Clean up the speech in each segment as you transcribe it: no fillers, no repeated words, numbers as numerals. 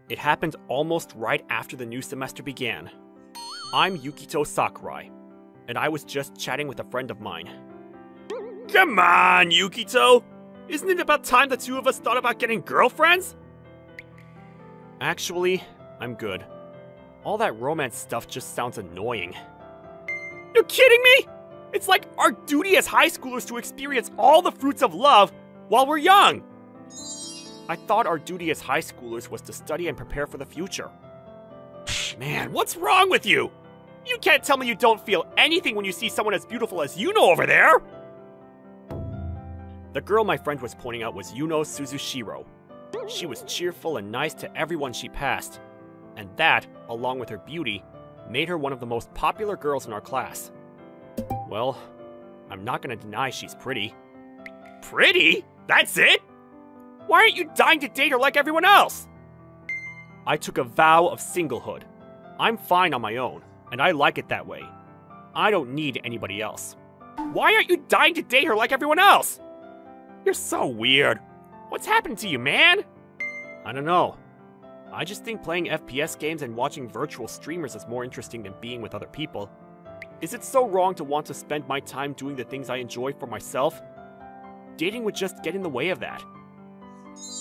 It happened almost right after the new semester began. I'm Yukito Sakurai, and I was just chatting with a friend of mine. Come on, Yukito! Isn't it about time the two of us thought about getting girlfriends? Actually, I'm good. All that romance stuff just sounds annoying. You're kidding me? It's like our duty as high schoolers to experience all the fruits of love while we're young. I thought our duty as high schoolers was to study and prepare for the future. Man, what's wrong with you? You can't tell me you don't feel anything when you see someone as beautiful as Yuno over there! The girl my friend was pointing out was Yuno Suzushiro. She was cheerful and nice to everyone she passed, and that, along with her beauty, made her one of the most popular girls in our class. Well, I'm not gonna deny she's pretty. Pretty? That's it? Why aren't you dying to date her like everyone else? I took a vow of singlehood. I'm fine on my own, and I like it that way. I don't need anybody else. Why aren't you dying to date her like everyone else? You're so weird. What's happened to you, man? I don't know. I just think playing FPS games and watching virtual streamers is more interesting than being with other people. Is it so wrong to want to spend my time doing the things I enjoy for myself? Dating would just get in the way of that.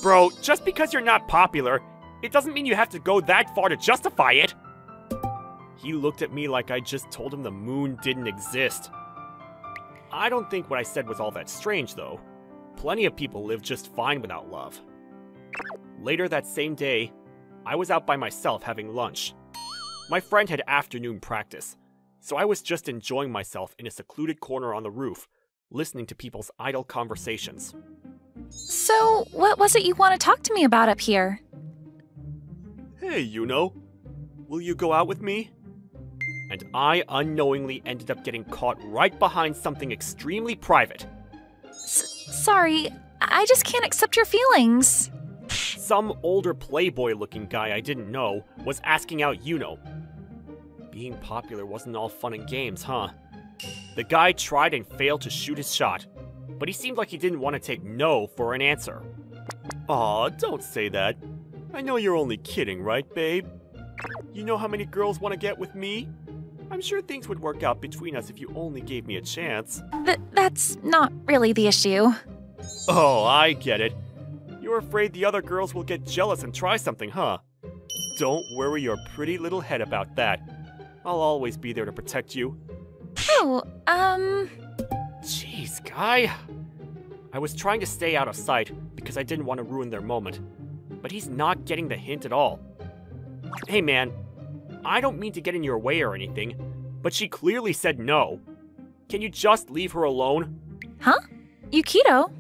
Bro, just because you're not popular, it doesn't mean you have to go that far to justify it. He looked at me like I just told him the moon didn't exist. I don't think what I said was all that strange, though. Plenty of people live just fine without love. Later that same day, I was out by myself having lunch. My friend had afternoon practice, so I was just enjoying myself in a secluded corner on the roof, listening to people's idle conversations. So, what was it you want to talk to me about up here? Hey, Yuno. Will you go out with me? And I unknowingly ended up getting caught right behind something extremely private. Sorry, I just can't accept your feelings. Some older playboy-looking guy I didn't know was asking out Yuno. Being popular wasn't all fun and games, huh? The guy tried and failed to shoot his shot, but he seemed like he didn't want to take no for an answer. Aw, don't say that. I know you're only kidding, right, babe? You know how many girls want to get with me? I'm sure things would work out between us if you only gave me a chance. That's not really the issue. Oh, I get it. You're afraid the other girls will get jealous and try something, huh? Don't worry your pretty little head about that. I'll always be there to protect you. Oh, Jeez, guy. I was trying to stay out of sight because I didn't want to ruin their moment, but he's not getting the hint at all. Hey man, I don't mean to get in your way or anything, but she clearly said no. Can you just leave her alone? Huh? Yukito?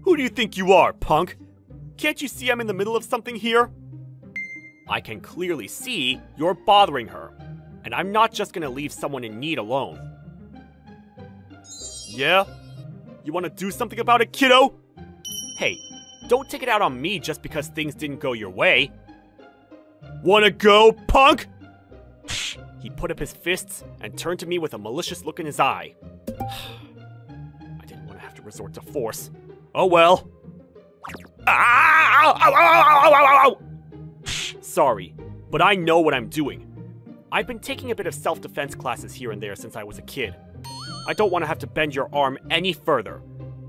Who do you think you are, punk? Can't you see I'm in the middle of something here? I can clearly see you're bothering her, and I'm not just gonna leave someone in need alone. Yeah? You wanna do something about it, kiddo? Hey, don't take it out on me just because things didn't go your way. Wanna go, punk? He put up his fists and turned to me with a malicious look in his eye. I didn't want to have to resort to force. Oh well. Sorry, but I know what I'm doing. I've been taking a bit of self-defense classes here and there since I was a kid. I don't want to have to bend your arm any further.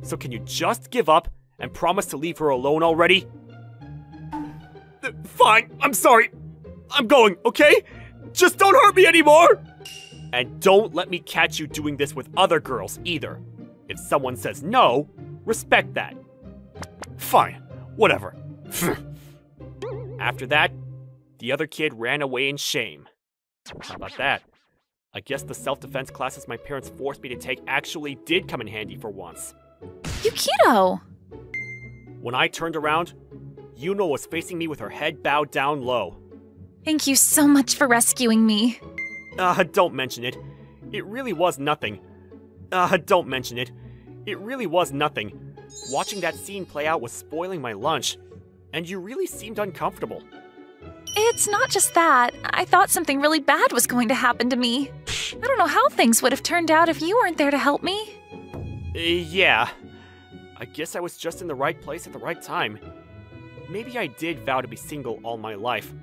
So can you just give up and promise to leave her alone already? Fine, I'm sorry. I'm going, okay? Just don't hurt me anymore! And don't let me catch you doing this with other girls either. If someone says no, respect that. Fine, whatever. After that, the other kid ran away in shame. How about that? I guess the self-defense classes my parents forced me to take actually did come in handy for once. Yukito! When I turned around, Yuno was facing me with her head bowed down low. Thank you so much for rescuing me. Don't mention it. It really was nothing. Don't mention it. It really was nothing. Watching that scene play out was spoiling my lunch, and you really seemed uncomfortable. It's not just that. I thought something really bad was going to happen to me. I don't know how things would have turned out if you weren't there to help me. Yeah. I guess I was just in the right place at the right time. maybe I did vow to be single all my life,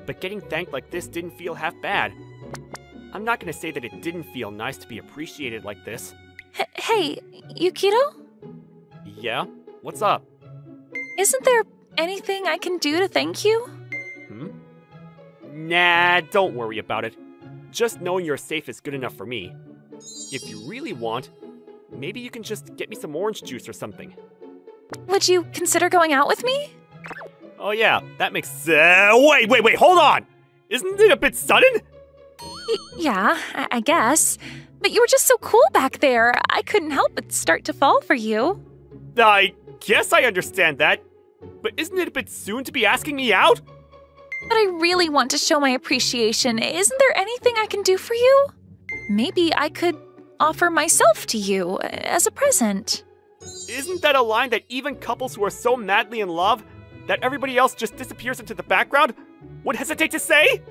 but getting thanked like this didn't feel half bad. I'm not gonna say that it didn't feel nice to be appreciated like this. Hey, Yukito? Yeah? What's up? Isn't there anything I can do to thank you? Nah, don't worry about it. Just knowing you're safe is good enough for me. If you really want, maybe you can just get me some orange juice or something. Would you consider going out with me? Oh yeah, that makes wait, hold on! Isn't it a bit sudden? Yeah, I guess. But you were just so cool back there. I couldn't help but start to fall for you. I guess I understand that. But isn't it a bit soon to be asking me out? But I really want to show my appreciation. Isn't there anything I can do for you? Maybe I could offer myself to you as a present. Isn't that a line that even couples who are so madly in love that everybody else just disappears into the background would hesitate to say?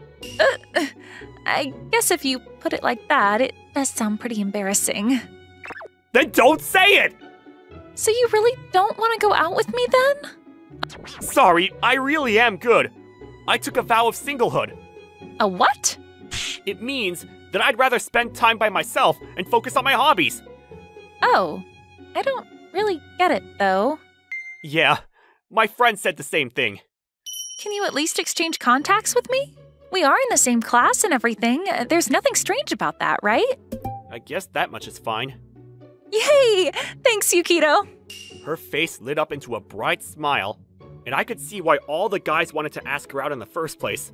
I guess if you put it like that, it does sound pretty embarrassing. Then don't say it! So you really don't want to go out with me then? Sorry, I really am good. I took a vow of singlehood. A what? It means that I'd rather spend time by myself and focus on my hobbies. Oh, I don't really get it though. Yeah, my friend said the same thing. Can you at least exchange contacts with me? We are in the same class and everything. There's nothing strange about that, right? I guess that much is fine. Yay! Thanks, Yukito. Her face lit up into a bright smile, and I could see why all the guys wanted to ask her out in the first place.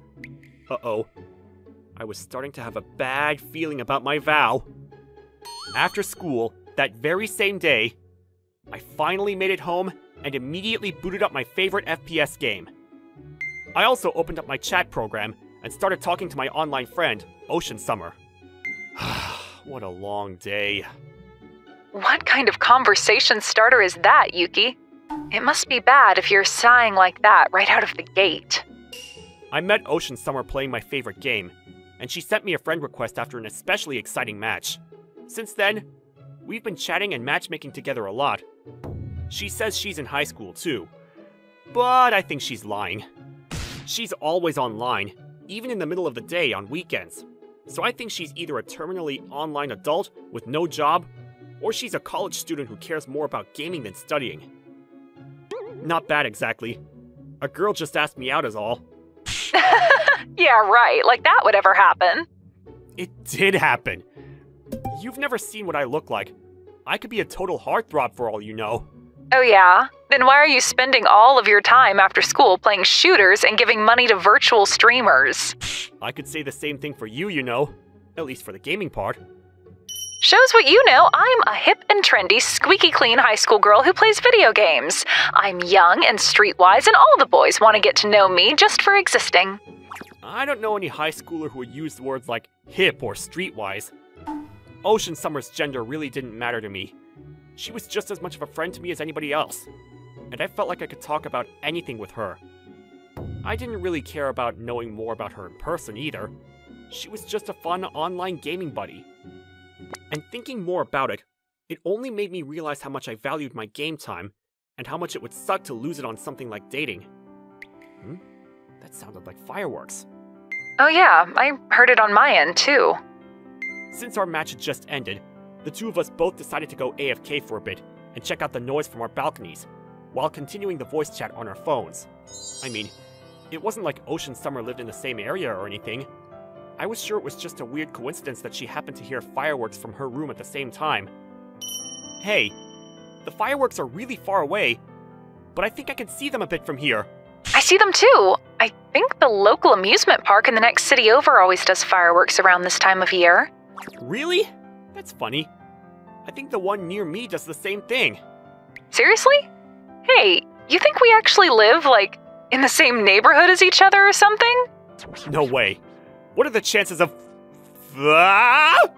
Uh-oh. I was starting to have a bad feeling about my vow. After school, that very same day, I finally made it home and immediately booted up my favorite FPS game. I also opened up my chat program and started talking to my online friend, Ocean Summer. What a long day. What kind of conversation starter is that, Yuki? It must be bad if you're sighing like that right out of the gate. I met Ocean Summer playing my favorite game, and she sent me a friend request after an especially exciting match. Since then, we've been chatting and matchmaking together a lot. She says she's in high school too, but I think she's lying. She's always online, even in the middle of the day on weekends. So I think she's either a terminally online adult with no job, or she's a college student who cares more about gaming than studying. Not bad exactly. A girl just asked me out is all. Yeah, right. Like that would ever happen. It did happen. You've never seen what I look like. I could be a total heartthrob for all you know. Oh yeah? Then why are you spending all of your time after school playing shooters and giving money to virtual streamers? I could say the same thing for you know. At least for the gaming part. Shows what you know. I'm a hip and trendy, squeaky clean high school girl who plays video games. I'm young and streetwise, and all the boys want to get to know me just for existing. I don't know any high schooler who would use words like hip or streetwise. Ocean Summer's gender really didn't matter to me. She was just as much of a friend to me as anybody else, and I felt like I could talk about anything with her. I didn't really care about knowing more about her in person either. She was just a fun online gaming buddy. And thinking more about it, it only made me realize how much I valued my game time, and how much it would suck to lose it on something like dating. That sounded like fireworks. Oh yeah, I heard it on my end too. Since our match had just ended, the two of us both decided to go AFK for a bit and check out the noise from our balconies, while continuing the voice chat on our phones. I mean, it wasn't like Ocean Summer lived in the same area or anything. I was sure it was just a weird coincidence that she happened to hear fireworks from her room at the same time. Hey, the fireworks are really far away, but I think I can see them a bit from here. I see them too. I think the local amusement park in the next city over always does fireworks around this time of year. Really? That's funny. I think the one near me does the same thing. Seriously? Hey, you think we actually live, like, in the same neighborhood as each other or something? No way. What are the chances of... Ah!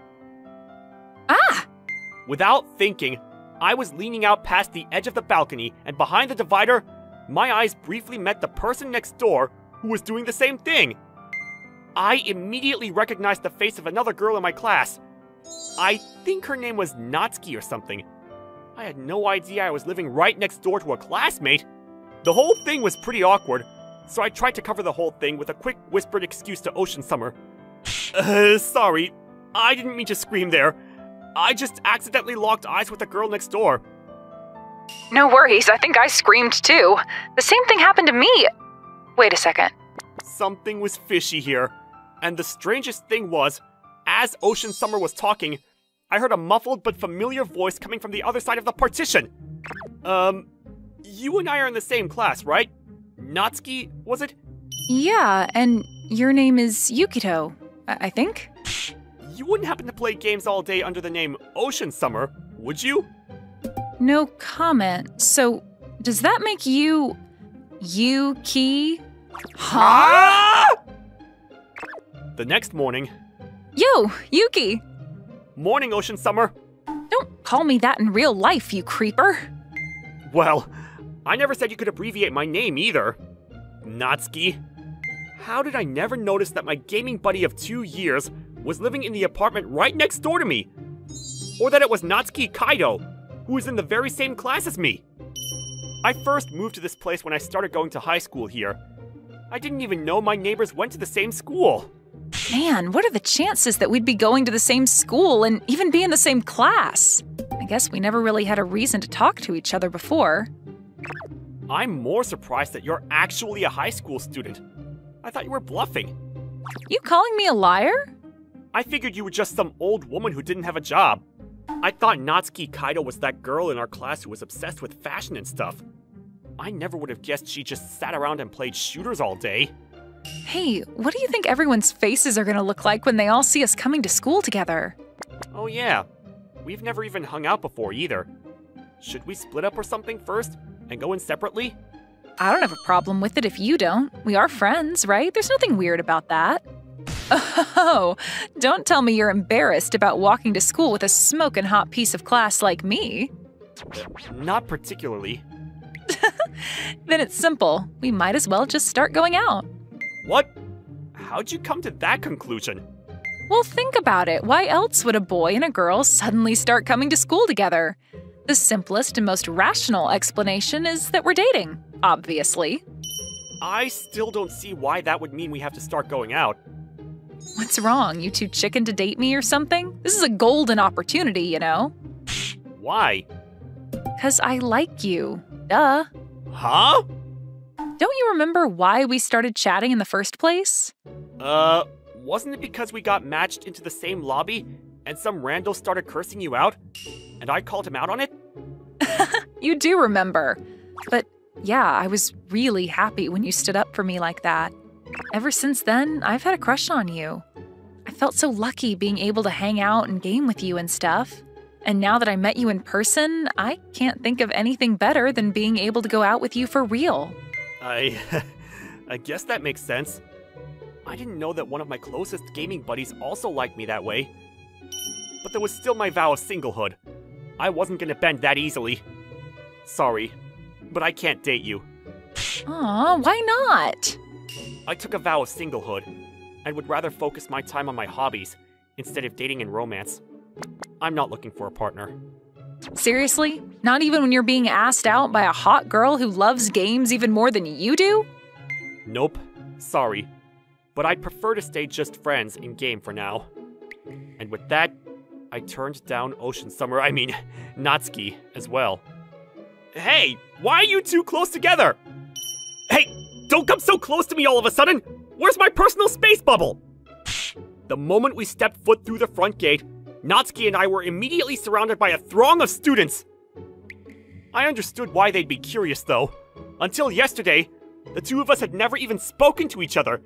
Without thinking, I was leaning out past the edge of the balcony, and behind the divider, my eyes briefly met the person next door who was doing the same thing. I immediately recognized the face of another girl in my class. I think her name was Natsuki or something. I had no idea I was living right next door to a classmate. The whole thing was pretty awkward, so I tried to cover the whole thing with a quick whispered excuse to Ocean Summer. Sorry, I didn't mean to scream there. I just accidentally locked eyes with the girl next door. No worries, I think I screamed too. The same thing happened to me. Wait a second. Something was fishy here, and the strangest thing was, as Ocean Summer was talking, I heard a muffled but familiar voice coming from the other side of the partition. You and I are in the same class, right? Natsuki, was it? Yeah, and your name is Yukito, I think? You wouldn't happen to play games all day under the name Ocean Summer, would you? No comment. So, does that make you... Yuki? Huh? The next morning... Yo, Yuki! Morning, Ocean Summer. Don't call me that in real life, you creeper. Well, I never said you could abbreviate my name either. Natsuki. How did I never notice that my gaming buddy of 2 years was living in the apartment right next door to me? Or that it was Natsuki Kaido, who was in the very same class as me? I first moved to this place when I started going to high school here. I didn't even know my neighbors went to the same school. Man, what are the chances that we'd be going to the same school and even be in the same class? I guess we never really had a reason to talk to each other before. I'm more surprised that you're actually a high school student. I thought you were bluffing. You calling me a liar? I figured you were just some old woman who didn't have a job. I thought Natsuki Kaido was that girl in our class who was obsessed with fashion and stuff. I never would have guessed she just sat around and played shooters all day. Hey, what do you think everyone's faces are gonna look like when they all see us coming to school together? Oh yeah, we've never even hung out before either. Should we split up or something first and go in separately? I don't have a problem with it if you don't. We are friends, right? There's nothing weird about that. Oh, don't tell me you're embarrassed about walking to school with a smoking hot piece of class like me. Not particularly. Then it's simple. We might as well just start going out. What? How'd you come to that conclusion? Well, think about it. Why else would a boy and a girl suddenly start coming to school together? The simplest and most rational explanation is that we're dating, obviously. I still don't see why that would mean we have to start going out. What's wrong? You too chicken to date me or something? This is a golden opportunity, you know? Why? 'Cause I like you. Duh. Huh? Don't you remember why we started chatting in the first place? Wasn't it because we got matched into the same lobby and some rando started cursing you out? And I called him out on it? You do remember. But yeah, I was really happy when you stood up for me like that. Ever since then, I've had a crush on you. I felt so lucky being able to hang out and game with you and stuff. And now that I met you in person, I can't think of anything better than being able to go out with you for real. I guess that makes sense. I didn't know that one of my closest gaming buddies also liked me that way. But there was still my vow of singlehood. I wasn't gonna bend that easily. Sorry, but I can't date you. Aw, why not? I took a vow of singlehood, and would rather focus my time on my hobbies instead of dating and romance. I'm not looking for a partner. Seriously? Not even when you're being asked out by a hot girl who loves games even more than you do? Nope, sorry. But I'd prefer to stay just friends in game for now. And with that, I turned down Natsuki as well. Hey, why are you two close together? Hey, don't come so close to me all of a sudden! Where's my personal space bubble? The moment we stepped foot through the front gate, Natsuki and I were immediately surrounded by a throng of students. I understood why they'd be curious though. Until yesterday, the two of us had never even spoken to each other,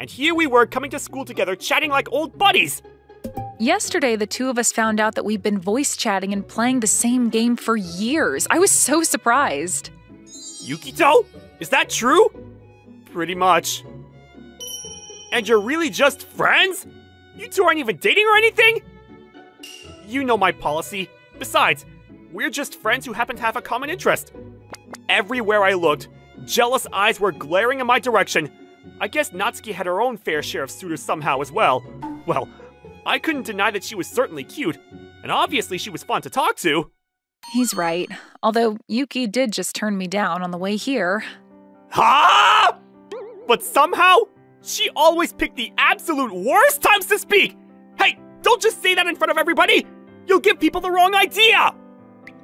and here we were coming to school together chatting like old buddies! Yesterday, the two of us found out that we've been voice chatting and playing the same game for years. I was so surprised. Yukito? Is that true? Pretty much. And you're really just friends? You two aren't even dating or anything? You know my policy. Besides, we're just friends who happen to have a common interest. Everywhere I looked, jealous eyes were glaring in my direction. I guess Natsuki had her own fair share of suitors somehow as well. Well, I couldn't deny that she was certainly cute, and obviously she was fun to talk to. He's right. Although Yuki did just turn me down on the way here. Huh? But somehow, she always picked the absolute worst times to speak! Hey, don't just say that in front of everybody! You'll give people the wrong idea!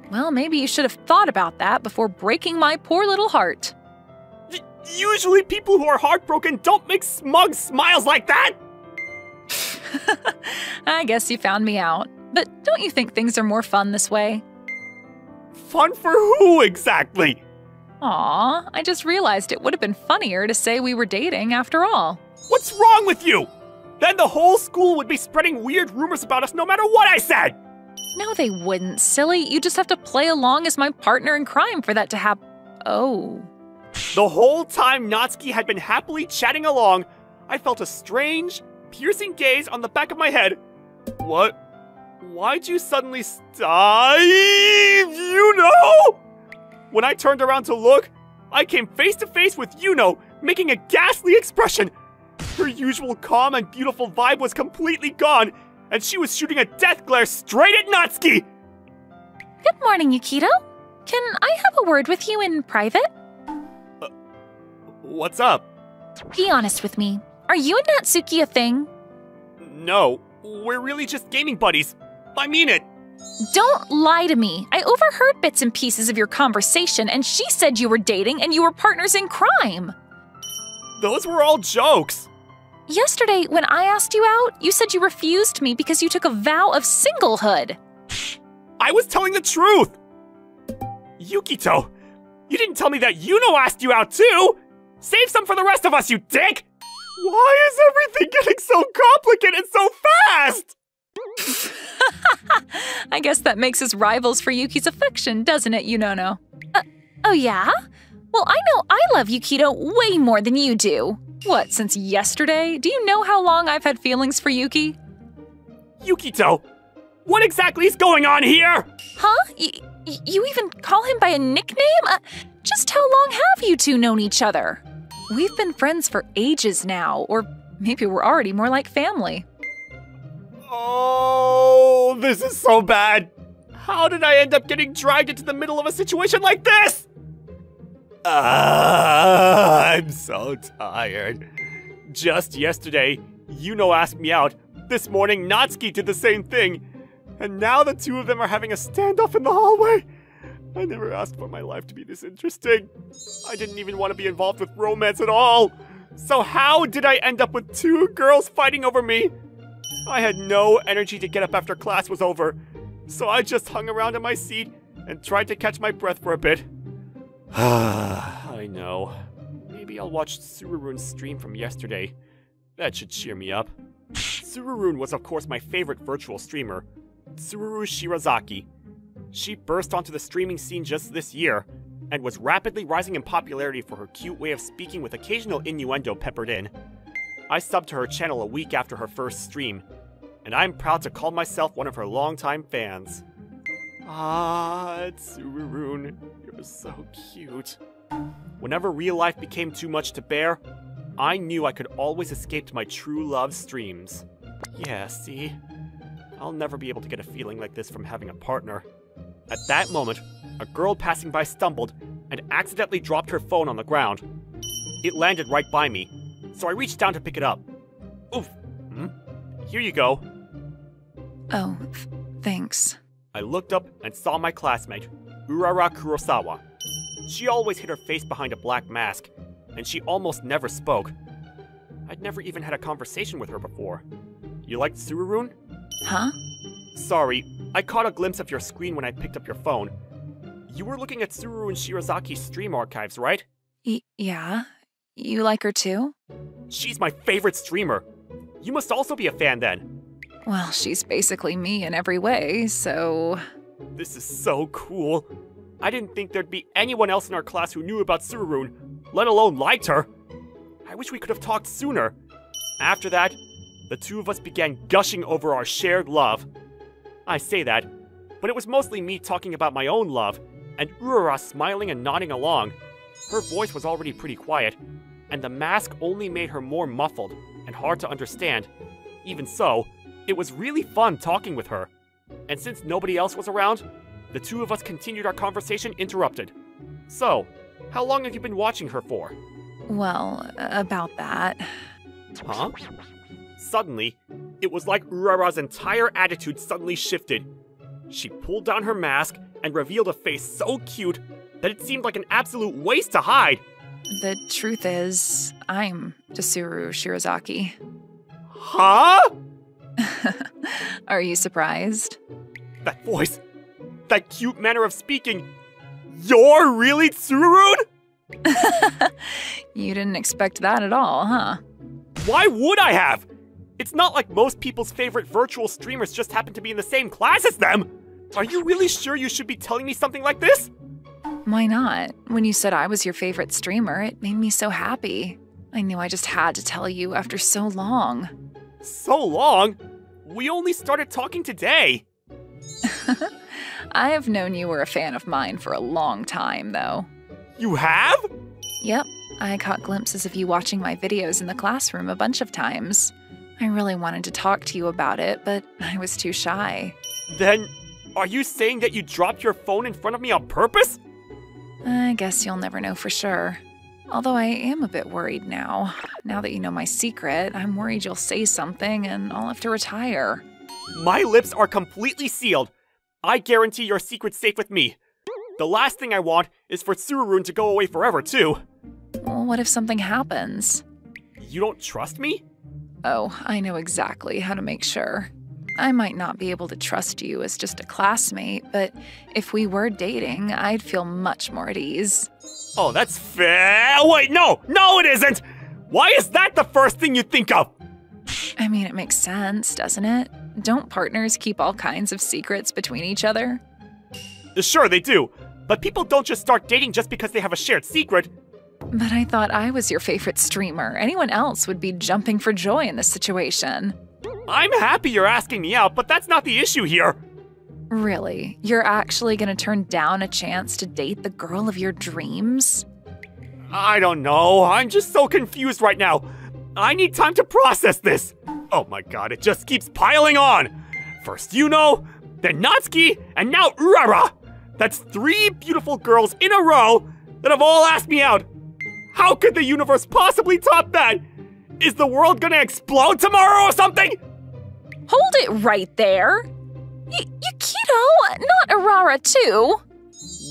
Well, maybe you should have thought about that before breaking my poor little heart. Usually people who are heartbroken don't make smug smiles like that! I guess you found me out. But don't you think things are more fun this way? Fun for who exactly? Aw, I just realized it would have been funnier to say we were dating after all. What's wrong with you? Then the whole school would be spreading weird rumors about us no matter what I said! No, they wouldn't, silly. You just have to play along as my partner in crime for that to happen. Oh. The whole time Natsuki had been happily chatting along, I felt a strange, piercing gaze on the back of my head. What? Why'd you suddenly stop? Yuno? When I turned around to look, I came face to face with Yuno, making a ghastly expression. Her usual calm and beautiful vibe was completely gone, and she was shooting a death glare straight at Natsuki! Good morning, Yukito. Can I have a word with you in private? What's up? Be honest with me. Are you and Natsuki a thing? No, we're really just gaming buddies. I mean it. Don't lie to me. I overheard bits and pieces of your conversation, and she said you were dating and you were partners in crime. Those were all jokes. Yesterday, when I asked you out, you said you refused me because you took a vow of singlehood. I was telling the truth! Yukito, you didn't tell me that Yuno asked you out too! Save some for the rest of us, you dick! Why is everything getting so complicated so fast? I guess that makes us rivals for Yuki's affection, doesn't it, Yunono? Oh yeah? Well, I know I love Yukito way more than you do. What, since yesterday? Do you know how long I've had feelings for Yuki? Yukito, what exactly is going on here? Huh? You even call him by a nickname? Just how long have you two known each other? We've been friends for ages now, or maybe we're already more like family. Oh, this is so bad. How did I end up getting dragged into the middle of a situation like this? I'm so tired. Just yesterday, Yuno asked me out. This morning, Natsuki did the same thing. And now the two of them are having a standoff in the hallway. I never asked for my life to be this interesting. I didn't even want to be involved with romance at all. So how did I end up with two girls fighting over me? I had no energy to get up after class was over. So I just hung around in my seat and tried to catch my breath for a bit. I know. Maybe I'll watch Tsururu's stream from yesterday. That should cheer me up. Tsururu was of course my favorite virtual streamer, Tsururu Shirazaki. She burst onto the streaming scene just this year, and was rapidly rising in popularity for her cute way of speaking with occasional innuendo peppered in. I subbed to her channel a week after her first stream, and I'm proud to call myself one of her longtime fans. Ah, Tsururu, you're so cute. Whenever real life became too much to bear, I knew I could always escape to my true love streams. Yeah, see? I'll never be able to get a feeling like this from having a partner. At that moment, a girl passing by stumbled and accidentally dropped her phone on the ground. It landed right by me, so I reached down to pick it up. Oof. Here you go. Oh, thanks. I looked up and saw my classmate, Urara Kurosawa. She always hid her face behind a black mask, and she almost never spoke. I'd never even had a conversation with her before. You liked Tsururu? Huh? Sorry, I caught a glimpse of your screen when I picked up your phone. You were looking at Tsururu and Shirazaki's stream archives, right? Yeah. You like her too? She's my favorite streamer. You must also be a fan then. Well, she's basically me in every way, so... This is so cool. I didn't think there'd be anyone else in our class who knew about Tsururu, let alone liked her. I wish we could have talked sooner. After that, the two of us began gushing over our shared love. I say that, but it was mostly me talking about my own love, and Urara smiling and nodding along. Her voice was already pretty quiet, and the mask only made her more muffled and hard to understand. Even so, it was really fun talking with her. And since nobody else was around, the two of us continued our conversation uninterrupted. So, How long have you been watching her for? Well, about that. Huh? Suddenly, it was like Urara's entire attitude suddenly shifted. She pulled down her mask and revealed a face so cute that it seemed like an absolute waste to hide. The truth is, I'm Tsuru Shirazaki. Huh? Are you surprised? That voice, that cute manner of speaking. You're really Tsurun? You didn't expect that at all, huh? Why would I have? It's not like most people's favorite virtual streamers just happen to be in the same class as them. Are you really sure you should be telling me something like this? Why not? When you said I was your favorite streamer, it made me so happy. I knew I just had to tell you after so long. So long? We only started talking today. I have known you were a fan of mine for a long time, though. You have? Yep, I caught glimpses of you watching my videos in the classroom a bunch of times. I really wanted to talk to you about it, but I was too shy. Then, are you saying that you dropped your phone in front of me on purpose? I guess you'll never know for sure. Although I am a bit worried now. Now that you know my secret, I'm worried you'll say something and I'll have to retire. My lips are completely sealed. I guarantee your secret's safe with me. The last thing I want is for Tsurun to go away forever, too. Well, what if something happens? You don't trust me? Oh, I know exactly how to make sure. I might not be able to trust you as just a classmate, but if we were dating, I'd feel much more at ease. Oh, that's fair. Wait, no! No, it isn't! Why is that the first thing you think of? I mean, it makes sense, doesn't it? Don't partners keep all kinds of secrets between each other? Sure, they do. But people don't just start dating just because they have a shared secret. But I thought I was your favorite streamer. Anyone else would be jumping for joy in this situation. I'm happy you're asking me out, but that's not the issue here. Really? You're actually gonna turn down a chance to date the girl of your dreams? I don't know. I'm just so confused right now. I need time to process this. Oh my god, it just keeps piling on. First Yuno, then Natsuki, and now Urara. That's 3 beautiful girls in a row that have all asked me out. How could the universe possibly top that? Is the world gonna explode tomorrow or something? Hold it right there! Yukito, not Urara too!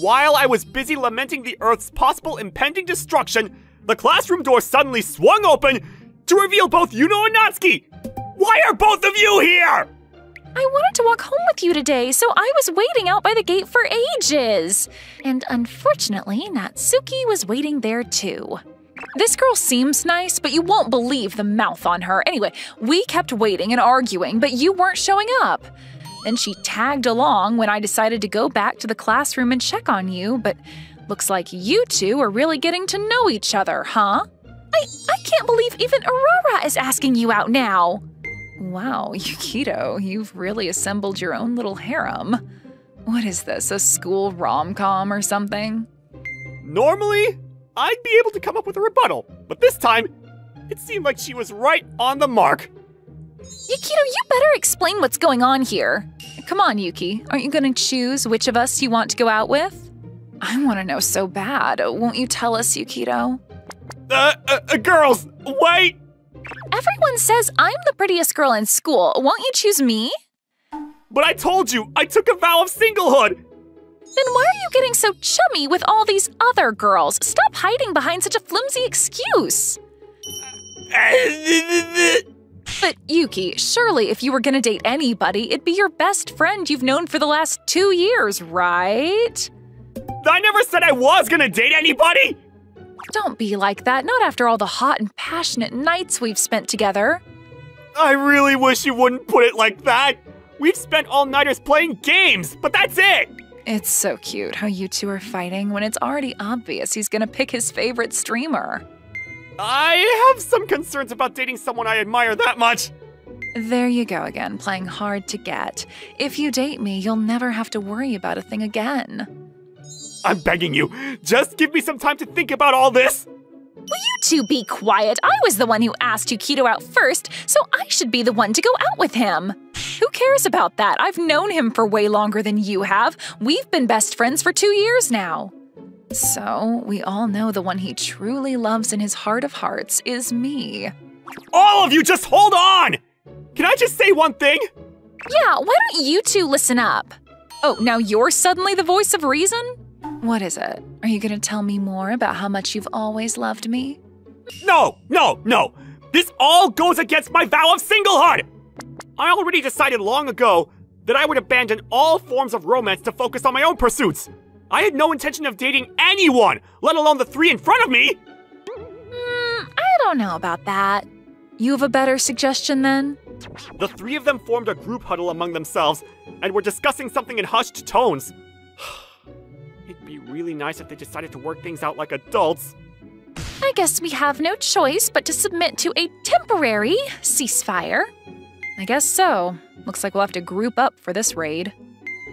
While I was busy lamenting the Earth's possible impending destruction, the classroom door suddenly swung open to reveal both Yuno and Natsuki! Why are both of you here? I wanted to walk home with you today, so I was waiting out by the gate for ages. And unfortunately, Natsuki was waiting there too. This girl seems nice, but you won't believe the mouth on her. Anyway, we kept waiting and arguing, but you weren't showing up. Then she tagged along when I decided to go back to the classroom and check on you, but looks like you two are really getting to know each other, huh? I can't believe even Urara is asking you out now. Wow, Yukito, you've really assembled your own little harem. What is this, a school rom-com or something? Normally, I'd be able to come up with a rebuttal, but this time, it seemed like she was right on the mark. Yukito, you better explain what's going on here. Come on, Yuki, aren't you gonna choose which of us you want to go out with? I wanna know so bad. Won't you tell us, Yukito? Girls, wait! Everyone says I'm the prettiest girl in school. Won't you choose me? But I told you, I took a vow of singlehood! Then why are you getting so chummy with all these other girls? Stop hiding behind such a flimsy excuse. But Yuki, surely if you were gonna date anybody, it'd be your best friend you've known for the last 2 years, right? I never said I was gonna date anybody! Don't be like that, not after all the hot and passionate nights we've spent together. I really wish you wouldn't put it like that. We've spent all-nighters playing games, but that's it! It's so cute how you two are fighting when it's already obvious he's gonna pick his favorite streamer. I have some concerns about dating someone I admire that much. There you go again, playing hard to get. If you date me, you'll never have to worry about a thing again. I'm begging you, just give me some time to think about all this. Will you two be quiet? I was the one who asked Yukito out first, so I should be the one to go out with him. Who cares about that? I've known him for way longer than you have. We've been best friends for 2 years now. So, we all know the one he truly loves in his heart of hearts is me. All of you just hold on! Can I just say one thing? Yeah, why don't you two listen up? Oh, now you're suddenly the voice of reason? What is it? Are you gonna tell me more about how much you've always loved me? No! This all goes against my vow of singlehood! I already decided long ago that I would abandon all forms of romance to focus on my own pursuits. I had no intention of dating anyone, let alone the three in front of me! I don't know about that. You have a better suggestion then? The three of them formed a group huddle among themselves and were discussing something in hushed tones. It'd be really nice if they decided to work things out like adults. I guess we have no choice but to submit to a temporary ceasefire. I guess so. Looks like we'll have to group up for this raid.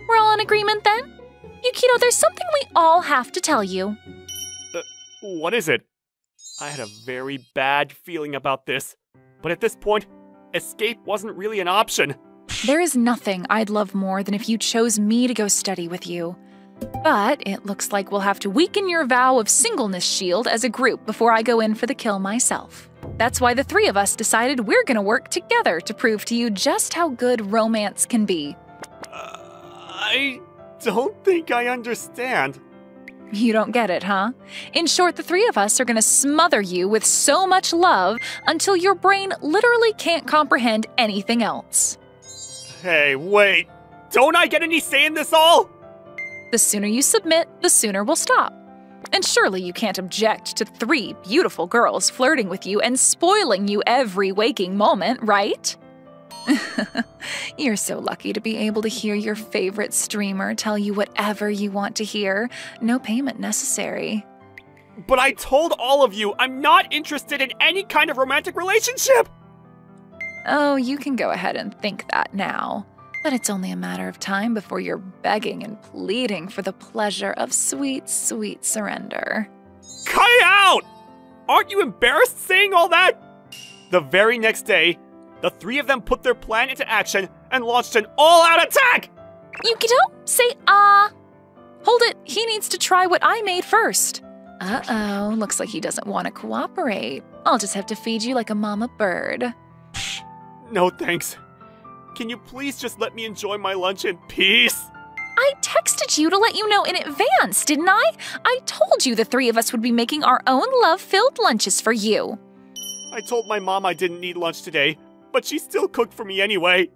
We're all in agreement then? Yukito, there's something we all have to tell you. What is it? I had a very bad feeling about this, but at this point, escape wasn't really an option. There is nothing I'd love more than if you chose me to go study with you. But it looks like we'll have to weaken your vow of singleness shield as a group before I go in for the kill myself. That's why the three of us decided we're gonna work together to prove to you just how good romance can be. I don't think I understand. You don't get it, huh? In short, the three of us are gonna smother you with so much love until your brain literally can't comprehend anything else. Hey, wait. Don't I get any say in this all? The sooner you submit, the sooner we'll stop. And surely you can't object to three beautiful girls flirting with you and spoiling you every waking moment, right? You're so lucky to be able to hear your favorite streamer tell you whatever you want to hear. No payment necessary. But I told all of you I'm not interested in any kind of romantic relationship! Oh, you can go ahead and think that now. But it's only a matter of time before you're begging and pleading for the pleasure of sweet, sweet surrender. Cut it out! Aren't you embarrassed saying all that? The very next day, the three of them put their plan into action and launched an all-out attack! Yukito, say ah! Hold it, he needs to try what I made first. Uh-oh, looks like he doesn't want to cooperate. I'll just have to feed you like a mama bird. No thanks. Can you please just let me enjoy my lunch in peace? I texted you to let you know in advance, didn't I? I told you the three of us would be making our own love-filled lunches for you. I told my mom I didn't need lunch today, but she still cooked for me anyway.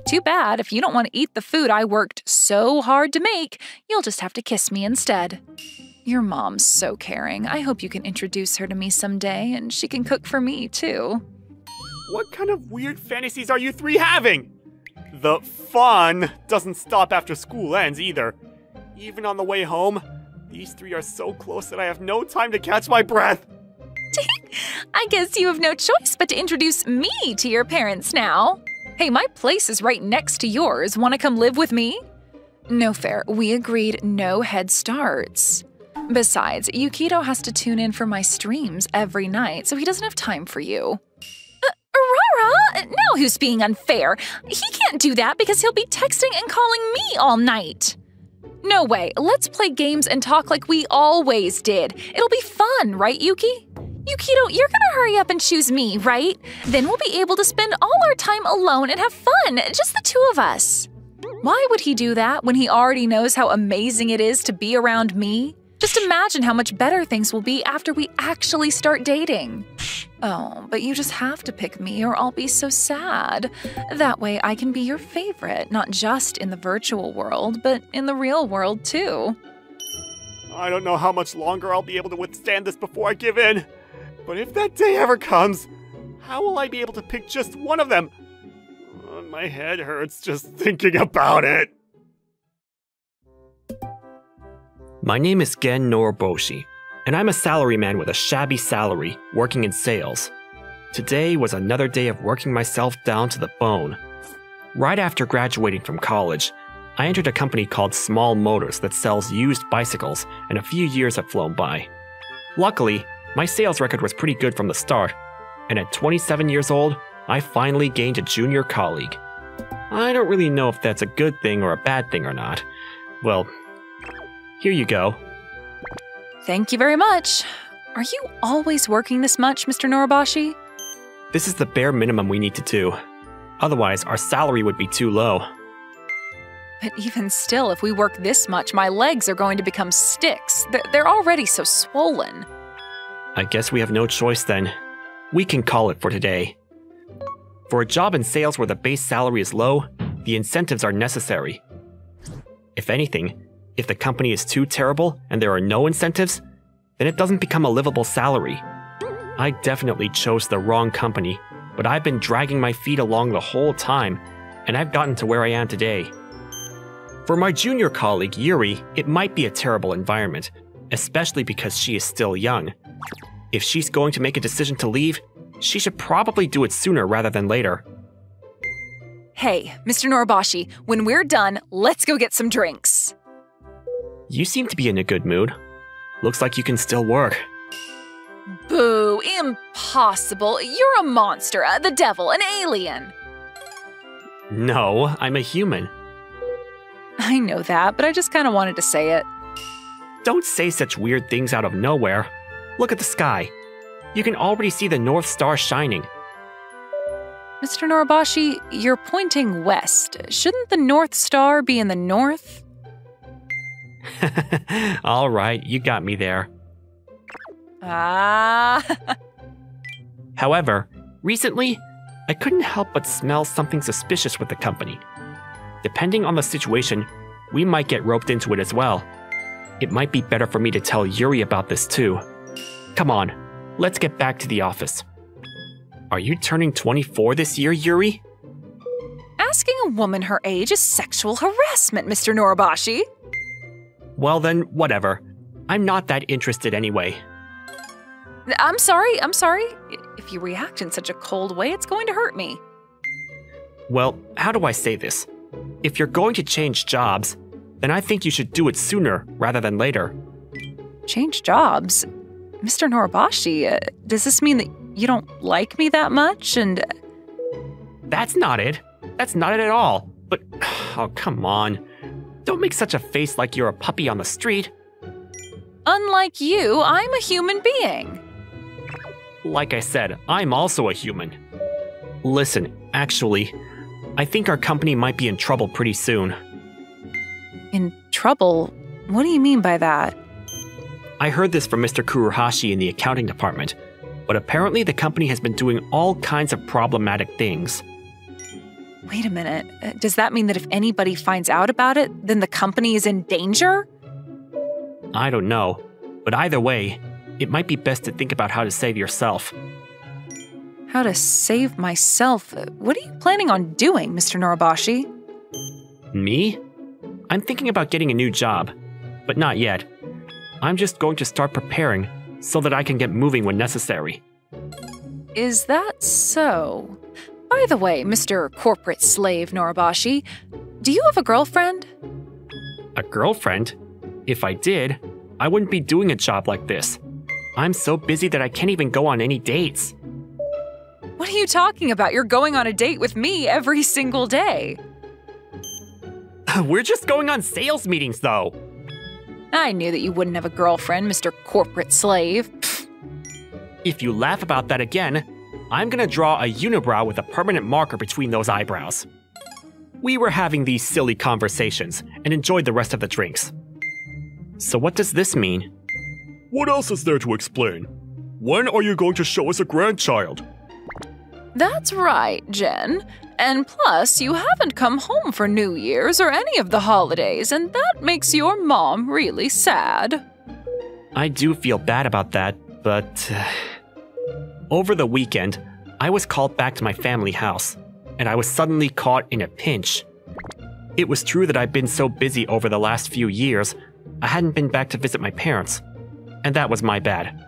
Too bad. If you don't want to eat the food I worked so hard to make, you'll just have to kiss me instead. Your mom's so caring. I hope you can introduce her to me someday, and she can cook for me, too. What kind of weird fantasies are you three having? The fun doesn't stop after school ends either. Even on the way home, these three are so close that I have no time to catch my breath. I guess you have no choice but to introduce me to your parents now. Hey, my place is right next to yours. Want to come live with me? No fair. We agreed no head starts. Besides, Yukito has to tune in for my streams every night, so he doesn't have time for you. Rara, now who's being unfair? He can't do that because he'll be texting and calling me all night. No way, let's play games and talk like we always did. It'll be fun, right, Yuki? Yukito, you're gonna hurry up and choose me, right? Then we'll be able to spend all our time alone and have fun, just the two of us. Why would he do that when he already knows how amazing it is to be around me? Just imagine how much better things will be after we actually start dating. Oh, but you just have to pick me or I'll be so sad. That way I can be your favorite, not just in the virtual world, but in the real world too. I don't know how much longer I'll be able to withstand this before I give in. But if that day ever comes, how will I be able to pick just one of them? My head hurts just thinking about it. My name is Gen Noriboshi, and I'm a salaryman with a shabby salary, working in sales. Today was another day of working myself down to the bone. Right after graduating from college, I entered a company called Small Motors that sells used bicycles, and a few years have flown by. Luckily, my sales record was pretty good from the start, and at 27 years old, I finally gained a junior colleague. I don't really know if that's a good thing or a bad thing or not. Well, here you go. Thank you very much. Are you always working this much, Mr. Noribashi? This is the bare minimum we need to do. Otherwise, our salary would be too low. But even still, if we work this much, my legs are going to become sticks. They're already so swollen. I guess we have no choice then. We can call it for today. For a job in sales where the base salary is low, the incentives are necessary. If anything, if the company is too terrible and there are no incentives, then it doesn't become a livable salary. I definitely chose the wrong company, but I've been dragging my feet along the whole time, and I've gotten to where I am today. For my junior colleague, Yuri, it might be a terrible environment, especially because she is still young. If she's going to make a decision to leave, she should probably do it sooner rather than later. Hey, Mr. Noribashi, when we're done, let's go get some drinks. You seem to be in a good mood. Looks like you can still work. Boo, impossible. You're a monster, the devil, an alien. No, I'm a human. I know that, but I just kind of wanted to say it. Don't say such weird things out of nowhere. Look at the sky. You can already see the North Star shining. Mr. Noribashi, you're pointing west. Shouldn't the North Star be in the north? All right, you got me there. However, recently, I couldn't help but smell something suspicious with the company. Depending on the situation, we might get roped into it as well. It might be better for me to tell Yuri about this too. Come on, let's get back to the office. Are you turning 24 this year, Yuri? Asking a woman her age is sexual harassment, Mr. Noribashi. Well then, whatever. I'm not that interested anyway. I'm sorry. If you react in such a cold way, it's going to hurt me. Well, how do I say this? If you're going to change jobs, then I think you should do it sooner rather than later. Change jobs? Mr. Noribashi, does this mean that you don't like me that much and… That's not it. That's not it at all. But, oh, come on. Don't make such a face like you're a puppy on the street. Unlike you, I'm a human being. Like I said, I'm also a human. Listen, actually, I think our company might be in trouble pretty soon. In trouble? What do you mean by that? I heard this from Mr. Kurohashi in the accounting department, but apparently the company has been doing all kinds of problematic things. Wait a minute. Does that mean that if anybody finds out about it, then the company is in danger? I don't know, but either way, it might be best to think about how to save yourself. How to save myself? What are you planning on doing, Mr. Noribashi? Me? I'm thinking about getting a new job, but not yet. I'm just going to start preparing so that I can get moving when necessary. Is that so? By the way, Mr. Corporate Slave Noribashi, do you have a girlfriend? A girlfriend? If I did, I wouldn't be doing a job like this. I'm so busy that I can't even go on any dates. What are you talking about? You're going on a date with me every single day. We're just going on sales meetings, though. I knew that you wouldn't have a girlfriend, Mr. Corporate Slave. Pfft. If you laugh about that again, I'm gonna draw a unibrow with a permanent marker between those eyebrows. We were having these silly conversations and enjoyed the rest of the drinks. So what does this mean? What else is there to explain? When are you going to show us a grandchild? That's right, Jen. And plus, you haven't come home for New Year's or any of the holidays, and that makes your mom really sad. I do feel bad about that, but… Over the weekend, I was called back to my family house, and I was suddenly caught in a pinch. It was true that I'd been so busy over the last few years, I hadn't been back to visit my parents, and that was my bad.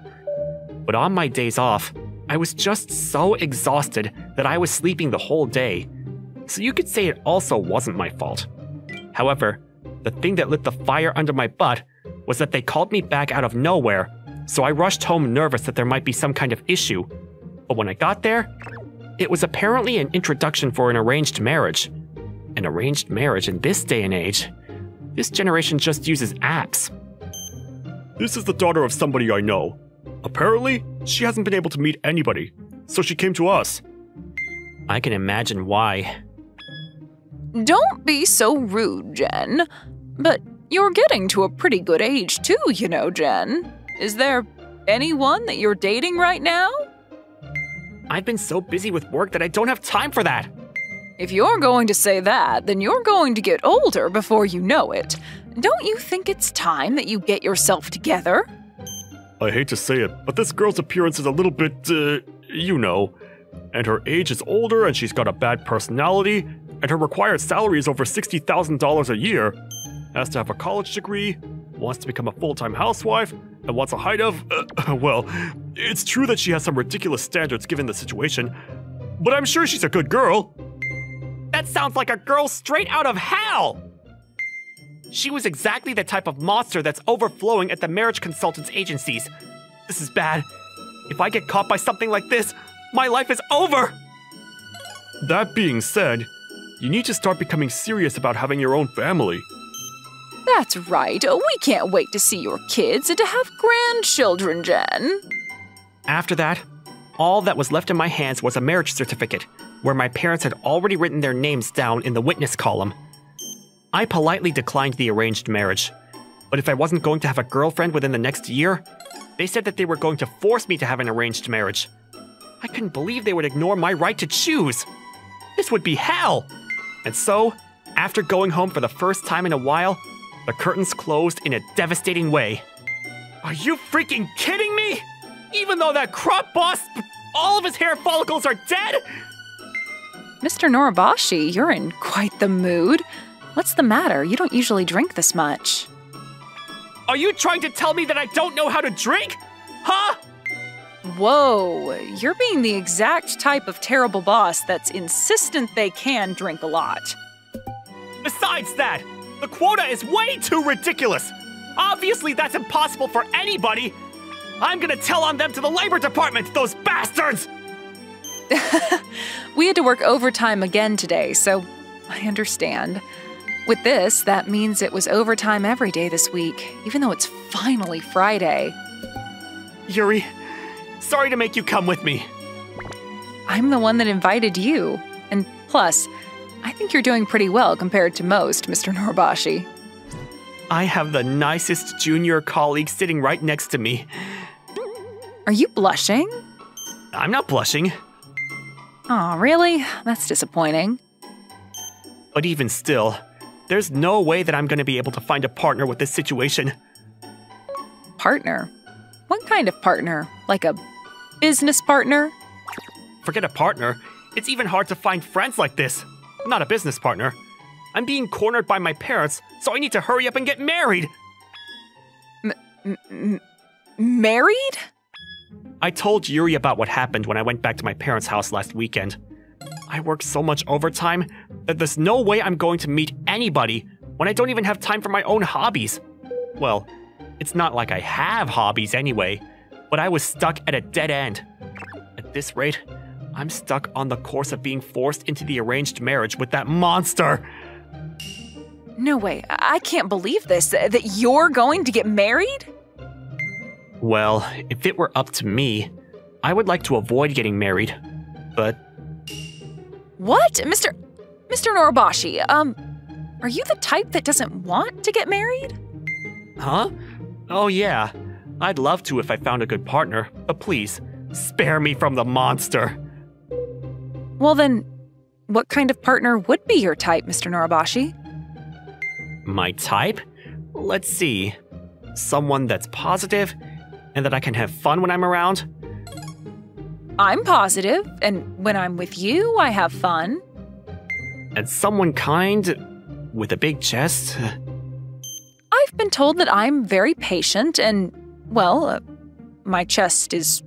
But on my days off, I was just so exhausted that I was sleeping the whole day, so you could say it also wasn't my fault. However, the thing that lit the fire under my butt was that they called me back out of nowhere, so I rushed home nervous that there might be some kind of issue. But when I got there, it was apparently an introduction for an arranged marriage. An arranged marriage in this day and age? This generation just uses apps. This is the daughter of somebody I know. Apparently, she hasn't been able to meet anybody, so she came to us. I can imagine why. Don't be so rude, Jen. But you're getting to a pretty good age too, you know, Jen. Is there anyone that you're dating right now? I've been so busy with work that I don't have time for that. If you're going to say that, then you're going to get older before you know it. Don't you think it's time that you get yourself together? I hate to say it, but this girl's appearance is a little bit, you know. And her age is older, and she's got a bad personality, and her required salary is over $60,000 a year. Has to have a college degree, wants to become a full-time housewife, and wants a height of, well, it's true that she has some ridiculous standards given the situation, but I'm sure she's a good girl. That sounds like a girl straight out of hell! She was exactly the type of monster that's overflowing at the marriage consultants agencies. This is bad. If I get caught by something like this, my life is over! That being said, you need to start becoming serious about having your own family. That's right. We can't wait to see your kids and to have grandchildren, Jen. After that, all that was left in my hands was a marriage certificate, where my parents had already written their names down in the witness column. I politely declined the arranged marriage, but if I wasn't going to have a girlfriend within the next year, they said that they were going to force me to have an arranged marriage. I couldn't believe they would ignore my right to choose. This would be hell! And so, after going home for the first time in a while, the curtains closed in a devastating way. Are you freaking kidding me? Even though that crop boss, all of his hair follicles are dead? Mr. Noribashi, you're in quite the mood. What's the matter? You don't usually drink this much. Are you trying to tell me that I don't know how to drink? Huh? Whoa, you're being the exact type of terrible boss that's insistent they can drink a lot. Besides that, the quota is way too ridiculous. Obviously, that's impossible for anybody. I'm gonna tell on them to the labor department, those bastards! We had to work overtime again today, so I understand. With this, that means it was overtime every day this week, even though it's finally Friday. Yuri, sorry to make you come with me. I'm the one that invited you. And plus, I think you're doing pretty well compared to most, Mr. Noribashi. I have the nicest junior colleague sitting right next to me. Are you blushing? I'm not blushing. Aw, really? That's disappointing. But even still, there's no way that I'm going to be able to find a partner with this situation. Partner? What kind of partner? Like a business partner? Forget a partner. It's even hard to find friends like this. Not a business partner. I'm being cornered by my parents, so I need to hurry up and get married. Married? I told Yuri about what happened when I went back to my parents' house last weekend. I work so much overtime that there's no way I'm going to meet anybody when I don't even have time for my own hobbies. Well, it's not like I have hobbies anyway, but I was stuck at a dead end. At this rate, I'm stuck on the course of being forced into the arranged marriage with that monster. No way, I can't believe this, that you're going to get married? Well, if it were up to me, I would like to avoid getting married, but... What? Mr. Noribashi, are you the type that doesn't want to get married? Huh? Oh yeah, I'd love to if I found a good partner, but please, spare me from the monster. Well then, what kind of partner would be your type, Mr. Noribashi? My type? Let's see. Someone that's positive, and that I can have fun when I'm around. I'm positive, and when I'm with you, I have fun. And someone kind, with a big chest. I've been told that I'm very patient and, well, my chest is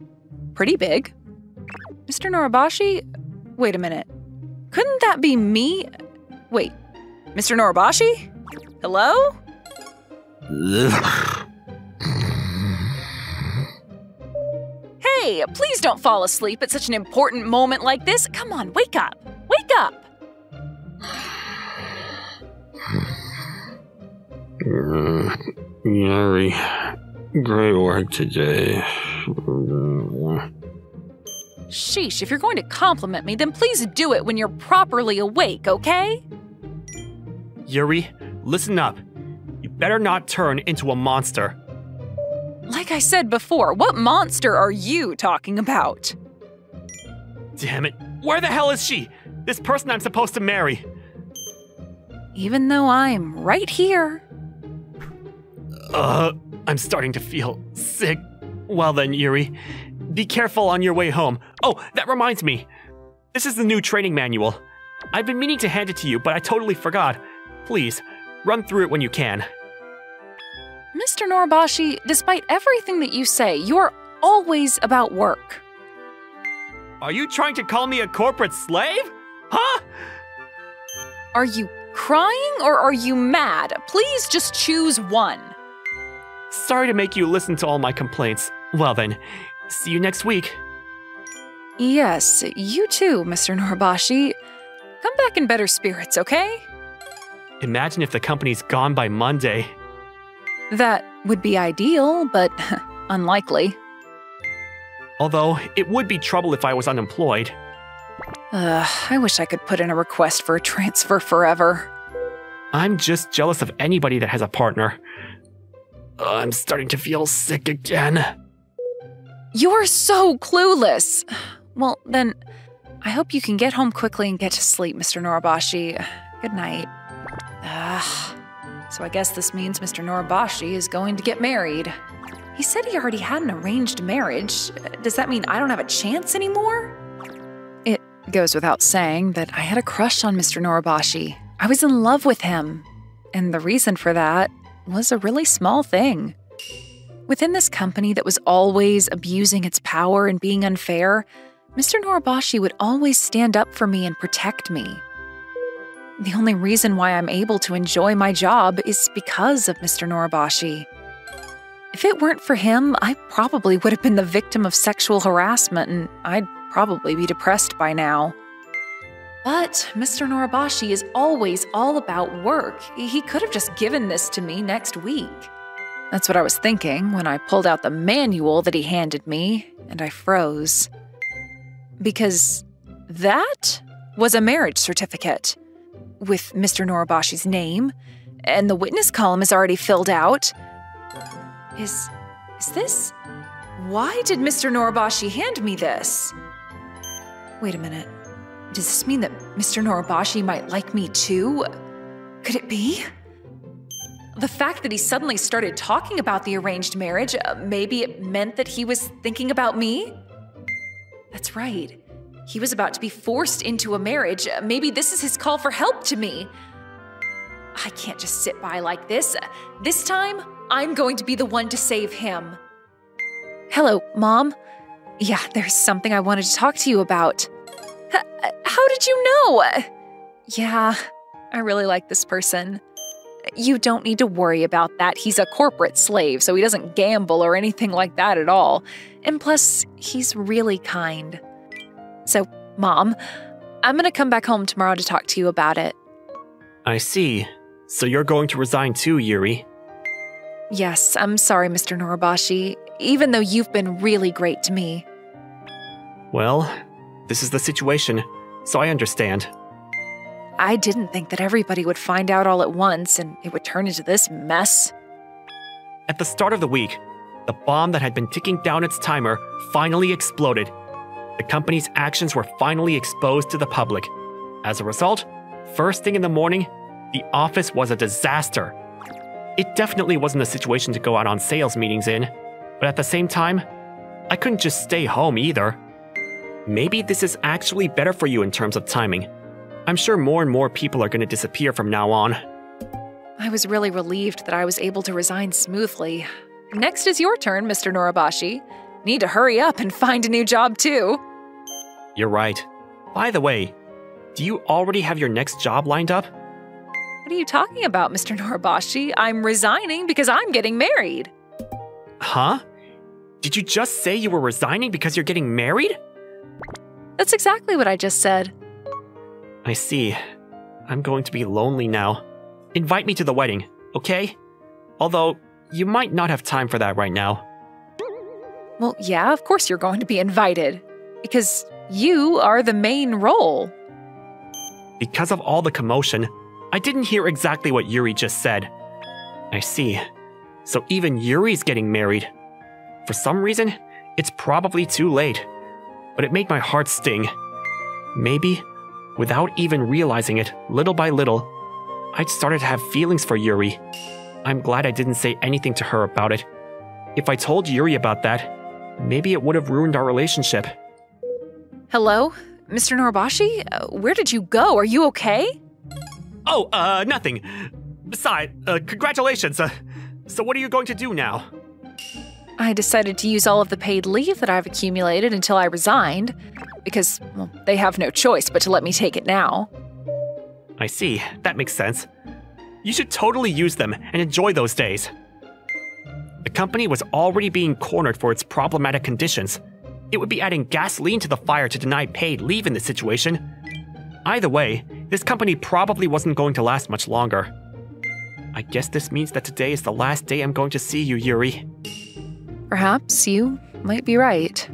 pretty big. Mr. Noribashi? Wait a minute. Couldn't that be me? Wait, Mr. Noribashi? Hello? Hey, please don't fall asleep at such an important moment like this. Come on, wake up. Wake up. Yuri, Great work today. Sheesh, if you're going to compliment me, then please do it when you're properly awake, okay? Yuri, listen up. You better not turn into a monster. Like I said before, what monster are you talking about? Damn it. Where the hell is she? This person I'm supposed to marry. Even though I'm right here. I'm starting to feel sick. Well then, Yuri, be careful on your way home. Oh, that reminds me. This is the new training manual. I've been meaning to hand it to you, but I totally forgot. Please, run through it when you can. Mr. Noribashi, despite everything that you say, you're always about work. Are you trying to call me a corporate slave? Huh? Are you crying or are you mad? Please just choose one. Sorry to make you listen to all my complaints. Well then, see you next week. Yes, you too, Mr. Noribashi. Come back in better spirits, okay? Imagine if the company's gone by Monday. That would be ideal, but unlikely. Although, it would be trouble if I was unemployed. I wish I could put in a request for a transfer forever. I'm just jealous of anybody that has a partner. I'm starting to feel sick again. You're so clueless. Well, then, I hope you can get home quickly and get to sleep, Mr. Noribashi. Good night. So I guess this means Mr. Noribashi is going to get married. He said he already had an arranged marriage. Does that mean I don't have a chance anymore? It goes without saying that I had a crush on Mr. Noribashi. I was in love with him. And the reason for that was a really small thing. Within this company that was always abusing its power and being unfair, Mr. Noribashi would always stand up for me and protect me. The only reason why I'm able to enjoy my job is because of Mr. Noribashi. If it weren't for him, I probably would have been the victim of sexual harassment and I'd probably be depressed by now. But Mr. Noribashi is always all about work. He could have just given this to me next week. That's what I was thinking when I pulled out the manual that he handed me, and I froze. Because that was a marriage certificate with Mr. Noribashi's name, and the witness column is already filled out. Is this? Why did Mr. Noribashi hand me this? Wait a minute. Does this mean that Mr. Noribashi might like me too? Could it be? The fact that he suddenly started talking about the arranged marriage, maybe it meant that he was thinking about me? That's right. He was about to be forced into a marriage. Maybe this is his call for help to me. I can't just sit by like this. This time, I'm going to be the one to save him. Hello, Mom. Yeah, there's something I wanted to talk to you about. How did you know? Yeah, I really like this person. You don't need to worry about that. He's a corporate slave, so he doesn't gamble or anything like that at all. And plus, he's really kind. So, Mom, I'm gonna come back home tomorrow to talk to you about it. I see. So you're going to resign too, Yuri? Yes, I'm sorry, Mr. Noribashi, even though you've been really great to me. Well, this is the situation, so I understand. I didn't think that everybody would find out all at once and it would turn into this mess. At the start of the week, the bomb that had been ticking down its timer finally exploded. The company's actions were finally exposed to the public. As a result, first thing in the morning, the office was a disaster. It definitely wasn't a situation to go out on sales meetings in, but at the same time, I couldn't just stay home either. Maybe this is actually better for you in terms of timing. I'm sure more and more people are going to disappear from now on. I was really relieved that I was able to resign smoothly. Next is your turn, Mr. Noribashi. Need to hurry up and find a new job too. You're right. By the way, do you already have your next job lined up? What are you talking about, Mr. Noribashi? I'm resigning because I'm getting married. Huh? Did you just say you were resigning because you're getting married? That's exactly what I just said. I see. I'm going to be lonely now. Invite me to the wedding, okay? Although, you might not have time for that right now. Well, yeah, of course you're going to be invited. Because you are the main role. Because of all the commotion, I didn't hear exactly what Yuri just said. I see. So even Yuri's getting married. For some reason, it's probably too late. But it made my heart sting. Maybe, without even realizing it, little by little, I'd started to have feelings for Yuri. I'm glad I didn't say anything to her about it. If I told Yuri about that, maybe it would have ruined our relationship. Hello? Mr. Noribashi? Where did you go? Are you okay? Oh, nothing. Besides, congratulations. So what are you going to do now? I decided to use all of the paid leave that I've accumulated until I resigned, because, well, they have no choice but to let me take it now. I see. That makes sense. You should totally use them and enjoy those days. The company was already being cornered for its problematic conditions. It would be adding gasoline to the fire to deny paid leave in this situation. Either way, this company probably wasn't going to last much longer. I guess this means that today is the last day I'm going to see you, Yuri. Perhaps you might be right.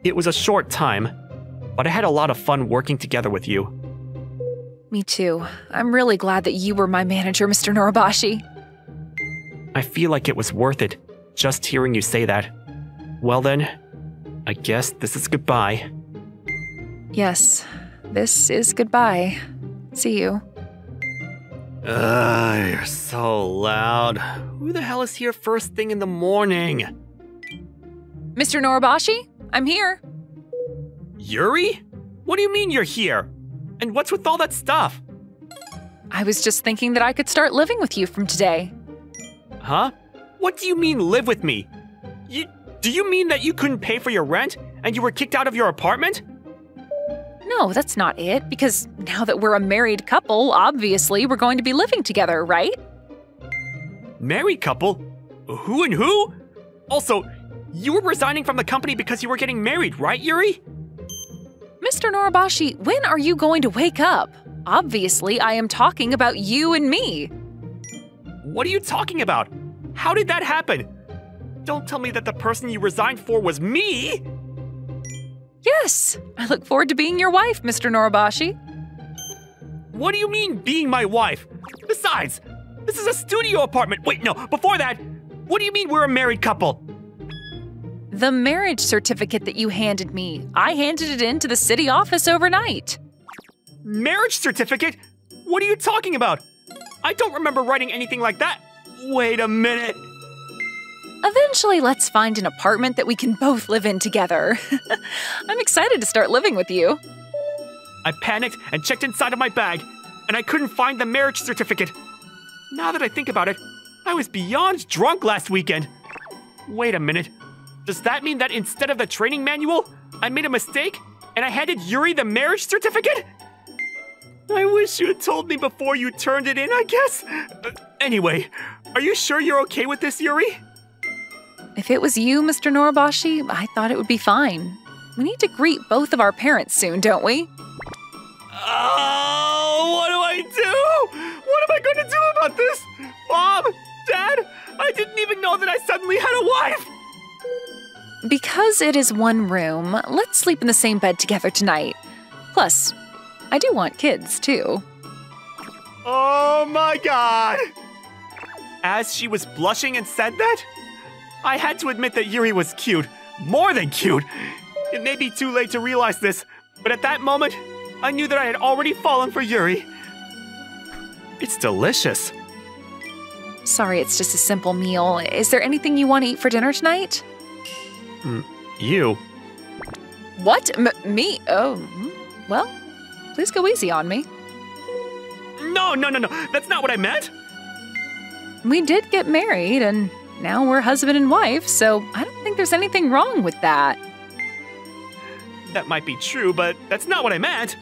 It was a short time, but I had a lot of fun working together with you. Me too. I'm really glad that you were my manager, Mr. Noribashi. I feel like it was worth it, just hearing you say that. Well then, I guess this is goodbye. Yes, this is goodbye. See you. You're so loud. Who the hell is here first thing in the morning? Mr. Noribashi, I'm here. Yuri? What do you mean you're here? And what's with all that stuff? I was just thinking that I could start living with you from today. Huh? What do you mean live with me? Do you mean that you couldn't pay for your rent and you were kicked out of your apartment? No, that's not it, because now that we're a married couple, obviously we're going to be living together, right? Married couple? Who and who? Also, you were resigning from the company because you were getting married, right, Yuri? Mr. Noribashi, when are you going to wake up? Obviously, I am talking about you and me. What are you talking about? How did that happen? Don't tell me that the person you resigned for was me! Yes, I look forward to being your wife, Mr. Noribashi. What do you mean, being my wife? Besides, this is a studio apartment. Wait, no, before that, what do you mean we're a married couple? The marriage certificate that you handed me, I handed it in to the city office overnight. Marriage certificate? What are you talking about? I don't remember writing anything like that. Wait a minute. Eventually, let's find an apartment that we can both live in together. I'm excited to start living with you. I panicked and checked inside of my bag, and I couldn't find the marriage certificate. Now that I think about it, I was beyond drunk last weekend. Wait a minute. Does that mean that instead of the training manual, I made a mistake and I handed Yuri the marriage certificate? I wish you had told me before you turned it in, I guess. Anyway, are you sure you're okay with this, Yuri? If it was you, Mr. Noribashi, I thought it would be fine. We need to greet both of our parents soon, don't we? Oh, what do I do? What am I going to do about this? Mom, Dad, I didn't even know that I suddenly had a wife. Because it is one room, let's sleep in the same bed together tonight. Plus, I do want kids, too. Oh my God. As she was blushing and said that, I had to admit that Yuri was cute. More than cute. It may be too late to realize this, but at that moment, I knew that I had already fallen for Yuri. It's delicious. Sorry, it's just a simple meal. Is there anything you want to eat for dinner tonight? You? What? Me? Oh, well, please go easy on me. No. That's not what I meant. We did get married, and now we're husband and wife, so I don't think there's anything wrong with that. That might be true, but that's not what I meant.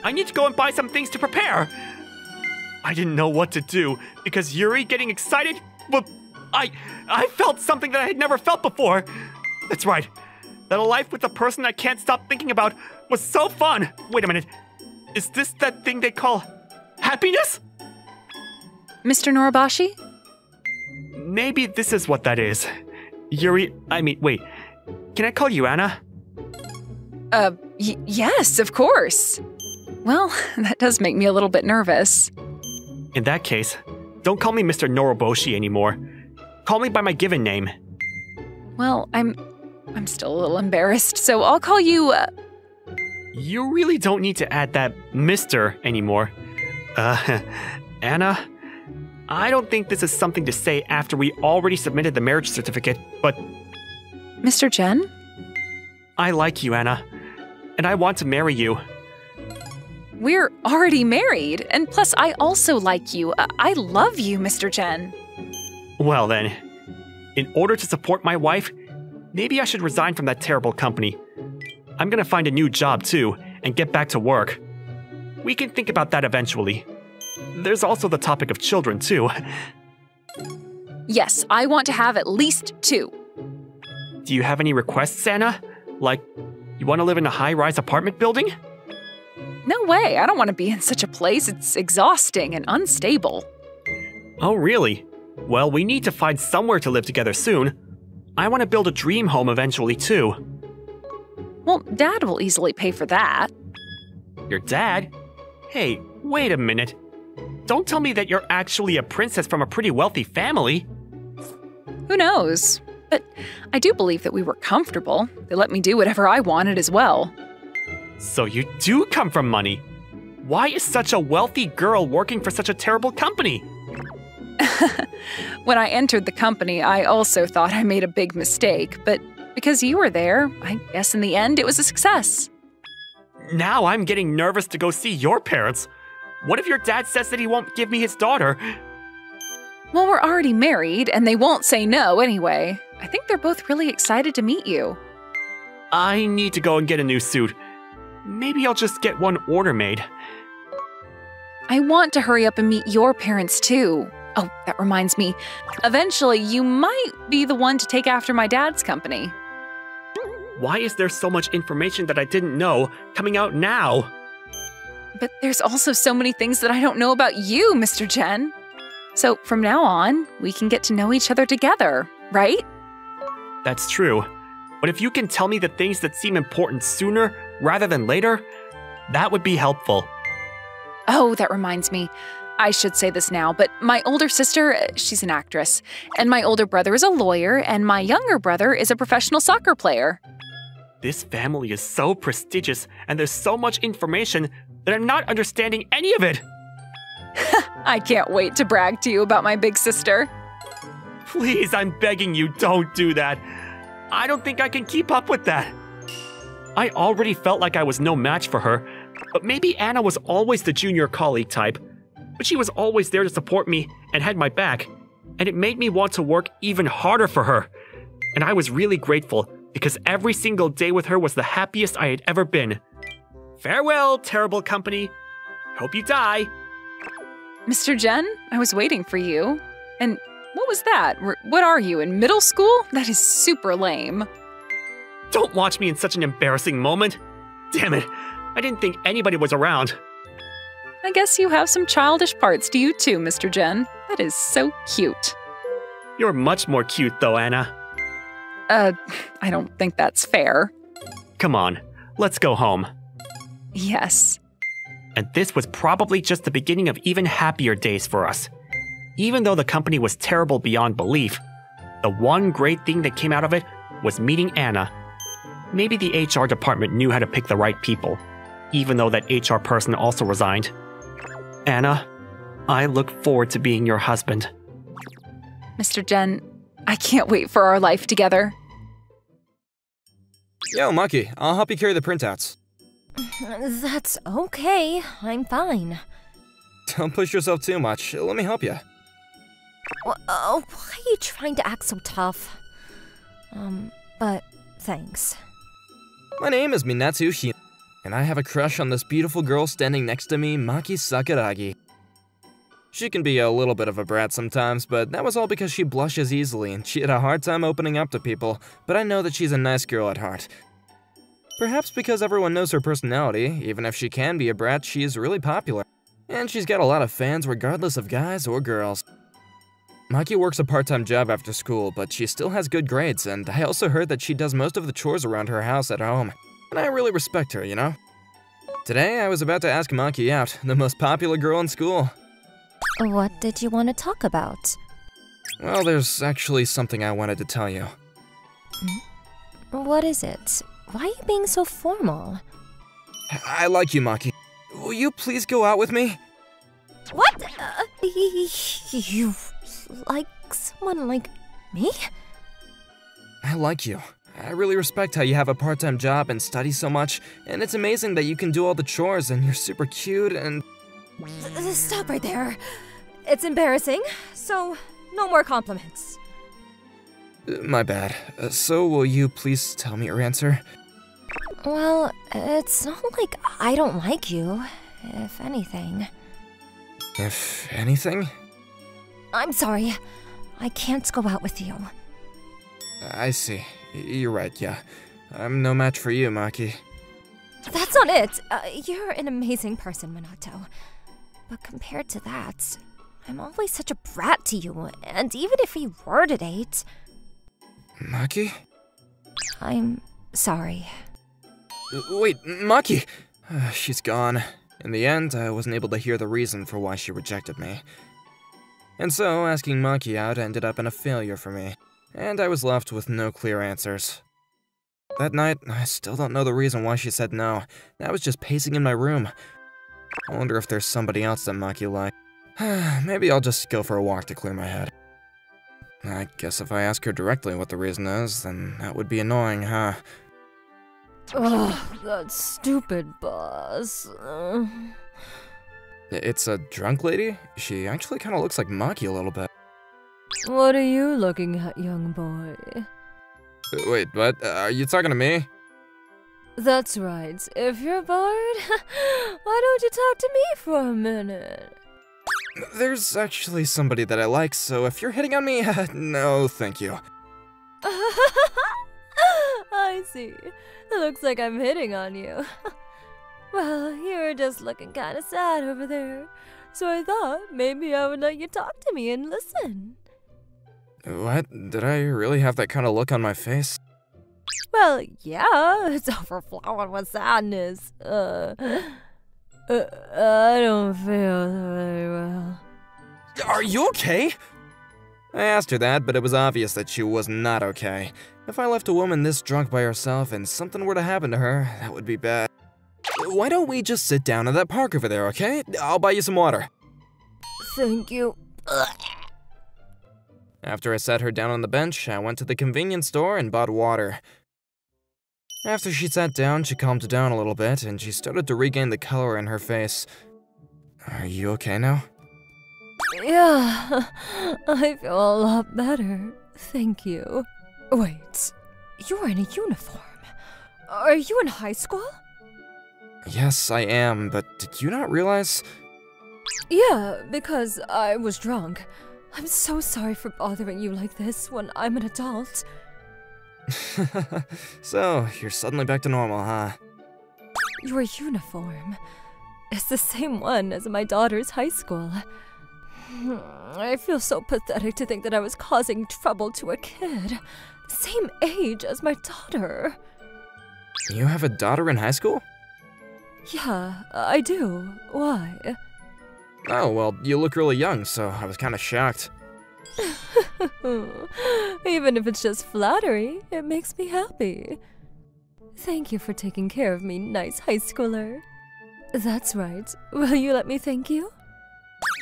I need to go and buy some things to prepare. I didn't know what to do, because Yuri getting excited, well, I felt something that I had never felt before. That's right. That a life with a person I can't stop thinking about was so fun. Wait a minute. Is this that thing they call happiness? Mr. Noribashi? maybe this is what that is. Wait. Can I call you Anna? Yes, of course. Well, that does make me a little bit nervous. In that case, don't call me Mr. Noroboshi anymore. Call me by my given name. Well, I'm still a little embarrassed, so I'll call you, You really don't need to add that Mr. anymore. Anna, I don't think this is something to say after we already submitted the marriage certificate, but Mr. Jen? I like you, Anna, and I want to marry you. We're already married, and plus I also like you. I love you, Mr. Jen. Well then, in order to support my wife, maybe I should resign from that terrible company. I'm gonna find a new job too, and get back to work. We can think about that eventually. There's also the topic of children too. Yes, I want to have at least 2. Do you have any requests, Anna? Like, you want to live in a high-rise apartment building? No way, I don't want to be in such a place. It's exhausting and unstable. Oh, really? Well, we need to find somewhere to live together soon. I want to build a dream home eventually, too. Well, Dad will easily pay for that. Your dad? Hey, wait a minute. Don't tell me that you're actually a princess from a pretty wealthy family. Who knows? But I do believe that we were comfortable. They let me do whatever I wanted as well. So you do come from money. Why is such a wealthy girl working for such a terrible company? When I entered the company, I also thought I made a big mistake, but because you were there, I guess in the end it was a success. Now I'm getting nervous to go see your parents. What if your dad says that he won't give me his daughter? Well, we're already married, and they won't say no anyway. I think they're both really excited to meet you. I need to go and get a new suit. Maybe I'll just get one order made. I want to hurry up and meet your parents too. Oh, that reminds me. Eventually, you might be the one to take after my dad's company. Why is there so much information that I didn't know coming out now? But there's also so many things that I don't know about you, Mr. Jen. So from now on, we can get to know each other together, right? That's true. But if you can tell me the things that seem important sooner rather than later, that would be helpful. Oh, that reminds me. I should say this now, but my older sister, she's an actress, and my older brother is a lawyer, and my younger brother is a professional soccer player. This family is so prestigious, and there's so much information that I'm not understanding any of it. I can't wait to brag to you about my big sister. Please, I'm begging you, don't do that. I don't think I can keep up with that. I already felt like I was no match for her, but maybe Anna was always the junior colleague type. But she was always there to support me and had my back, and it made me want to work even harder for her. And I was really grateful because every single day with her was the happiest I had ever been. Farewell, terrible company. Hope you die. Mr. Jen, I was waiting for you. And what was that? What are you, in middle school? That is super lame. Don't watch me in such an embarrassing moment. Damn it, I didn't think anybody was around. I guess you have some childish parts to you too, Mr. Jen. That is so cute. You're much more cute though, Anna. I don't think that's fair. Come on, let's go home. Yes. And this was probably just the beginning of even happier days for us. Even though the company was terrible beyond belief, the one great thing that came out of it was meeting Anna. Maybe the HR department knew how to pick the right people, even though that HR person also resigned. Anna, I look forward to being your husband. Mr. Jen, I can't wait for our life together. Yo, Maki, I'll help you carry the printouts. That's okay. I'm fine. Don't push yourself too much. Let me help you. Why are you trying to act so tough? But thanks. My name is Minatsu Hina, and I have a crush on this beautiful girl standing next to me, Maki Sakuragi. She can be a little bit of a brat sometimes, but that was all because she blushes easily and she had a hard time opening up to people, but I know that she's a nice girl at heart. Perhaps because everyone knows her personality, even if she can be a brat, she is really popular. And she's got a lot of fans regardless of guys or girls. Maki works a part-time job after school, but she still has good grades, and I also heard that she does most of the chores around her house at home. And I really respect her, you know? Today, I was about to ask Maki out, the most popular girl in school. What did you want to talk about? Well, there's actually something I wanted to tell you. What is it? Why are you being so formal? I like you, Maki. Will you please go out with me? What? You like someone like me? I like you. I really respect how you have a part-time job and study so much, and it's amazing that you can do all the chores and you're super cute and... Stop right there. It's embarrassing, so no more compliments. My bad. So will you please tell me your answer? Well, it's not like I don't like you, if anything. If anything? I'm sorry. I can't go out with you. I see. You're right, yeah. I'm no match for you, Maki. That's not it. You're an amazing person, Minato. But compared to that, I'm always such a brat to you, and even if we were to date... Maki? I'm sorry. Wait, Maki! She's gone. In the end, I wasn't able to hear the reason for why she rejected me. And so, asking Maki out ended up in a failure for me, and I was left with no clear answers. That night, I still don't know the reason why she said no. I was just pacing in my room. I wonder if there's somebody else that Maki likes. Maybe I'll just go for a walk to clear my head. I guess if I ask her directly what the reason is, then that would be annoying, huh? Ugh, that stupid boss. It's a drunk lady? She actually kind of looks like Maki a little bit. What are you looking at, young boy? Wait, what? Are you talking to me? That's right. If you're bored, why don't you talk to me for a minute? There's actually somebody that I like, so if you're hitting on me, no, thank you. I see. It looks like I'm hitting on you. Well, you were just looking kind of sad over there, so I thought maybe I would let you talk to me and listen. What? Did I really have that kind of look on my face? Well, yeah, it's overflowing with sadness. I don't feel very well. Are you okay? I asked her that, but it was obvious that she was not okay. If I left a woman this drunk by herself and something were to happen to her, that would be bad. Why don't we just sit down at that park over there, okay? I'll buy you some water. Thank you. After I sat her down on the bench, I went to the convenience store and bought water. After she sat down, she calmed down a little bit, and she started to regain the color in her face. Are you okay now? Yeah, I feel a lot better. Thank you. Wait, you're in a uniform. Are you in high school? Yes, I am, but did you not realize? Yeah, because I was drunk. I'm so sorry for bothering you like this when I'm an adult. So, you're suddenly back to normal, huh? Your uniform. It's the same one as my daughter's high school. I feel so pathetic to think that I was causing trouble to a kid. The same age as my daughter. You have a daughter in high school? Yeah, I do. Why? Oh, well, you look really young, so I was kind of shocked. Even if it's just flattery, it makes me happy. Thank you for taking care of me, nice high schooler. That's right. Will you let me thank you?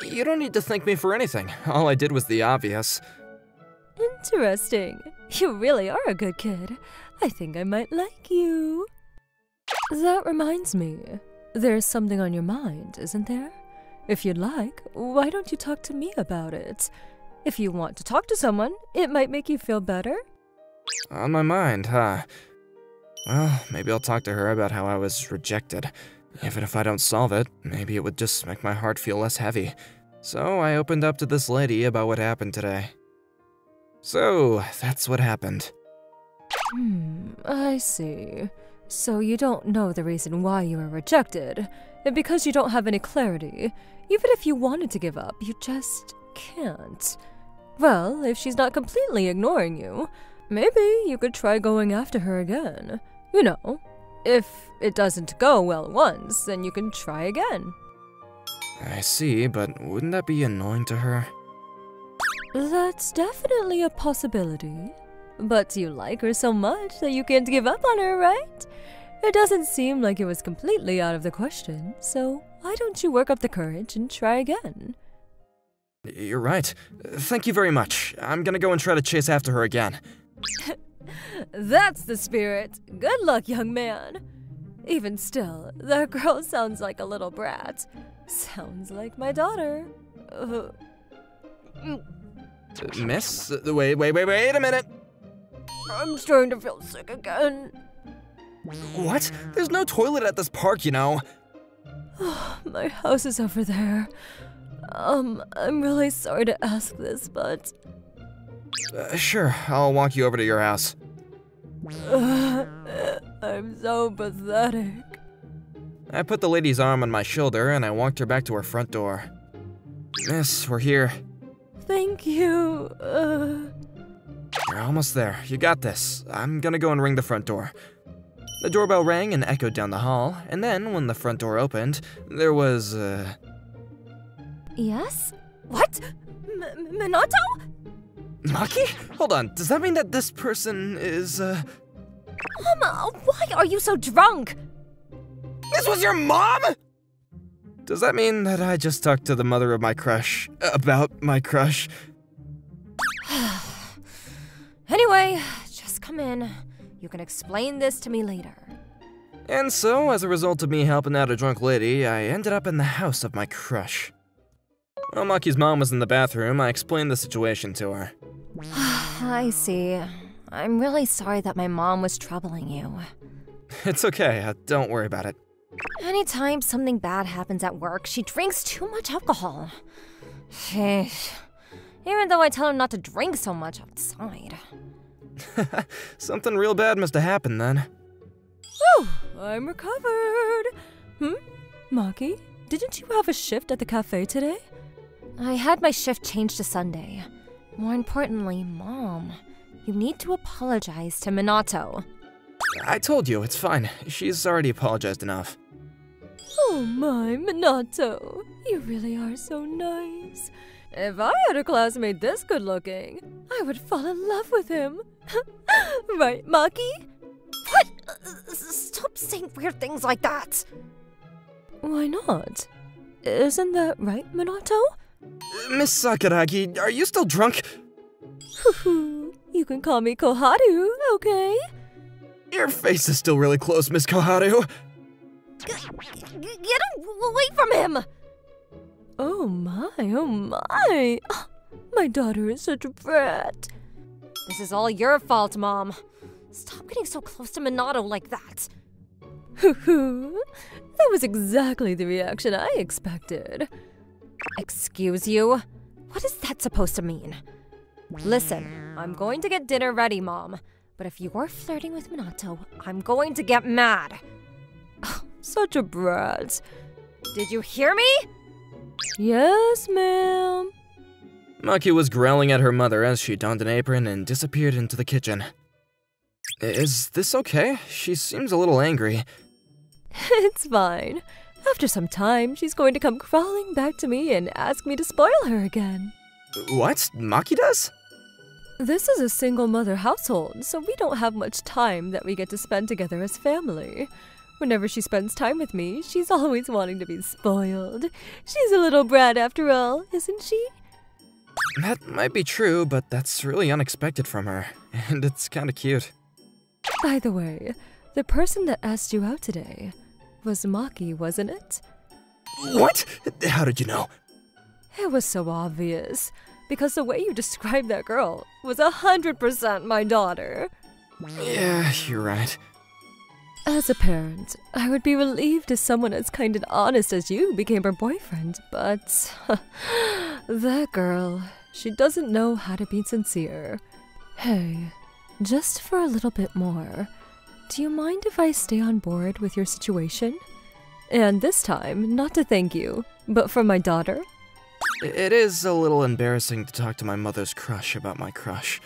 You don't need to thank me for anything. All I did was the obvious. Interesting. You really are a good kid. I think I might like you. That reminds me. There's something on your mind, isn't there? If you'd like, why don't you talk to me about it? If you want to talk to someone, it might make you feel better. On my mind, huh? Well, maybe I'll talk to her about how I was rejected. Even if I don't solve it, maybe it would just make my heart feel less heavy. So I opened up to this lady about what happened today. So, that's what happened. I see. So you don't know the reason why you were rejected, and because you don't have any clarity, even if you wanted to give up, you just can't. Well, if she's not completely ignoring you, maybe you could try going after her again. You know, if it doesn't go well once, then you can try again. I see, but wouldn't that be annoying to her? That's definitely a possibility. But you like her so much that you can't give up on her, right? It doesn't seem like it was completely out of the question, so why don't you work up the courage and try again? You're right. Thank you very much. I'm gonna go and try to chase after her again. That's the spirit. Good luck, young man. Even still, that girl sounds like a little brat. Sounds like my daughter. Miss? Wait a minute! I'm starting to feel sick again. What? There's no toilet at this park, you know. My house is over there. I'm really sorry to ask this, but... Sure, I'll walk you over to your house. I'm so pathetic. I put the lady's arm on my shoulder and I walked her back to her front door. Miss, we're here. Thank you. You're almost there. You got this. I'm gonna go and ring the front door. The doorbell rang and echoed down the hall, and then when the front door opened, there was, Yes? What? Minato? Maki? Hold on, does that mean that this person is, Mama, why are you so drunk? This was your mom?! Does that mean that I just talked to the mother of my crush about my crush? Anyway, just come in. You can explain this to me later. And so, as a result of me helping out a drunk lady, I ended up in the house of my crush. While Maki's mom was in the bathroom, I explained the situation to her. I see. I'm really sorry that my mom was troubling you. It's okay, don't worry about it. Anytime something bad happens at work, she drinks too much alcohol. Even though I tell her not to drink so much outside. Something real bad must have happened then. Whew, I'm recovered. Maki, didn't you have a shift at the cafe today? I had my shift changed to Sunday. More importantly, Mom, you need to apologize to Minato. I told you, it's fine. She's already apologized enough. Oh my, Minato, you really are so nice. If I had a classmate this good looking, I would fall in love with him. Right, Maki? What? Stop saying weird things like that. Why not? Isn't that right, Minato? Miss Sakuragi, are you still drunk? You can call me Koharu, okay? Your face is still really close, Miss Koharu. Get away from him! Oh my, oh my. My daughter is such a brat. This is all your fault, Mom. Stop getting so close to Minato like that. That was exactly the reaction I expected. Excuse you? What is that supposed to mean? Listen, I'm going to get dinner ready, Mom. But if you're flirting with Minato, I'm going to get mad. Such a brat. Did you hear me? Yes, ma'am. Maki was growling at her mother as she donned an apron and disappeared into the kitchen. Is this okay? She seems a little angry. It's fine. After some time, she's going to come crawling back to me and ask me to spoil her again. What? Maki does? This is a single-mother household, so we don't have much time that we get to spend together as family. Whenever she spends time with me, she's always wanting to be spoiled. She's a little brat after all, isn't she? That might be true, but that's really unexpected from her, and it's kinda cute. By the way, the person that asked you out today was Maki, wasn't it? What? How did you know? It was so obvious, because the way you described that girl was 100% my daughter. Yeah, you're right. As a parent, I would be relieved if someone as kind and honest as you became her boyfriend, but that girl, she doesn't know how to be sincere. Hey, just for a little bit more, do you mind if I stay on board with your situation? And this time, not to thank you, but for my daughter? It is a little embarrassing to talk to my mother's crush about my crush.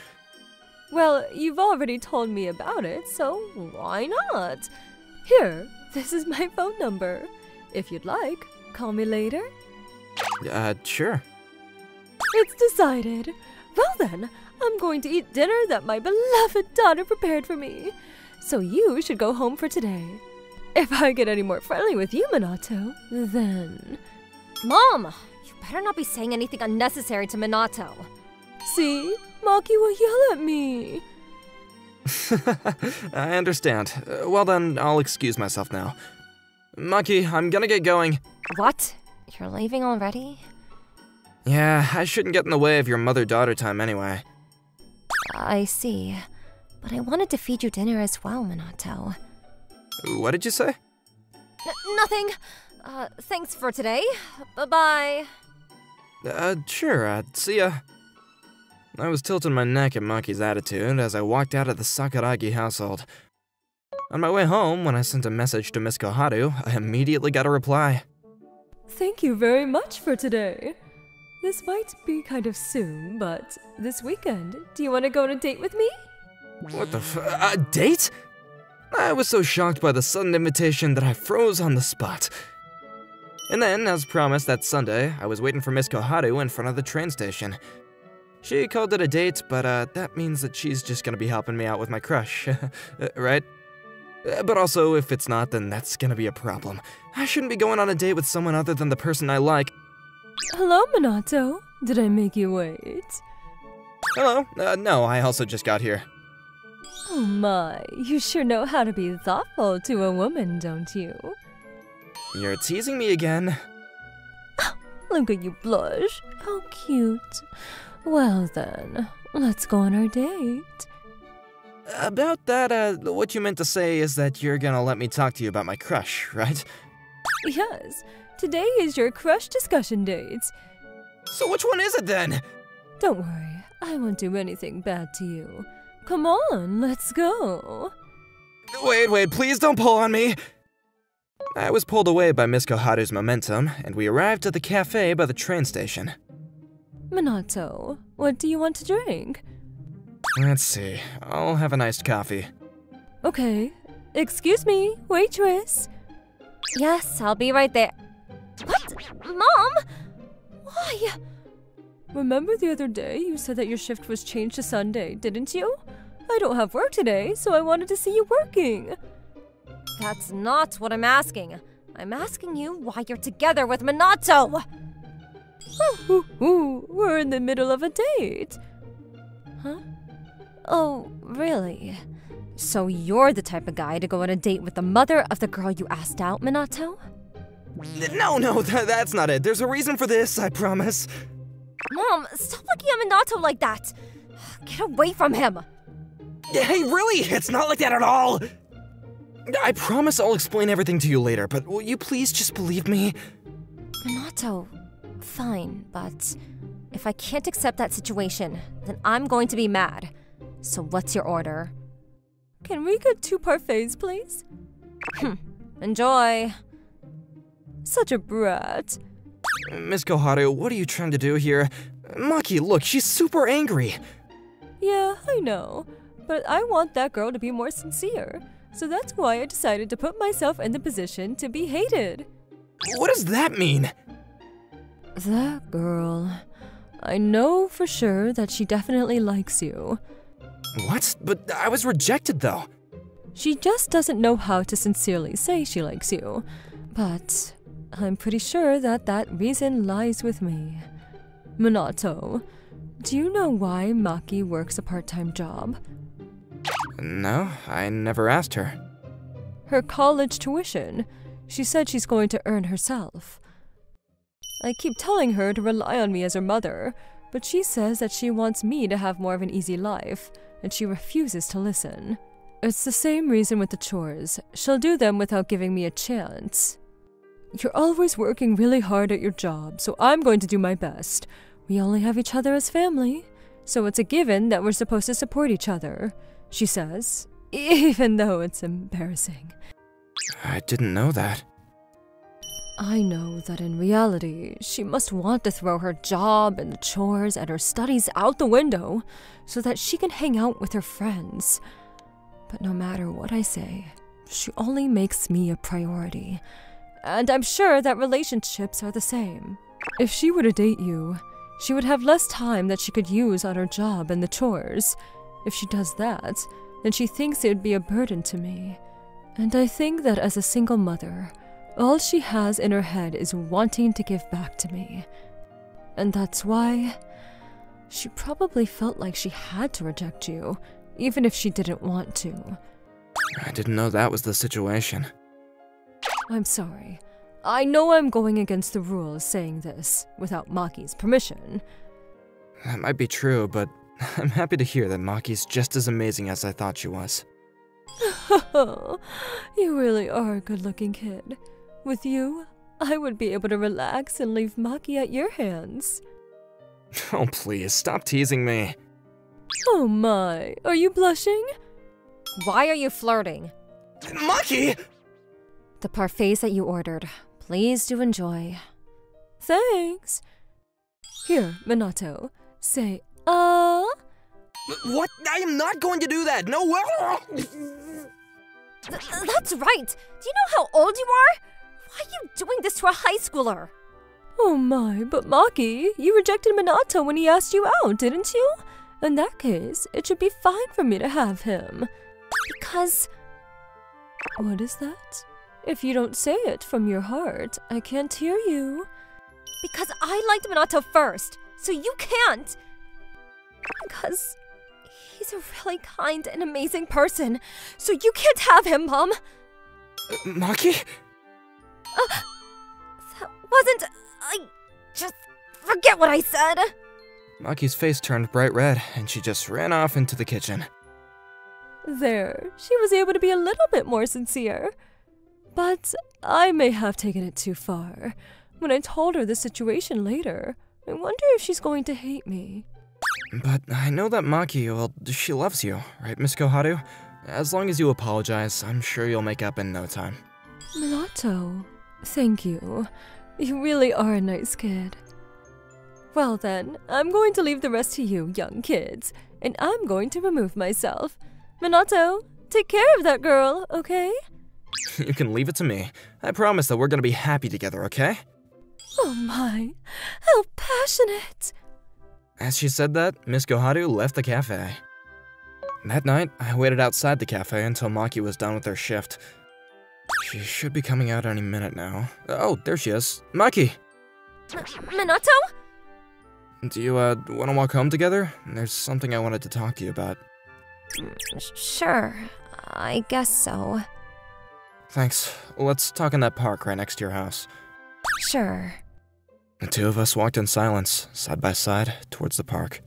Well, you've already told me about it, so why not? Here, this is my phone number. If you'd like, call me later. Sure. It's decided. Well then, I'm going to eat dinner that my beloved daughter prepared for me. So you should go home for today. If I get any more friendly with you, Minato, then... Mom! You better not be saying anything unnecessary to Minato. See? Maki will yell at me. I understand. Well then, I'll excuse myself now. Maki, I'm gonna get going. What? You're leaving already? Yeah, I shouldn't get in the way of your mother-daughter time anyway. I see. But I wanted to feed you dinner as well, Minato. What did you say? Nothing. Thanks for today. Bye-bye. Sure, see ya. I was tilting my neck at Maki's attitude as I walked out of the Sakuragi household. On my way home, when I sent a message to Miss Koharu, I immediately got a reply. Thank you very much for today. This might be kind of soon, but this weekend, do you want to go on a date with me? What the a date? I was so shocked by the sudden invitation that I froze on the spot. And then, as promised that Sunday, I was waiting for Miss Koharu in front of the train station. She called it a date, but that means that she's just gonna be helping me out with my crush, right? But also, if it's not, then that's gonna be a problem. I shouldn't be going on a date with someone other than the person I like. Hello, Minato. Did I make you wait? Hello. No, I also just got here. Oh my, you sure know how to be thoughtful to a woman, don't you? You're teasing me again. Look at you blush. How cute. Well then, let's go on our date. About that, what you meant to say is that you're gonna let me talk to you about my crush, right? Yes, today is your crush discussion date. So which one is it then? Don't worry, I won't do anything bad to you. Come on, let's go. Wait, please don't pull on me! I was pulled away by Miss Koharu's momentum, and we arrived at the cafe by the train station. Minato, what do you want to drink? Let's see, I'll have an iced coffee. Okay, excuse me, waitress. Yes, I'll be right there. What? Mom? Why? Remember the other day you said that your shift was changed to Sunday, didn't you? I don't have work today, so I wanted to see you working. That's not what I'm asking. I'm asking you why you're together with Minato! We're in the middle of a date. Huh? Oh, really? So you're the type of guy to go on a date with the mother of the girl you asked out, Minato? No, that's not it. There's a reason for this, I promise. Mom, stop looking at Minato like that! Get away from him! Hey, really? It's not like that at all! I promise I'll explain everything to you later, but will you please just believe me? Minato, fine, but if I can't accept that situation, then I'm going to be mad. So what's your order? Can we get 2 parfaits, please? Enjoy. Such a brat. Miss Koharu, what are you trying to do here? Maki, look, she's super angry. Yeah, I know. But I want that girl to be more sincere. So that's why I decided to put myself in the position to be hated. What does that mean? That girl. I know for sure that she definitely likes you. What? But I was rejected, though. She just doesn't know how to sincerely say she likes you. But I'm pretty sure that that reason lies with me. Minato, do you know why Maki works a part-time job? No, I never asked her. Her college tuition. She said she's going to earn herself. I keep telling her to rely on me as her mother, but she says that she wants me to have more of an easy life, and she refuses to listen. It's the same reason with the chores. She'll do them without giving me a chance. You're always working really hard at your job, so I'm going to do my best. We only have each other as family, so it's a given that we're supposed to support each other, she says, even though it's embarrassing. I didn't know that. I know that in reality, she must want to throw her job and the chores and her studies out the window so that she can hang out with her friends. But no matter what I say, she only makes me a priority. And I'm sure that relationships are the same. If she were to date you, she would have less time that she could use on her job and the chores. If she does that, then she thinks it would be a burden to me. And I think that as a single mother, all she has in her head is wanting to give back to me. And that's why she probably felt like she had to reject you, even if she didn't want to. I didn't know that was the situation. I'm sorry. I know I'm going against the rules saying this without Maki's permission. That might be true, but I'm happy to hear that Maki's just as amazing as I thought she was. You really are a good-looking kid. With you, I would be able to relax and leave Maki at your hands. Oh, please, stop teasing me. Oh my, are you blushing? Why are you flirting? Maki! The parfaits that you ordered. Please do enjoy. Thanks. Here, Minato, say, What? I am not going to do that! No way! That's right! Do you know how old you are? Why are you doing this to a high schooler? Oh my, but Maki, you rejected Minato when he asked you out, didn't you? In that case, it should be fine for me to have him. Because... What is that? If you don't say it from your heart, I can't hear you. Because I liked Minato first, so you can't! Because he's a really kind and amazing person, so you can't have him, Mom! Maki? That wasn't... just forget what I said! Maki's face turned bright red, and she just ran off into the kitchen. There, she was able to be a little bit more sincere. But I may have taken it too far. When I told her the situation later, I wonder if she's going to hate me. But I know that Maki, well, she loves you, right, Miss Koharu? As long as you apologize, I'm sure you'll make up in no time. Minato, thank you. You really are a nice kid. Well then, I'm going to leave the rest to you, young kids, and I'm going to remove myself. Minato, take care of that girl, okay? You can leave it to me. I promise that we're gonna be happy together, okay? Oh my, how passionate! As she said that, Miss Koharu left the cafe. That night, I waited outside the cafe until Maki was done with her shift. She should be coming out any minute now. Oh, there she is. Maki! Minato? Do you, want to walk home together? There's something I wanted to talk to you about. Sure, I guess so. Thanks. Let's talk in that park right next to your house. Sure. The two of us walked in silence, side by side, towards the park.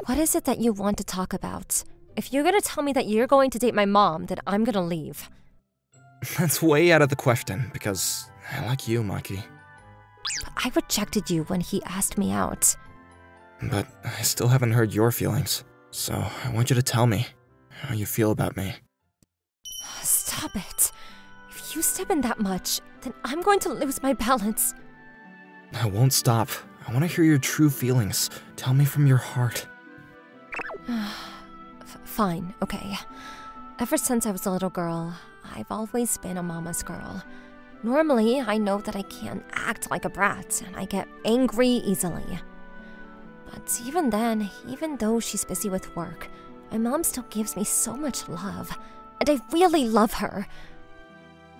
What is it that you want to talk about? If you're gonna tell me that you're going to date my mom, then I'm gonna leave. That's way out of the question, because I like you, Maki. But I rejected you when he asked me out. But I still haven't heard your feelings, so I want you to tell me how you feel about me. Stop it. If you step in that much, then I'm going to lose my balance. I won't stop. I want to hear your true feelings. Tell me from your heart. Fine, okay. Ever since I was a little girl, I've always been a mama's girl. Normally, I know that I can't act like a brat, and I get angry easily. But even then, even though she's busy with work, my mom still gives me so much love, and I really love her.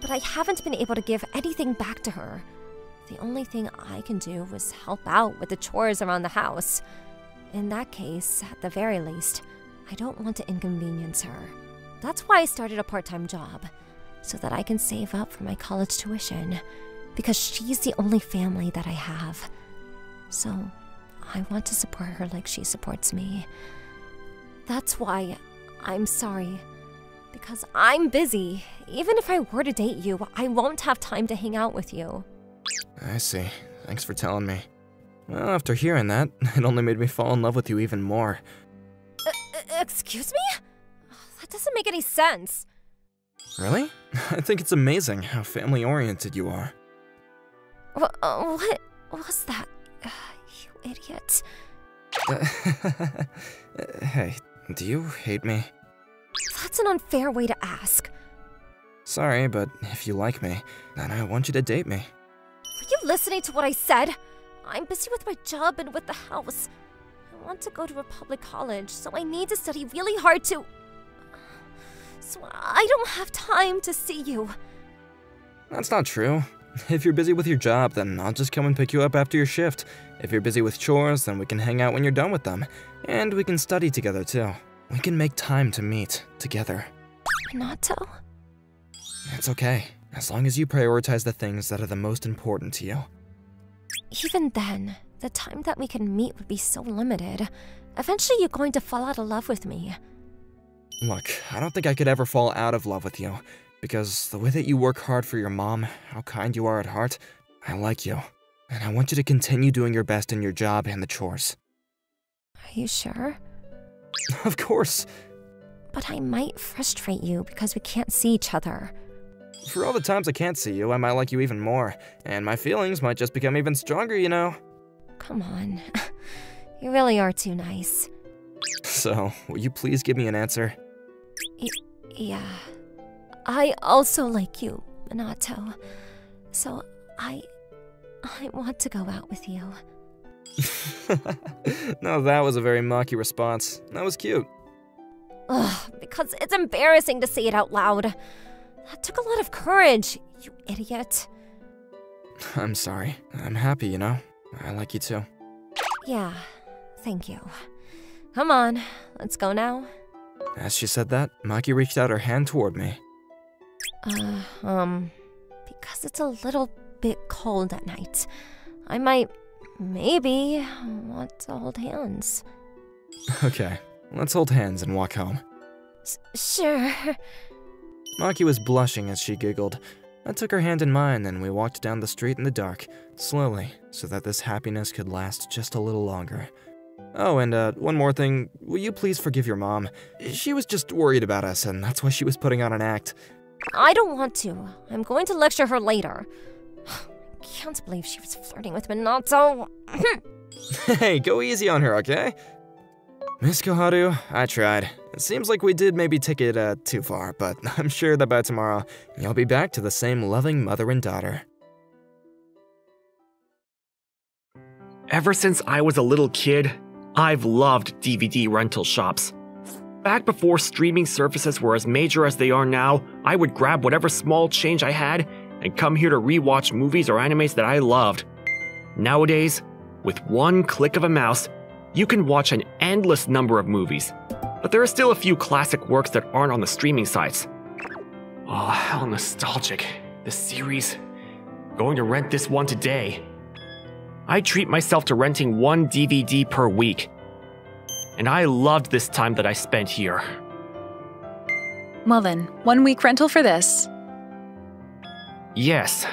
But I haven't been able to give anything back to her. The only thing I can do is help out with the chores around the house. In that case, at the very least, I don't want to inconvenience her. That's why I started a part-time job, so that I can save up for my college tuition, because she's the only family that I have. So, I want to support her like she supports me. That's why I'm sorry, because I'm busy. Even if I were to date you, I won't have time to hang out with you. I see. Thanks for telling me. Well, after hearing that, it only made me fall in love with you even more. Excuse me? That doesn't make any sense. Really? I think it's amazing how family-oriented you are. What was that? You idiot. Hey, do you hate me? That's an unfair way to ask. Sorry, but if you like me, then I want you to date me. Were you listening to what I said? I'm busy with my job and with the house. I want to go to a public college, so I need to study really hard to... So I don't have time to see you. That's not true. If you're busy with your job, then I'll just come and pick you up after your shift. If you're busy with chores, then we can hang out when you're done with them. And we can study together, too. We can make time to meet together. Minato? It's okay, as long as you prioritize the things that are the most important to you. Even then, the time that we can meet would be so limited. Eventually you're going to fall out of love with me. Look, I don't think I could ever fall out of love with you, because the way that you work hard for your mom, how kind you are at heart, I like you. And I want you to continue doing your best in your job and the chores. Are you sure? Of course. But I might frustrate you because we can't see each other. For all the times I can't see you, I might like you even more, and my feelings might just become even stronger, you know? Come on. You really are too nice. So, will you please give me an answer? Yeah. I also like you, Minato. So, I want to go out with you. No, that was a very mocky response. That was cute. Ugh, because it's embarrassing to say it out loud. That took a lot of courage, you idiot. I'm sorry. I'm happy, you know? I like you too. Yeah, thank you. Come on, let's go now. As she said that, Maki reached out her hand toward me. Because it's a little bit cold at night, I might, maybe, want to hold hands. Okay, let's hold hands and walk home. Sure. Maki was blushing as she giggled. I took her hand in mine and we walked down the street in the dark, slowly, so that this happiness could last just a little longer. Oh, and one more thing, will you please forgive your mom? She was just worried about us, and that's why she was putting on an act. I don't want to. I'm going to lecture her later. I can't believe she was flirting with Minato. Hey, go easy on her, okay? Miss Koharu, I tried. It seems like we did maybe take it too far, but I'm sure that by tomorrow, you'll be back to the same loving mother and daughter. Ever since I was a little kid, I've loved DVD rental shops. Back before streaming services were as major as they are now, I would grab whatever small change I had and come here to rewatch movies or animes that I loved. Nowadays, with one click of a mouse, you can watch an endless number of movies, but there are still a few classic works that aren't on the streaming sites. Oh, how nostalgic. This series. Going to rent this one today. I treat myself to renting one DVD per week. And I loved this time that I spent here. Well then, 1 week rental for this. Yes.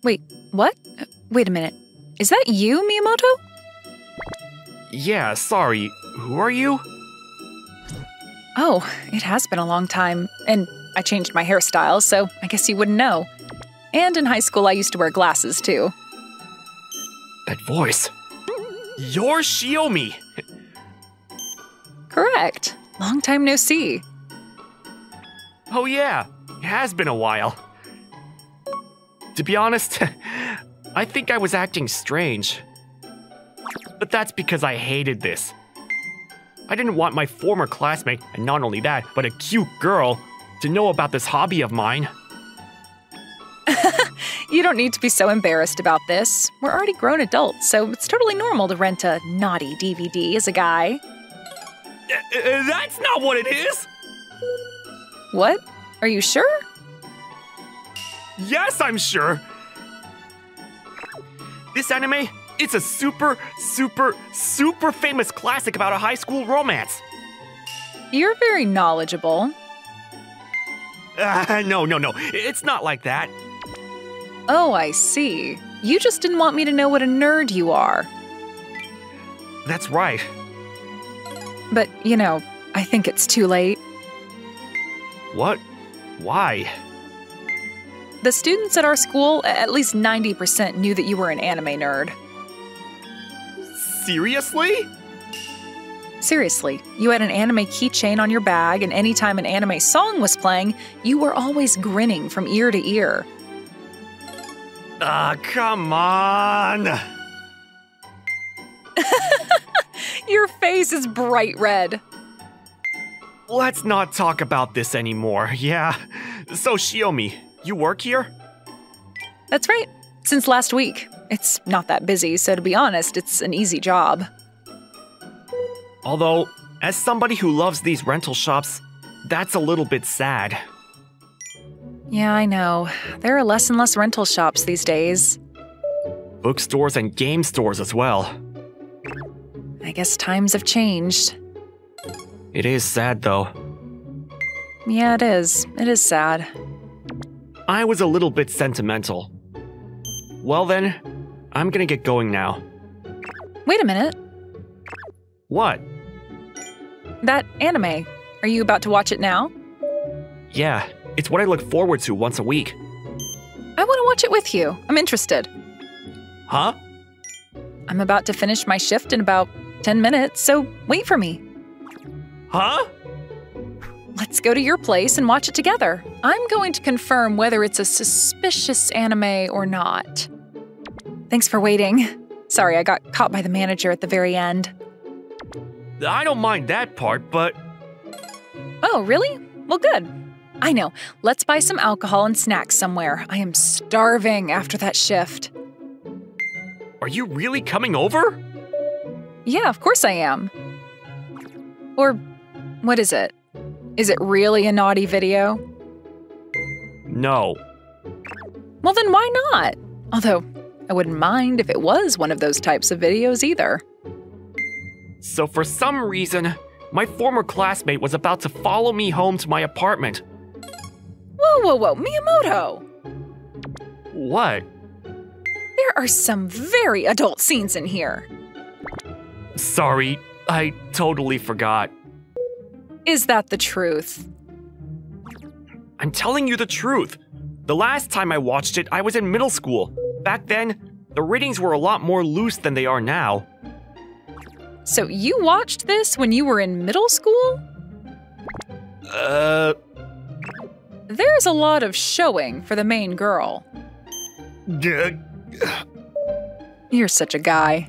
Wait, what? Wait a minute. Is that you, Miyamoto? Yeah, sorry. Who are you? Oh, it has been a long time, and I changed my hairstyle, so I guess you wouldn't know. And in high school, I used to wear glasses, too. That voice. You're Shiomi! Correct. Long time no see. Oh yeah, it has been a while. To be honest, I think I was acting strange. But that's because I hated this. I didn't want my former classmate, and not only that, but a cute girl, to know about this hobby of mine. You don't need to be so embarrassed about this. We're already grown adults, so it's totally normal to rent a naughty DVD as a guy. That's not what it is! What? Are you sure? Yes, I'm sure! This anime, it's a super famous classic about a high school romance. You're very knowledgeable. No, it's not like that. Oh, I see. You just didn't want me to know what a nerd you are. That's right. But, you know, I think it's too late. What? Why? the students at our school, at least 90%, knew that you were an anime nerd. Seriously? Seriously, you had an anime keychain on your bag, and anytime an anime song was playing, you were always grinning from ear to ear. Come on! Your face is bright red. Let's not talk about this anymore, yeah? So Shiomi, you work here? That's right. Since last week. It's not that busy, so to be honest, it's an easy job. Although, as somebody who loves these rental shops, that's a little bit sad. Yeah, I know. There are less and less rental shops these days. Bookstores and game stores as well. I guess times have changed. It is sad, though. Yeah, it is. It is sad. I was a little bit sentimental. Well then, I'm gonna get going now. Wait a minute. What? That anime. Are you about to watch it now? Yeah, it's what I look forward to once a week. I want to watch it with you. I'm interested. Huh? I'm about to finish my shift in about 10 minutes, so wait for me. Huh? Let's go to your place and watch it together. I'm going to confirm whether it's a suspicious anime or not. Thanks for waiting. Sorry, I got caught by the manager at the very end. I don't mind that part, but... Oh, really? Well, good. I know. Let's buy some alcohol and snacks somewhere. I am starving after that shift. Are you really coming over? Yeah, of course I am. Or, what is it? Is it really a naughty video? No. Well, then why not? Although, I wouldn't mind if it was one of those types of videos either. So for some reason, my former classmate was about to follow me home to my apartment. Whoa, Miyamoto! What? There are some very adult scenes in here. Sorry, I totally forgot. Is that the truth? I'm telling you the truth. The last time I watched it, I was in middle school. Back then, the ratings were a lot more loose than they are now. So you watched this when you were in middle school? There's a lot of showing for the main girl. You're such a guy.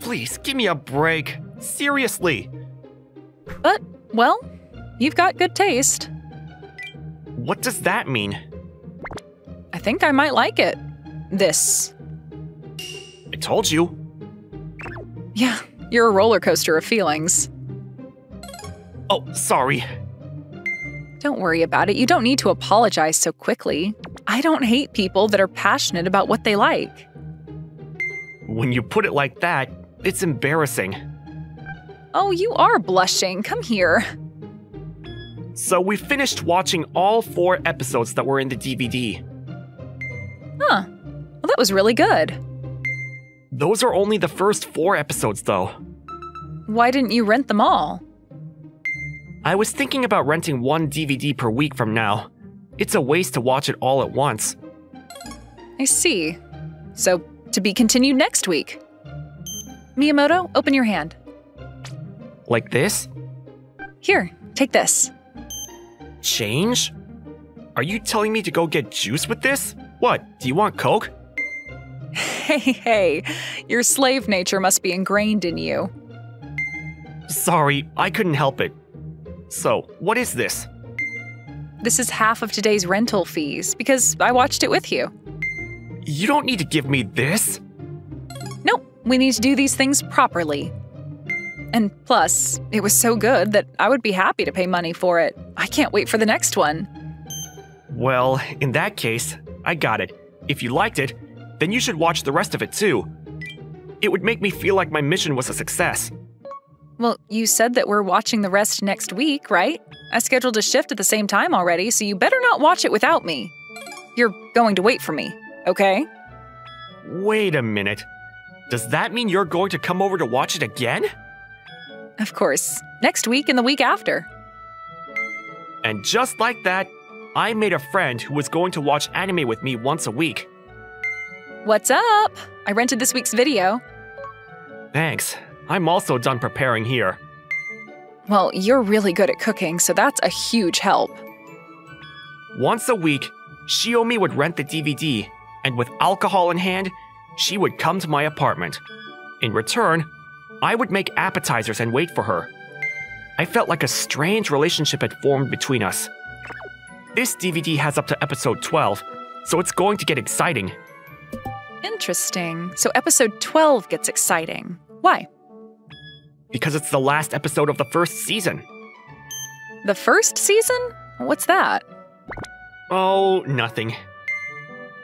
Please, give me a break. Seriously. But, well, you've got good taste. What does that mean? I think I might like it. This. I told you. Yeah, you're a roller coaster of feelings. Oh, sorry. Don't worry about it. You don't need to apologize so quickly. I don't hate people that are passionate about what they like. When you put it like that, it's embarrassing. Oh, you are blushing. Come here. So we finished watching all 4 episodes that were in the DVD. Huh. Well, that was really good. Those are only the first 4 episodes, though. Why didn't you rent them all? I was thinking about renting 1 DVD per week from now. It's a waste to watch it all at once. I see. So, to be continued next week. Miyamoto, open your hand. Like this? Here, take this. Change? Are you telling me to go get juice with this? What, do you want Coke? Hey, your slave nature must be ingrained in you. Sorry, I couldn't help it. So, what is this? This is half of today's rental fees, because I watched it with you. You don't need to give me this. Nope, we need to do these things properly. And plus, it was so good that I would be happy to pay money for it. I can't wait for the next one. Well, in that case, I got it. If you liked it, then you should watch the rest of it too. It would make me feel like my mission was a success. Well, you said that we're watching the rest next week, right? I scheduled a shift at the same time already, so you better not watch it without me. You're going to wait for me, okay? Wait a minute. Does that mean you're going to come over to watch it again? Of course. Next week and the week after. And just like that, I made a friend who was going to watch anime with me once a week. What's up? I rented this week's video. Thanks. I'm also done preparing here. Well, you're really good at cooking, so that's a huge help. Once a week, Shiomi would rent the DVD, and with alcohol in hand, she would come to my apartment. In return, I would make appetizers and wait for her. I felt like a strange relationship had formed between us. This DVD has up to episode 12, so it's going to get exciting. Interesting. So episode 12 gets exciting. Why? Because it's the last episode of the first season. The first season? What's that? Oh, nothing.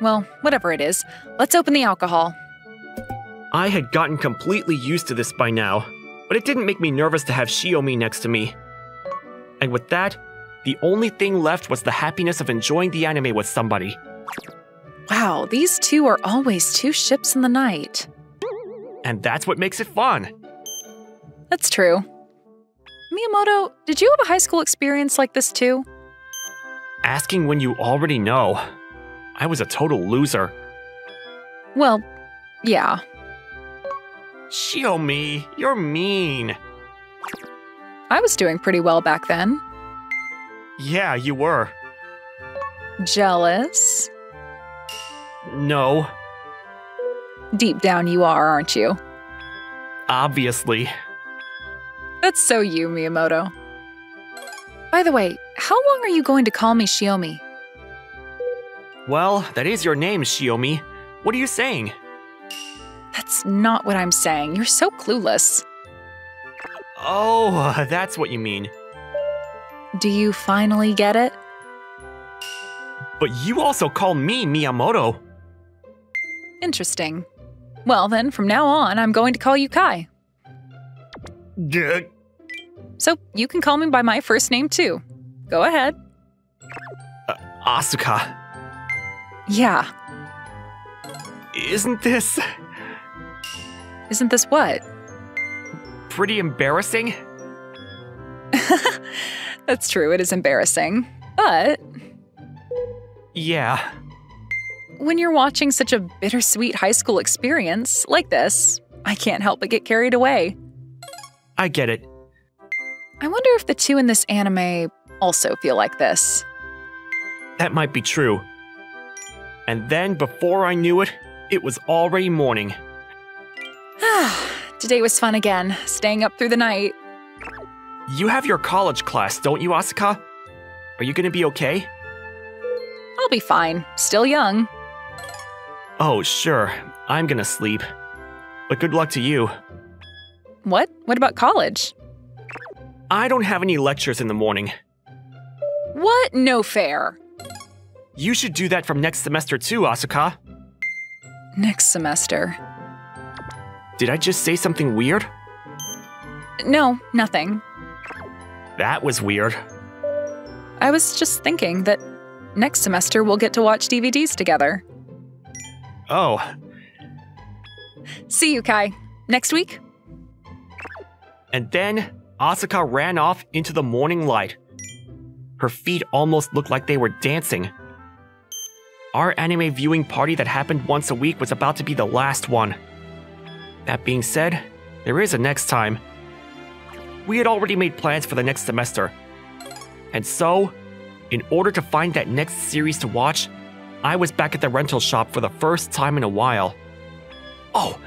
Well, whatever it is, let's open the alcohol. I had gotten completely used to this by now, but it didn't make me nervous to have Shiomi next to me. And with that, the only thing left was the happiness of enjoying the anime with somebody. Wow, these two are always two ships in the night. And that's what makes it fun. That's true. Miyamoto, did you have a high school experience like this too? Asking when you already know. I was a total loser. Well, yeah. Shiomi, you're mean. I was doing pretty well back then. Yeah, you were. Jealous? No, Deep down you are, aren't you? obviously. That's so you, Miyamoto. By the way, how long are you going to call me Shiomi? Well, that is your name, Shiomi. What are you saying? That's not what I'm saying. You're so clueless. Oh, that's what you mean. Do you finally get it? But you also call me Miyamoto. Interesting. Well, then, from now on, I'm going to call you Kai. Gah. So you can call me by my first name, too. Go ahead. Asuka. Yeah. Isn't this Isn't this what? pretty embarrassing? That's true, it is embarrassing. But Yeah. when you're watching such a bittersweet high school experience like this, I can't help but get carried away. I get it. I wonder if the two in this anime also feel like this. That might be true. And then, before I knew it, it was already morning. Today was fun again, staying up through the night. You have your college class, don't you, Asuka? Are you gonna be okay? I'll be fine, still young. Oh, sure. I'm gonna sleep. But good luck to you. What? What about college? I don't have any lectures in the morning. What? No fair. You should do that from next semester too, Asuka. Next semester. Did I just say something weird? No, nothing. That was weird. I was just thinking that next semester we'll get to watch DVDs together. Oh, See you, Kai. Next week? and then Asuka ran off into the morning light. Her feet almost looked like they were dancing. Our anime viewing party that happened once a week was about to be the last one. That being said, there is a next time. We had already made plans for the next semester. And so, in order to find that next series to watch, I was back at the rental shop for the first time in a while. Oh,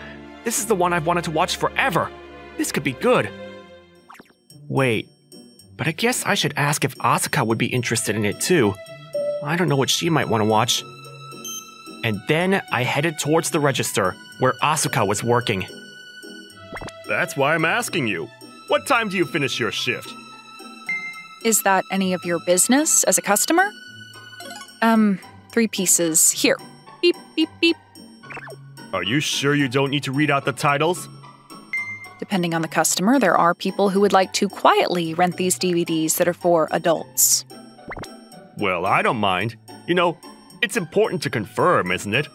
this is the one I've wanted to watch forever. This could be good. Wait, but I guess I should ask if Asuka would be interested in it too. I don't know what she might want to watch. And then I headed towards the register, where Asuka was working. That's why I'm asking you. What time do you finish your shift? Is that any of your business as a customer? 3 pieces. Here. Beep, beep, beep. Are you sure you don't need to read out the titles? Depending on the customer, there are people who would like to quietly rent these DVDs that are for adults. Well, I don't mind. You know, it's important to confirm, isn't it?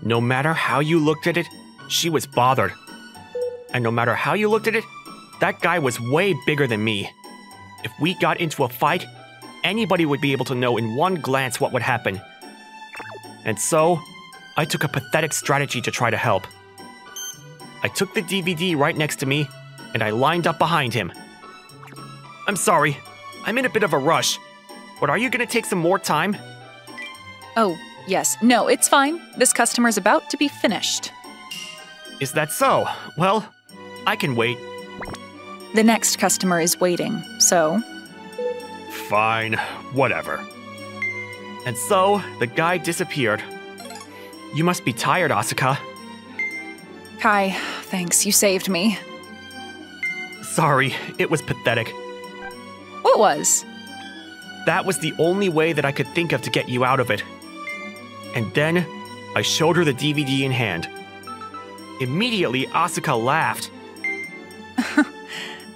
No matter how you looked at it, she was bothered. And no matter how you looked at it, that guy was way bigger than me. If we got into a fight, anybody would be able to know in one glance what would happen. And so, I took a pathetic strategy to try to help. I took the DVD right next to me, and I lined up behind him. I'm sorry, I'm in a bit of a rush, but are you gonna take some more time? Oh, yes. No, it's fine. This customer's about to be finished. Is that so? Well, I can wait. The next customer is waiting, so... Fine, whatever. And so, the guy disappeared. You must be tired, Asuka. Kai, thanks, you saved me. Sorry, it was pathetic. What was? That was the only way that I could think of to get you out of it. And then, I showed her the DVD in hand. Immediately, Asuka laughed.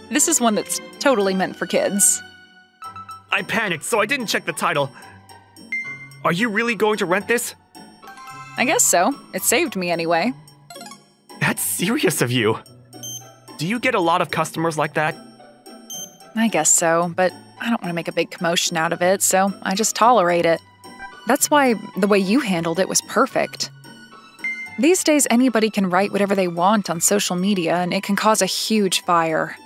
This is one that's totally meant for kids. I panicked, so I didn't check the title. Are you really going to rent this? I guess so. It saved me anyway. That's serious of you. Do you get a lot of customers like that? I guess so, but I don't want to make a big commotion out of it, so I just tolerate it. That's why the way you handled it was perfect. These days, anybody can write whatever they want on social media, and it can cause a huge fire.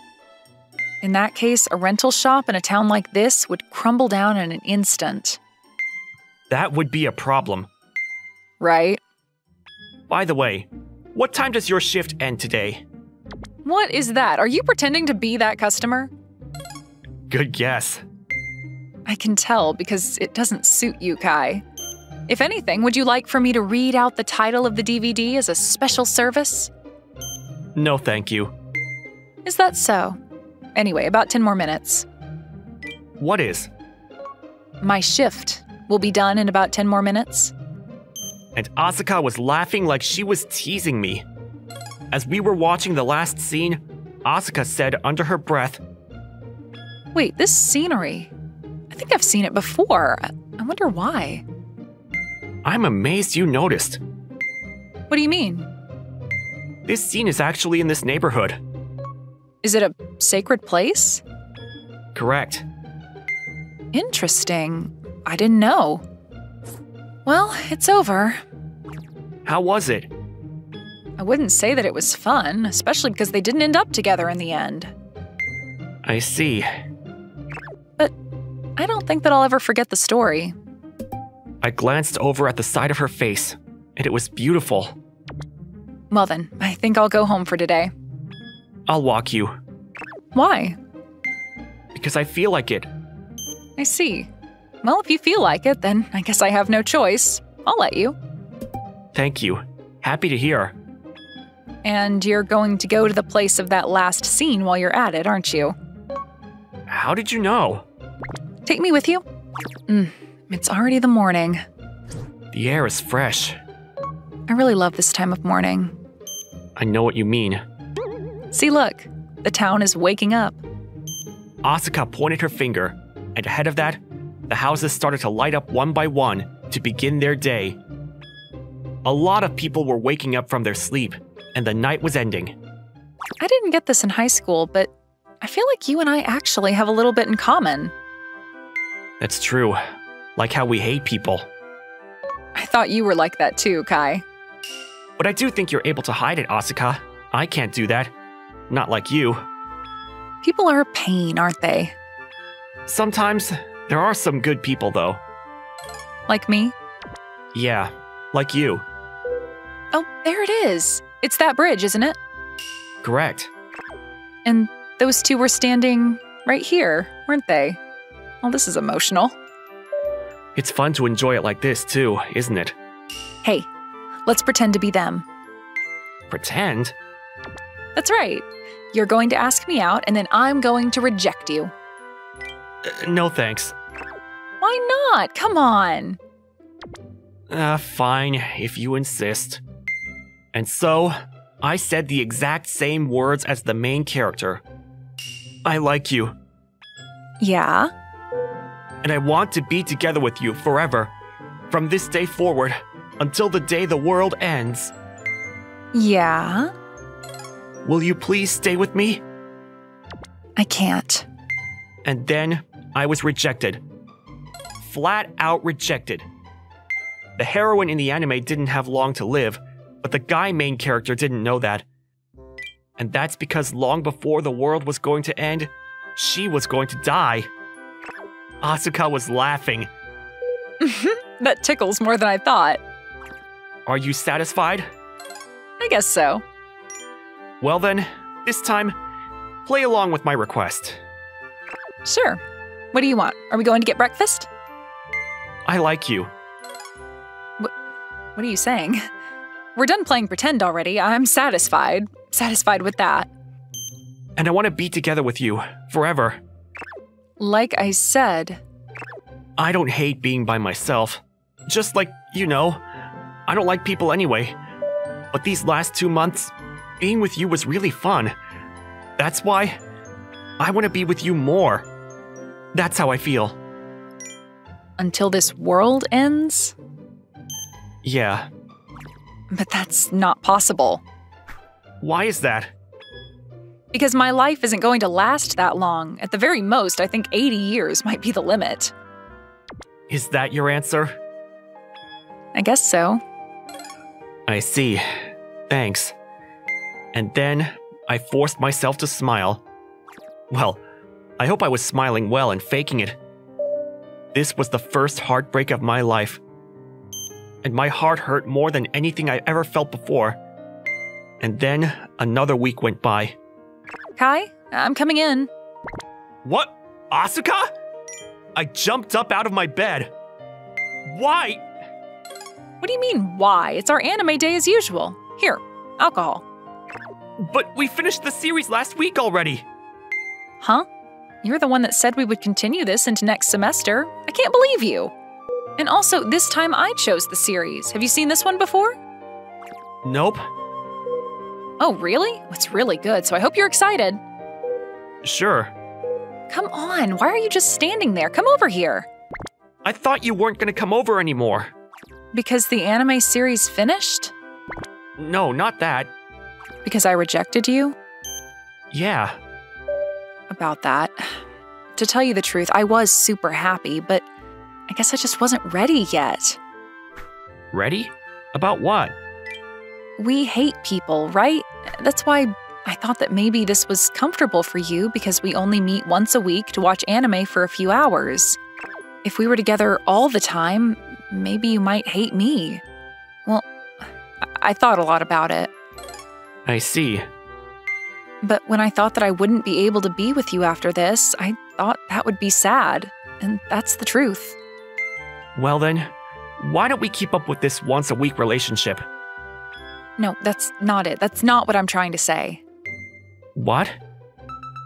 In that case, a rental shop in a town like this would crumble down in an instant. That would be a problem. Right? By the way, what time does your shift end today? What is that? Are you pretending to be that customer? Good guess. I can tell because it doesn't suit you, Kai. If anything, would you like for me to read out the title of the DVD as a special service? No, thank you. Is that so? Anyway, about 10 more minutes. What is? My shift will be done in about 10 more minutes. And Asuka was laughing like she was teasing me. As we were watching the last scene, Asuka said under her breath, Wait, this scenery. I think I've seen it before. I wonder why. I'm amazed you noticed. What do you mean? This scene is actually in this neighborhood. Is it a sacred place? Correct. Interesting. I didn't know. Well, it's over. How was it? I wouldn't say that it was fun, especially because they didn't end up together in the end. I see. But I don't think that I'll ever forget the story. I glanced over at the side of her face, and it was beautiful. Well then, I think I'll go home for today. I'll walk you. Why? Because I feel like it. I see. Well, if you feel like it, then I guess I have no choice. I'll let you. Thank you. Happy to hear. And you're going to go to the place of that last scene while you're at it, aren't you? How did you know? Take me with you? It's already the morning. The air is fresh. I really love this time of morning. I know what you mean. See, look. The town is waking up. Asuka pointed her finger, and ahead of that, the houses started to light up one by one to begin their day. A lot of people were waking up from their sleep, and the night was ending. I didn't get this in high school, but I feel like you and I actually have a little bit in common. That's true. Like how we hate people. I thought you were like that too, Kai. But I do think you're able to hide it, Asuka. I can't do that. Not like you. People are a pain, aren't they? Sometimes, there are some good people, though. Like me? Yeah, like you. Oh, there it is. It's that bridge, isn't it? Correct. And those two were standing right here, weren't they? Oh, this is emotional. It's fun to enjoy it like this, too, isn't it? Hey, let's pretend to be them. Pretend? That's right. You're going to ask me out, and then I'm going to reject you. No thanks. Why not? Come on. Fine, if you insist. And so, I said the exact same words as the main character. I like you. Yeah? And I want to be together with you forever. From this day forward, until the day the world ends. Yeah? Will you please stay with me? I can't. And then, I was rejected. flat out rejected. The heroine in the anime didn't have long to live, but the guy main character didn't know that. And that's because long before the world was going to end, she was going to die. Asuka was laughing. That tickles more than I thought. Are you satisfied? I guess so. Well then, this time, play along with my request. Sure. What do you want? Are we going to get breakfast? I like you. What are you saying? We're done playing pretend already. I'm satisfied. Satisfied with that. And I want to be together with you, forever. Like I said, I don't hate being by myself. Just like, you know, I don't like people anyway. But these last 2 months, being with you was really fun. That's why I want to be with you more. That's how I feel. until this world ends? Yeah. But that's not possible. Why is that? Because my life isn't going to last that long. At the very most, I think 80 years might be the limit. Is that your answer? I guess so. I see. Thanks. And then I forced myself to smile. Well, I hope I was smiling well and faking it. This was the first heartbreak of my life. And my heart hurt more than anything I ever felt before. And then another week went by. Kai, I'm coming in. What? Asuka? I jumped up out of my bed. Why? What do you mean, why? It's our anime day as usual. Here, alcohol. But we finished the series last week already. Huh? You're the one that said we would continue this into next semester. I can't believe you. And also, this time I chose the series. Have you seen this one before? Nope. Oh, really? It's really good, so I hope you're excited. Sure. Come on, why are you just standing there? Come over here. I thought you weren't gonna come over anymore. Because the anime series finished? No, not that. Because I rejected you? Yeah. About that. To tell you the truth, I was super happy, but I guess I just wasn't ready yet. Ready? About what? We hate people, right? That's why I thought that maybe this was comfortable for you because we only meet once a week to watch anime for a few hours. If we were together all the time, maybe you might hate me. Well, I thought a lot about it. I see. But when I thought that I wouldn't be able to be with you after this, I thought that would be sad. And that's the truth. Well then, why don't we keep up with this once-a-week relationship? No, that's not it. That's not what I'm trying to say. What?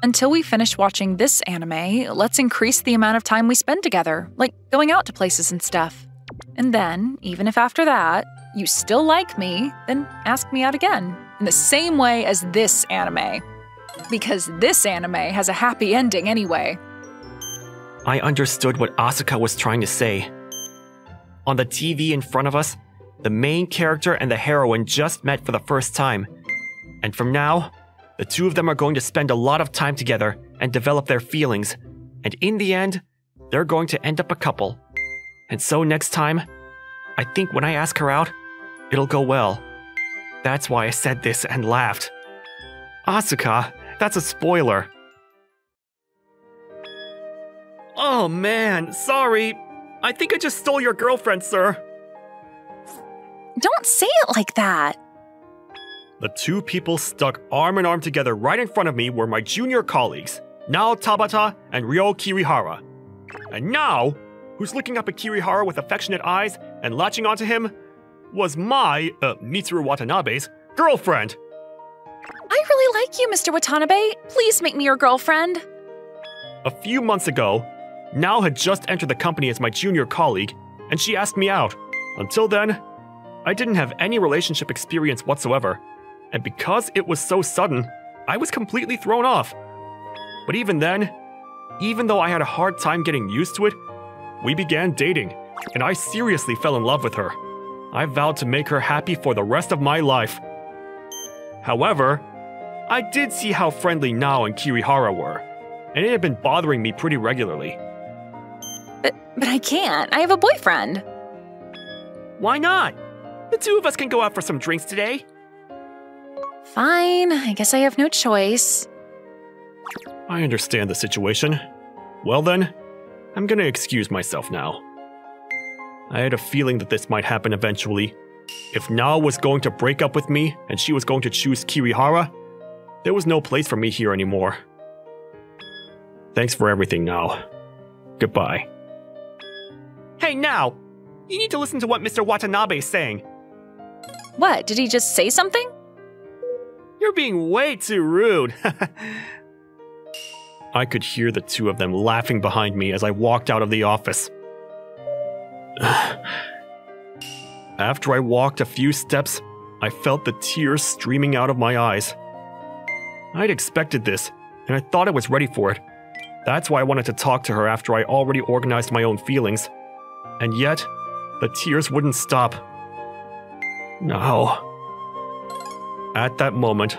Until we finish watching this anime, let's increase the amount of time we spend together, like going out to places and stuff. And then, even if after that, you still like me, then ask me out again, in the same way as this anime. Because this anime has a happy ending anyway. I understood what Asuka was trying to say. On the TV in front of us, the main character and the heroine just met for the first time. And from now, the two of them are going to spend a lot of time together and develop their feelings. And in the end, they're going to end up a couple. And so next time, I think when I ask her out, it'll go well. That's why I said this and laughed. Asuka, that's a spoiler. Oh man, sorry. I think I just stole your girlfriend, sir. Don't say it like that. The two people stuck arm in arm together right in front of me were my junior colleagues, Nao Tabata and Ryo Kirihara. And now, who's looking up at Kirihara with affectionate eyes and latching onto him, was my, Mitsuru Watanabe's, girlfriend. I really like you, Mr. Watanabe. Please make me your girlfriend. A few months ago, Nao had just entered the company as my junior colleague, and she asked me out. Until then, I didn't have any relationship experience whatsoever, and because it was so sudden, I was completely thrown off. But even then, even though I had a hard time getting used to it, we began dating, and I seriously fell in love with her. I vowed to make her happy for the rest of my life. However, I did see how friendly Nao and Kirihara were, and it had been bothering me pretty regularly. But I can't. I have a boyfriend. Why not? The two of us can go out for some drinks today. Fine, I guess I have no choice. I understand the situation. Well then, I'm gonna excuse myself now. I had a feeling that this might happen eventually. If Nao was going to break up with me and she was going to choose Kirihara, there was no place for me here anymore. Thanks for everything, Nao. Goodbye. Hey, now! You need to listen to what Mr. Watanabe is saying. What, did he just say something? You're being way too rude. I could hear the two of them laughing behind me as I walked out of the office. After I walked a few steps, I felt the tears streaming out of my eyes. I'd expected this, and I thought I was ready for it. That's why I wanted to talk to her after I already organized my own feelings. And yet, the tears wouldn't stop. No. At that moment,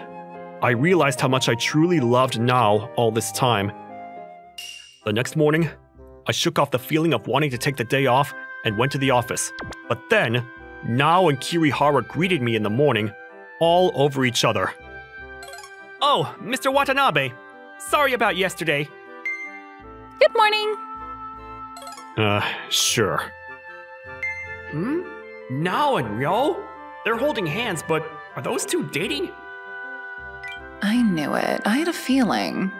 I realized how much I truly loved Nao all this time. The next morning, I shook off the feeling of wanting to take the day off and went to the office. But then, Nao and Kirihara greeted me in the morning, all over each other. Oh, Mr. Watanabe. Sorry about yesterday. Good morning. Sure. Nao and Ryo? They're holding hands, but are those two dating? I knew it. I had a feeling.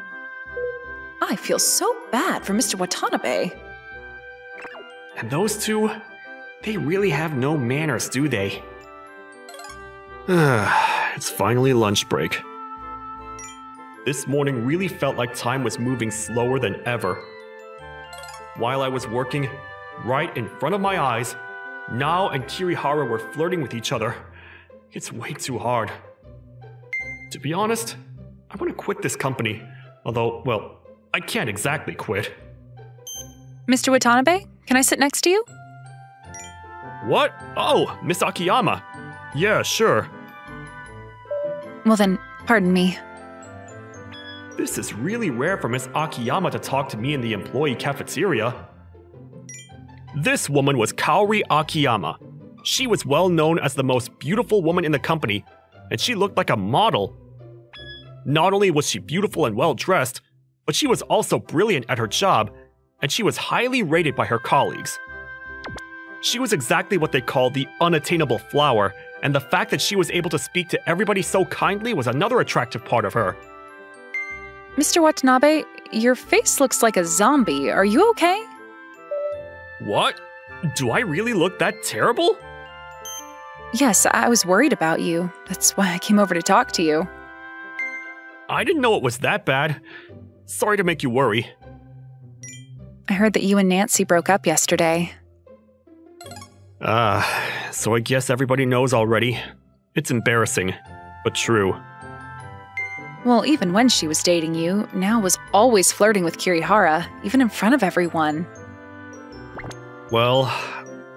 I feel so bad for Mr. Watanabe. And those two, they really have no manners, do they? It's finally lunch break. This morning really felt like time was moving slower than ever. While I was working, right in front of my eyes, Nao and Kirihara were flirting with each other. It's way too hard. To be honest, I want to quit this company. Although, well, I can't exactly quit. Mr. Watanabe, can I sit next to you? What? Oh, Miss Akiyama. Yeah, sure. Well then, pardon me. This is really rare for Miss Akiyama to talk to me in the employee cafeteria. This woman was Kaori Akiyama. She was well known as the most beautiful woman in the company, and she looked like a model. Not only was she beautiful and well dressed, but she was also brilliant at her job, and she was highly rated by her colleagues. She was exactly what they call the unattainable flower, and the fact that she was able to speak to everybody so kindly was another attractive part of her. Mr. Watanabe, your face looks like a zombie. Are you okay? What? Do I really look that terrible? Yes, I was worried about you. That's why I came over to talk to you. I didn't know it was that bad. Sorry to make you worry. I heard that you and Nancy broke up yesterday. So I guess everybody knows already. It's embarrassing, but true. Well, even when she was dating you, Nao was always flirting with Kirihara, even in front of everyone. Well,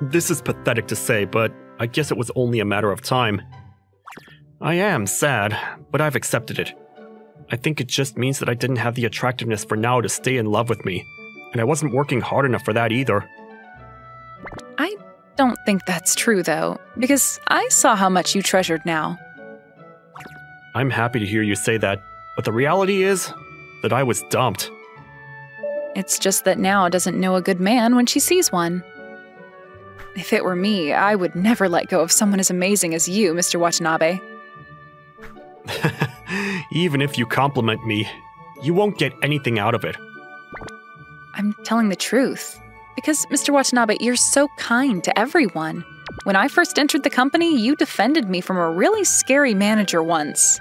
this is pathetic to say, but I guess it was only a matter of time. I am sad, but I've accepted it. I think it just means that I didn't have the attractiveness for Nao to stay in love with me, and I wasn't working hard enough for that either. I don't think that's true, though, because I saw how much you treasured Nao. I'm happy to hear you say that, but the reality is that I was dumped. It's just that Nao doesn't know a good man when she sees one. If it were me, I would never let go of someone as amazing as you, Mr. Watanabe. Even if you compliment me, you won't get anything out of it. I'm telling the truth. Because, Mr. Watanabe, you're so kind to everyone. When I first entered the company, you defended me from a really scary manager once.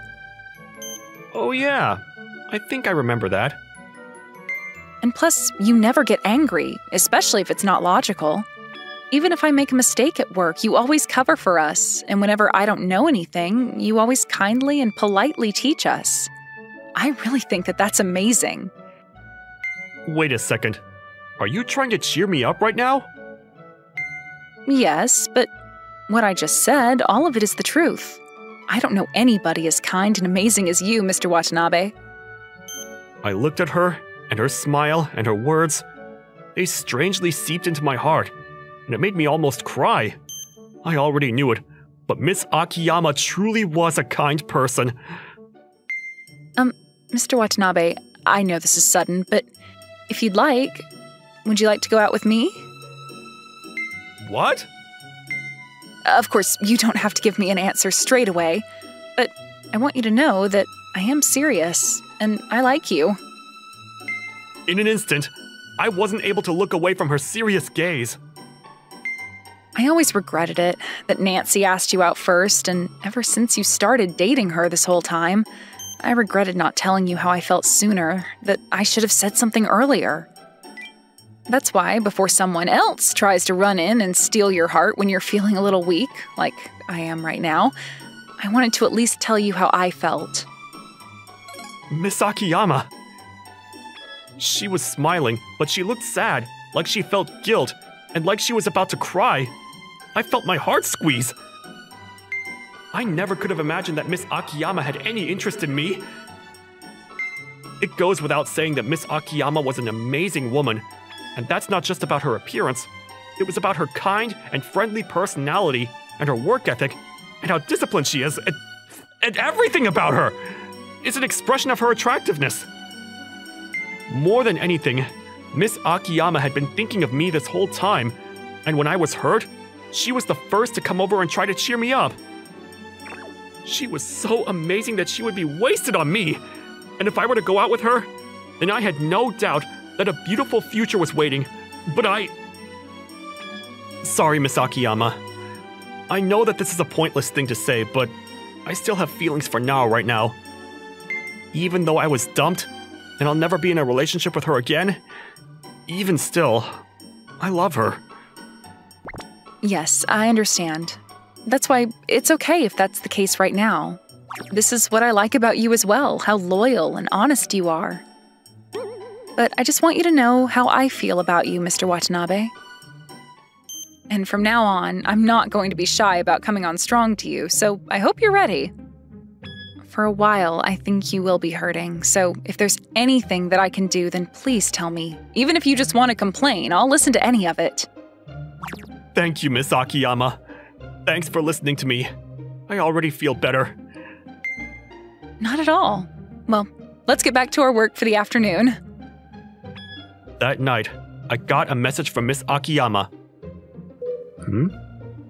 Oh yeah, I think I remember that. And plus, you never get angry, especially if it's not logical. Even if I make a mistake at work, you always cover for us, and whenever I don't know anything, you always kindly and politely teach us. I really think that that's amazing. Wait a second. Are you trying to cheer me up right now? Yes, but what I just said, all of it is the truth. I don't know anybody as kind and amazing as you, Mr. Watanabe. I looked at her, and her smile and her words, They strangely seeped into my heart, and it made me almost cry. I already knew it, but Miss Akiyama truly was a kind person. Mr. Watanabe, I know this is sudden, but if you'd like, would you like to go out with me? What? Of course, you don't have to give me an answer straight away, but I want you to know that I am serious, and I like you. In an instant, I wasn't able to look away from her serious gaze. I always regretted it, that Nancy asked you out first, and ever since you started dating her this whole time, I regretted not telling you how I felt sooner, that I should have said something earlier. That's why, before someone else tries to run in and steal your heart when you're feeling a little weak, like I am right now, I wanted to at least tell you how I felt. Miss Akiyama. She was smiling, but she looked sad, like she felt guilt, and like she was about to cry. I felt my heart squeeze. I never could have imagined that Miss Akiyama had any interest in me. It goes without saying that Miss Akiyama was an amazing woman, and that's not just about her appearance. It was about her kind and friendly personality, and her work ethic, and how disciplined she is, and everything about her is an expression of her attractiveness. More than anything, Miss Akiyama had been thinking of me this whole time, and when I was hurt, she was the first to come over and try to cheer me up. She was so amazing that she would be wasted on me, and if I were to go out with her, then I had no doubt that a beautiful future was waiting, but Sorry, Miss Akiyama. I know that this is a pointless thing to say, but I still have feelings for Nao right now. Even though I was dumped, and I'll never be in a relationship with her again, even still, I love her. Yes, I understand. That's why it's okay if that's the case right now. This is what I like about you as well, how loyal and honest you are. But I just want you to know how I feel about you, Mr. Watanabe. And from now on, I'm not going to be shy about coming on strong to you, so I hope you're ready. For a while, I think you will be hurting, so if there's anything that I can do, then please tell me. Even if you just want to complain, I'll listen to any of it. Thank you, Miss Akiyama. Thanks for listening to me. I already feel better. Not at all. Well, let's get back to our work for the afternoon. That night, I got a message from Miss Akiyama.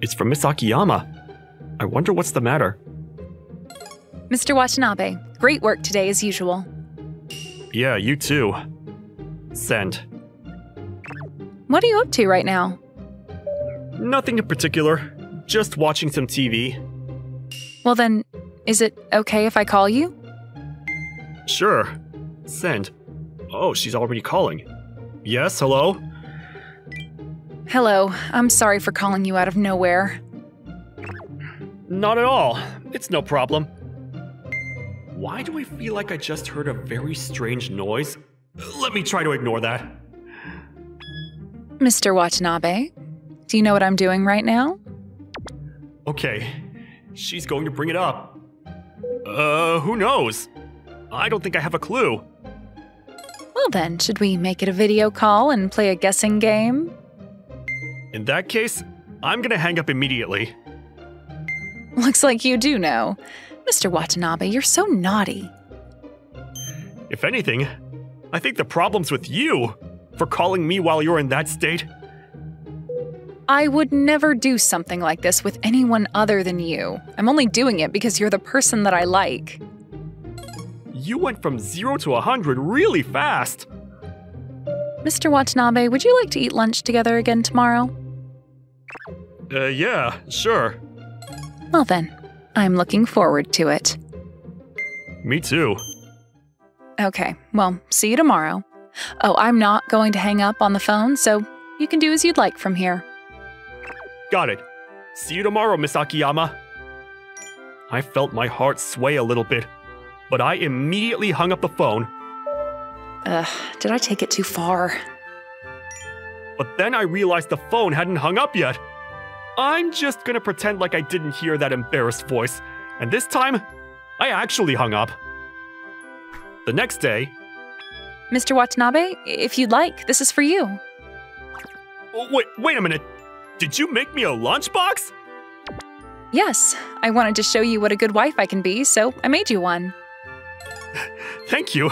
It's from Miss Akiyama. I wonder what's the matter. Mr. Watanabe, great work today as usual. Yeah, you too. Send. What are you up to right now? Nothing in particular. Just watching some TV. Well then, is it okay if I call you? Sure. Send. Oh, she's already calling. Yes, hello? Hello, I'm sorry for calling you out of nowhere. Not at all. It's no problem. Why do I feel like I just heard a very strange noise? Let me try to ignore that. Mr. Watanabe, do you know what I'm doing right now? Okay, she's going to bring it up. Who knows? I don't think I have a clue. Well then, should we make it a video call and play a guessing game? In that case, I'm gonna hang up immediately. Looks like you do know. Mr. Watanabe, you're so naughty. If anything, I think the problem's with you for calling me while you're in that state. I would never do something like this with anyone other than you. I'm only doing it because you're the person that I like. You went from 0 to 100 really fast. Mr. Watanabe, would you like to eat lunch together again tomorrow? Yeah, sure. Well then, I'm looking forward to it. Me too. Okay, well, see you tomorrow. Oh, I'm not going to hang up on the phone, so you can do as you'd like from here. Got it. See you tomorrow, Miss Akiyama. I felt my heart sway a little bit, but I immediately hung up the phone. Did I take it too far? But then I realized the phone hadn't hung up yet. I'm just gonna pretend like I didn't hear that embarrassed voice, and this time, I actually hung up. The next day... Mr. Watanabe, if you'd like, this is for you. Wait a minute. Did you make me a lunchbox? Yes, I wanted to show you what a good wife I can be, so I made you one. Thank you.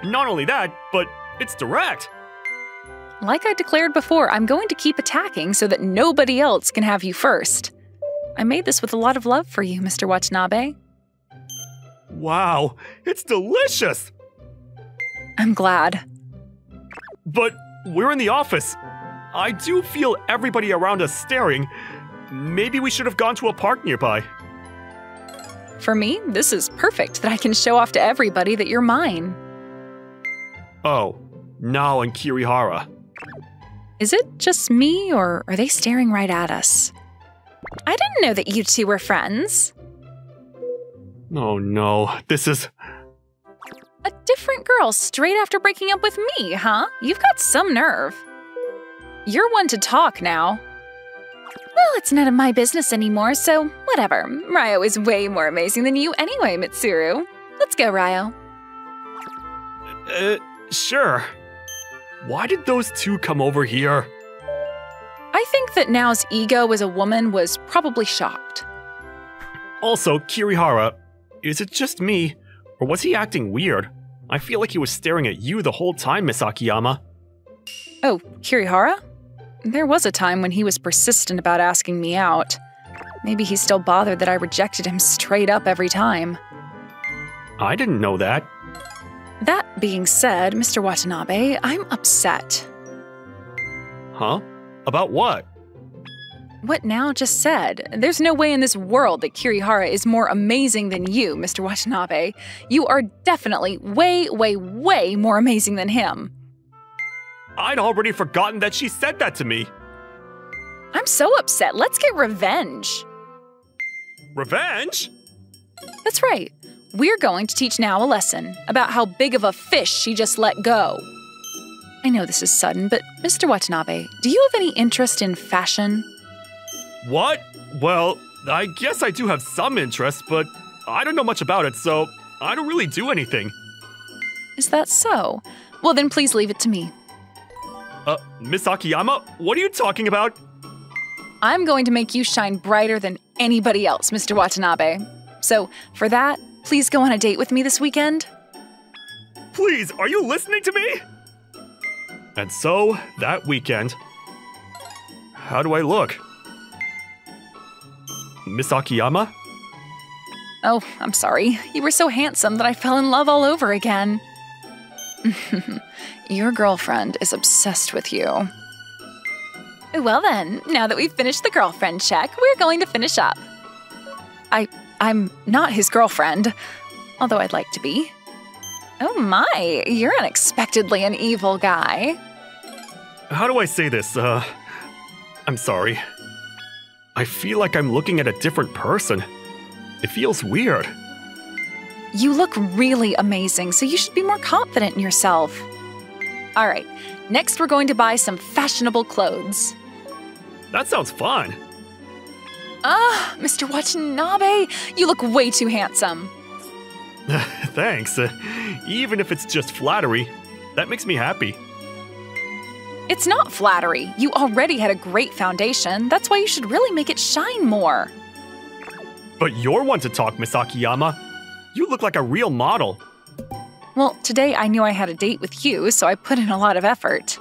Not only that, but it's direct. Like I declared before, I'm going to keep attacking so that nobody else can have you first. I made this with a lot of love for you, Mr. Watanabe. Wow, it's delicious! I'm glad. But we're in the office. I do feel everybody around us staring. Maybe we should have gone to a park nearby. For me, this is perfect that I can show off to everybody that you're mine. Oh, Nao and Kirihara. Is it just me, or are they staring right at us? I didn't know that you two were friends. Oh no, this is... A different girl straight after breaking up with me, huh? You've got some nerve. You're one to talk now. Well, it's none of my business anymore, so whatever. Ryo is way more amazing than you anyway, Mitsuru. Let's go, Ryo. Sure. Why did those two come over here? I think that Nao's ego as a woman was probably shocked. Also, Kirihara, is it just me, or was he acting weird? I feel like he was staring at you the whole time, Miss Akiyama. Oh, Kirihara? There was a time when he was persistent about asking me out. Maybe he's still bothered that I rejected him straight up every time. I didn't know that. That being said, Mr. Watanabe, I'm upset. Huh? About what? What Nao just said. There's no way in this world that Kirihara is more amazing than you, Mr. Watanabe. You are definitely way, way, way more amazing than him. I'd already forgotten that she said that to me. I'm so upset. Let's get revenge. Revenge? That's right. We're going to teach Nao a lesson about how big of a fish she just let go. I know this is sudden, but Mr. Watanabe, do you have any interest in fashion? What? Well, I guess I do have some interest, but I don't know much about it, so I don't really do anything. Is that so? Well, then please leave it to me. Miss Akiyama, what are you talking about? I'm going to make you shine brighter than anybody else, Mr. Watanabe. So, for that, please go on a date with me this weekend. Please, are you listening to me? And so, that weekend... How do I look? Miss Akiyama? Oh, I'm sorry. You were so handsome that I fell in love all over again. Your girlfriend is obsessed with you. Well then, now that we've finished the girlfriend check, we're going to finish up. I'm not his girlfriend, although I'd like to be. Oh my, you're unexpectedly an evil guy. How do I say this? I'm sorry. I feel like I'm looking at a different person. It feels weird. You look really amazing, so you should be more confident in yourself. All right, next we're going to buy some fashionable clothes. That sounds fun. Mr. Watanabe, you look way too handsome. Thanks. Even if it's just flattery, that makes me happy. It's not flattery. You already had a great foundation. That's why you should really make it shine more. But you're one to talk, Miss Akiyama. You look like a real model. Well, today I knew I had a date with you, so I put in a lot of effort.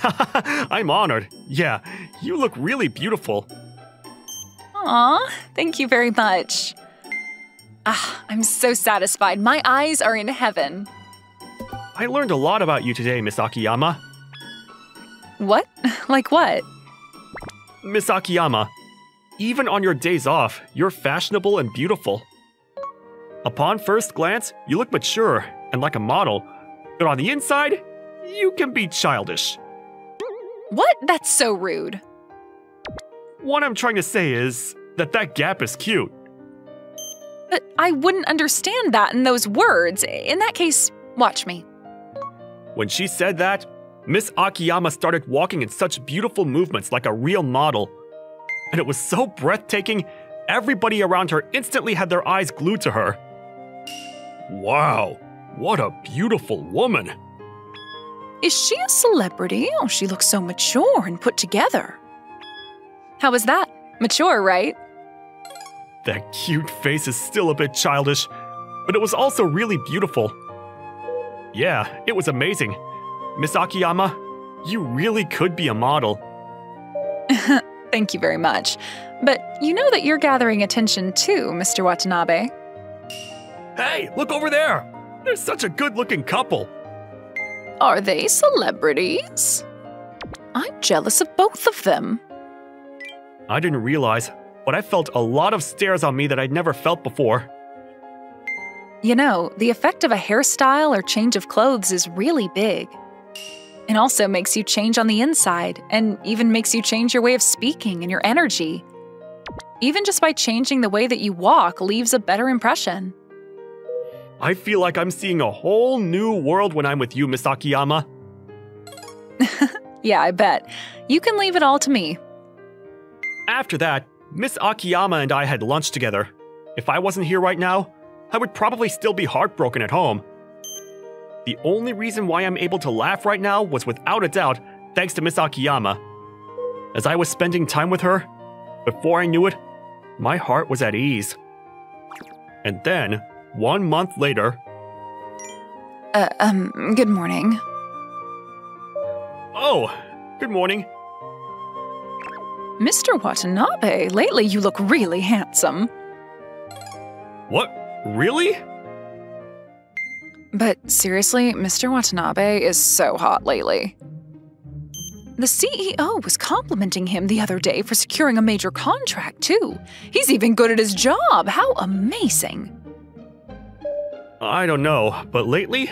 I'm honored. Yeah, you look really beautiful. Aw, thank you very much. I'm so satisfied. My eyes are in heaven. I learned a lot about you today, Miss Akiyama. What? Like what? Miss Akiyama, even on your days off, you're fashionable and beautiful. Upon first glance, you look mature and like a model, but on the inside, you can be childish. What? That's so rude. What I'm trying to say is that gap is cute. But I wouldn't understand that in those words. In that case, watch me. When she said that, Miss Akiyama started walking in such beautiful movements like a real model. And it was so breathtaking, everybody around her instantly had their eyes glued to her. Wow, what a beautiful woman. Is she a celebrity? Oh, she looks so mature and put together. How was that? Mature, right? That cute face is still a bit childish, but it was also really beautiful. Yeah, it was amazing. Miss Akiyama, you really could be a model. Thank you very much. But you know that you're gathering attention too, Mr. Watanabe. Hey, look over there! They're such a good-looking couple. Are they celebrities? I'm jealous of both of them. I didn't realize, but I felt a lot of stares on me that I'd never felt before. You know, the effect of a hairstyle or change of clothes is really big. It also makes you change on the inside, and even makes you change your way of speaking and your energy. Even just by changing the way that you walk leaves a better impression. I feel like I'm seeing a whole new world when I'm with you, Miss Akiyama. Yeah, I bet. You can leave it all to me. After that, Miss Akiyama and I had lunch together. If I wasn't here right now, I would probably still be heartbroken at home. The only reason why I'm able to laugh right now was without a doubt thanks to Miss Akiyama. As I was spending time with her, before I knew it, my heart was at ease. And then, 1 month later... Good morning. Oh, good morning. Mr. Watanabe, lately you look really handsome. What? Really? But seriously, Mr. Watanabe is so hot lately. The CEO was complimenting him the other day for securing a major contract, too. He's even good at his job. How amazing. I don't know, but lately,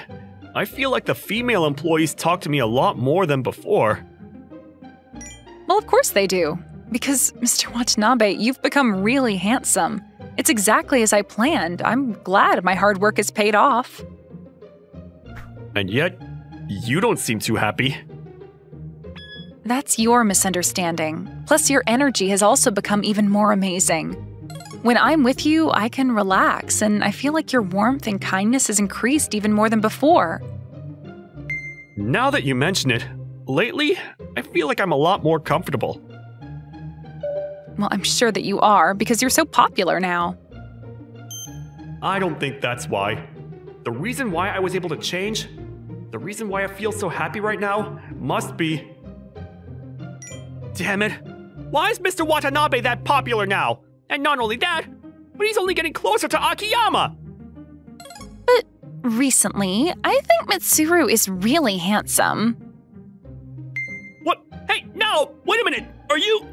I feel like the female employees talk to me a lot more than before. Well, of course they do. Because, Mr. Watanabe, you've become really handsome. It's exactly as I planned. I'm glad my hard work has paid off. And yet, you don't seem too happy. That's your misunderstanding. Plus, your energy has also become even more amazing. When I'm with you, I can relax, and I feel like your warmth and kindness has increased even more than before. Now that you mention it, lately, I feel like I'm a lot more comfortable. Well, I'm sure that you are, because you're so popular now. I don't think that's why. The reason why I was able to change, the reason why I feel so happy right now, must be... Damn it! Why is Mr. Watanabe that popular now? And not only that, but he's only getting closer to Akiyama! But recently, I think Mitsuru is really handsome. What? Hey, no! Wait a minute! Are you...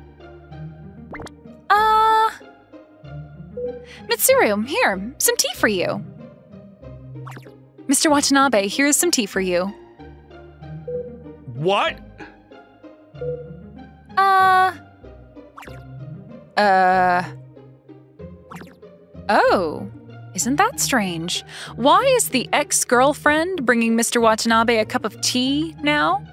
Mitsuru, here, some tea for you. Mr. Watanabe, here's some tea for you. What? Oh, isn't that strange? Why is the ex-girlfriend bringing Mr. Watanabe a cup of tea now?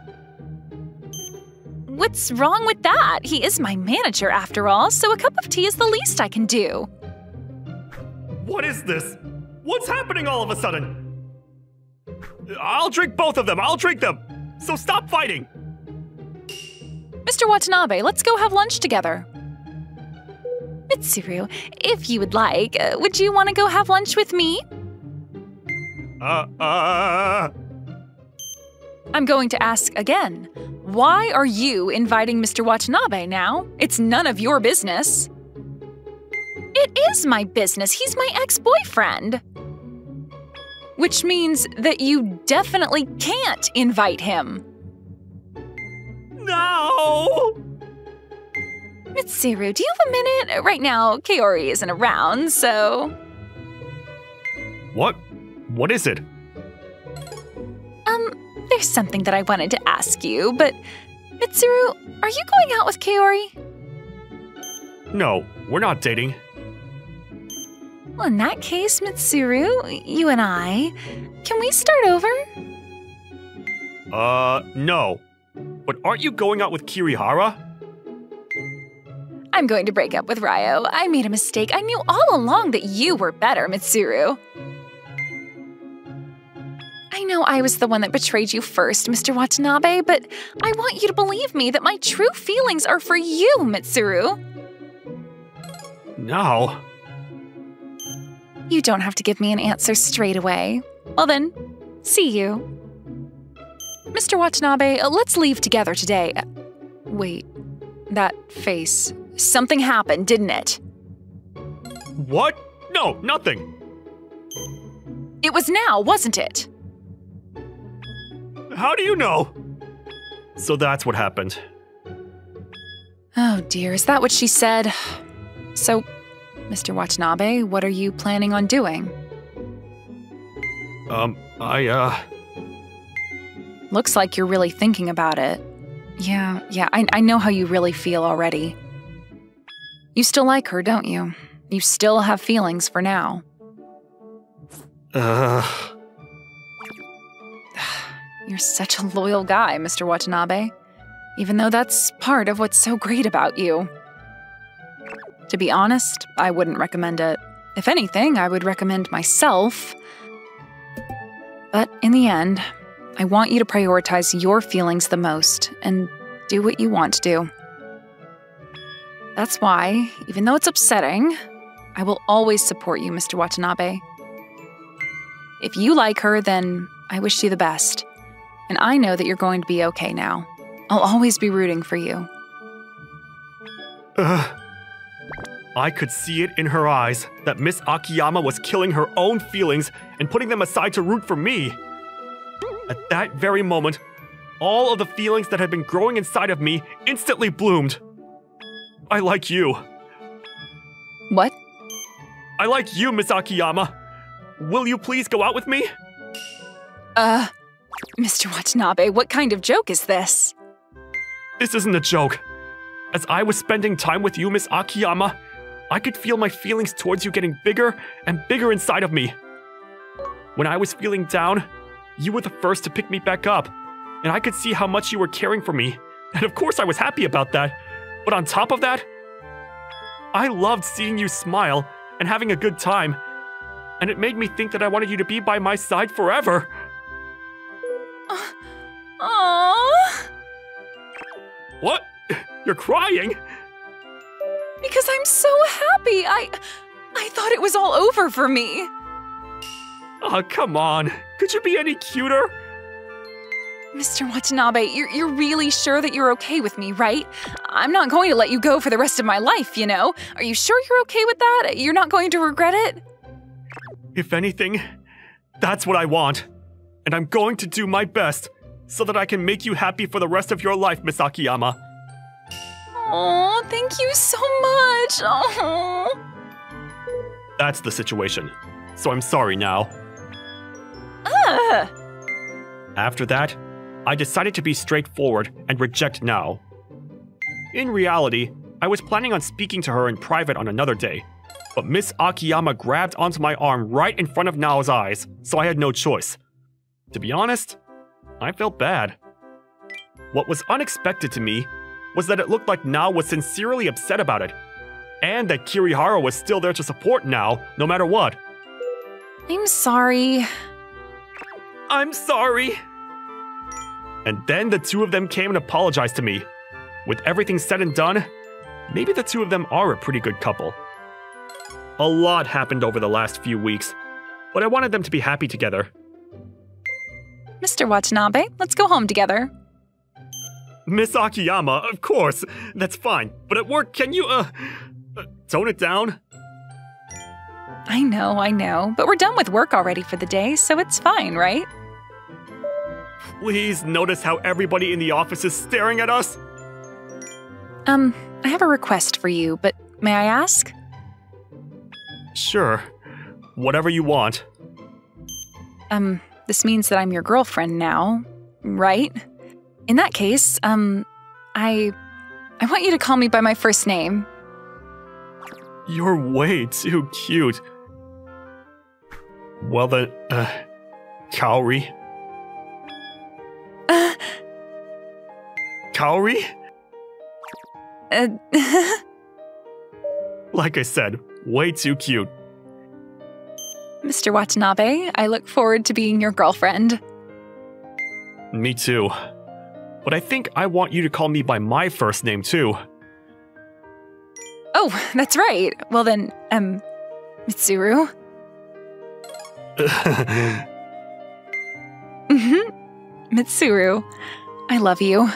What's wrong with that? He is my manager after all, so a cup of tea is the least I can do. What is this? What's happening all of a sudden? I'll drink both of them, I'll drink them! So stop fighting! Mr. Watanabe, let's go have lunch together. Mitsuru, if you would like, would you want to go have lunch with me? I'm going to ask again. Why are you inviting Mr. Watanabe now? It's none of your business. It is my business. He's my ex-boyfriend. Which means that you definitely can't invite him. No! Mitsuru, do you have a minute? Right now, Kaori isn't around, so... What? What is it? There's something that I wanted to ask you, but... Mitsuru, are you going out with Kaori? No, we're not dating. Well, in that case, Mitsuru, you and I, can we start over? No. But aren't you going out with Kirihara? I'm going to break up with Ryo. I made a mistake. I knew all along that you were better, Mitsuru. I know I was the one that betrayed you first, Mr. Watanabe, but I want you to believe me that my true feelings are for you, Mitsuru. Now? You don't have to give me an answer straight away. Well then, see you. Mr. Watanabe, let's leave together today. Wait, that face. Something happened, didn't it? What? No, nothing. It was now, wasn't it? How do you know? So that's what happened. Oh dear, is that what she said? So, Mr. Watanabe, what are you planning on doing? Looks like you're really thinking about it. Yeah, I know how you really feel already. You still like her, don't you? You still have feelings for now. You're such a loyal guy, Mr. Watanabe. Even though that's part of what's so great about you. To be honest, I wouldn't recommend it. If anything, I would recommend myself. But in the end, I want you to prioritize your feelings the most and do what you want to do. That's why, even though it's upsetting, I will always support you, Mr. Watanabe. If you like her, then I wish you the best. And I know that you're going to be okay now. I'll always be rooting for you. I could see it in her eyes that Miss Akiyama was killing her own feelings and putting them aside to root for me. At that very moment, all of the feelings that had been growing inside of me instantly bloomed. I like you. What? I like you, Miss Akiyama. Will you please go out with me? Mr. Watanabe, what kind of joke is this? This isn't a joke. As I was spending time with you, Miss Akiyama, I could feel my feelings towards you getting bigger and bigger inside of me. When I was feeling down, you were the first to pick me back up, and I could see how much you were caring for me, and of course I was happy about that. But on top of that, I loved seeing you smile and having a good time, and it made me think that I wanted you to be by my side forever. Aww. What? You're crying? Because I'm so happy. I thought it was all over for me. Oh, come on. Could you be any cuter? Mr. Watanabe, you're really sure that you're okay with me, right? I'm not going to let you go for the rest of my life, you know? Are you sure you're okay with that? You're not going to regret it? If anything, that's what I want. And I'm going to do my best so that I can make you happy for the rest of your life, Miss Akiyama. Oh, thank you so much. Oh. That's the situation. So I'm sorry now. After that, I decided to be straightforward and reject Nao. In reality, I was planning on speaking to her in private on another day, but Miss Akiyama grabbed onto my arm right in front of Nao's eyes, so I had no choice. To be honest, I felt bad. What was unexpected to me was that it looked like Nao was sincerely upset about it, and that Kirihara was still there to support Nao, no matter what. I'm sorry. I'm sorry. And then the two of them came and apologized to me. With everything said and done, maybe the two of them are a pretty good couple. A lot happened over the last few weeks, but I wanted them to be happy together. Mr. Watanabe, let's go home together. Miss Akiyama, of course, that's fine. But at work, can you, tone it down? I know, but we're done with work already for the day, so it's fine, right? Please notice how everybody in the office is staring at us. I have a request for you, but may I ask? Sure. Whatever you want. This means that I'm your girlfriend now, right? In that case, I want you to call me by my first name. You're way too cute. Well then, Kaori? Kaori? Like I said, way too cute. Mr. Watanabe, I look forward to being your girlfriend. Me too. But I think I want you to call me by my first name too. Oh, that's right. Well then, Mitsuru? Mitsuru, I love you.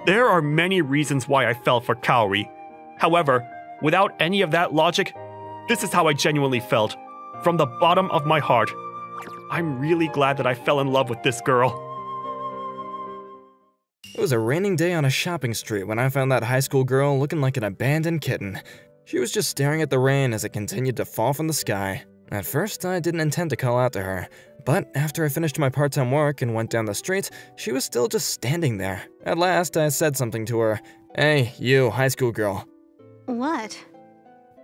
There are many reasons why I fell for Kaori. However, without any of that logic, this is how I genuinely felt, from the bottom of my heart. I'm really glad that I fell in love with this girl. It was a raining day on a shopping street when I found that high school girl looking like an abandoned kitten. She was just staring at the rain as it continued to fall from the sky. At first, I didn't intend to call out to her, but after I finished my part-time work and went down the street, she was still just standing there. At last, I said something to her. Hey, you, high school girl. What?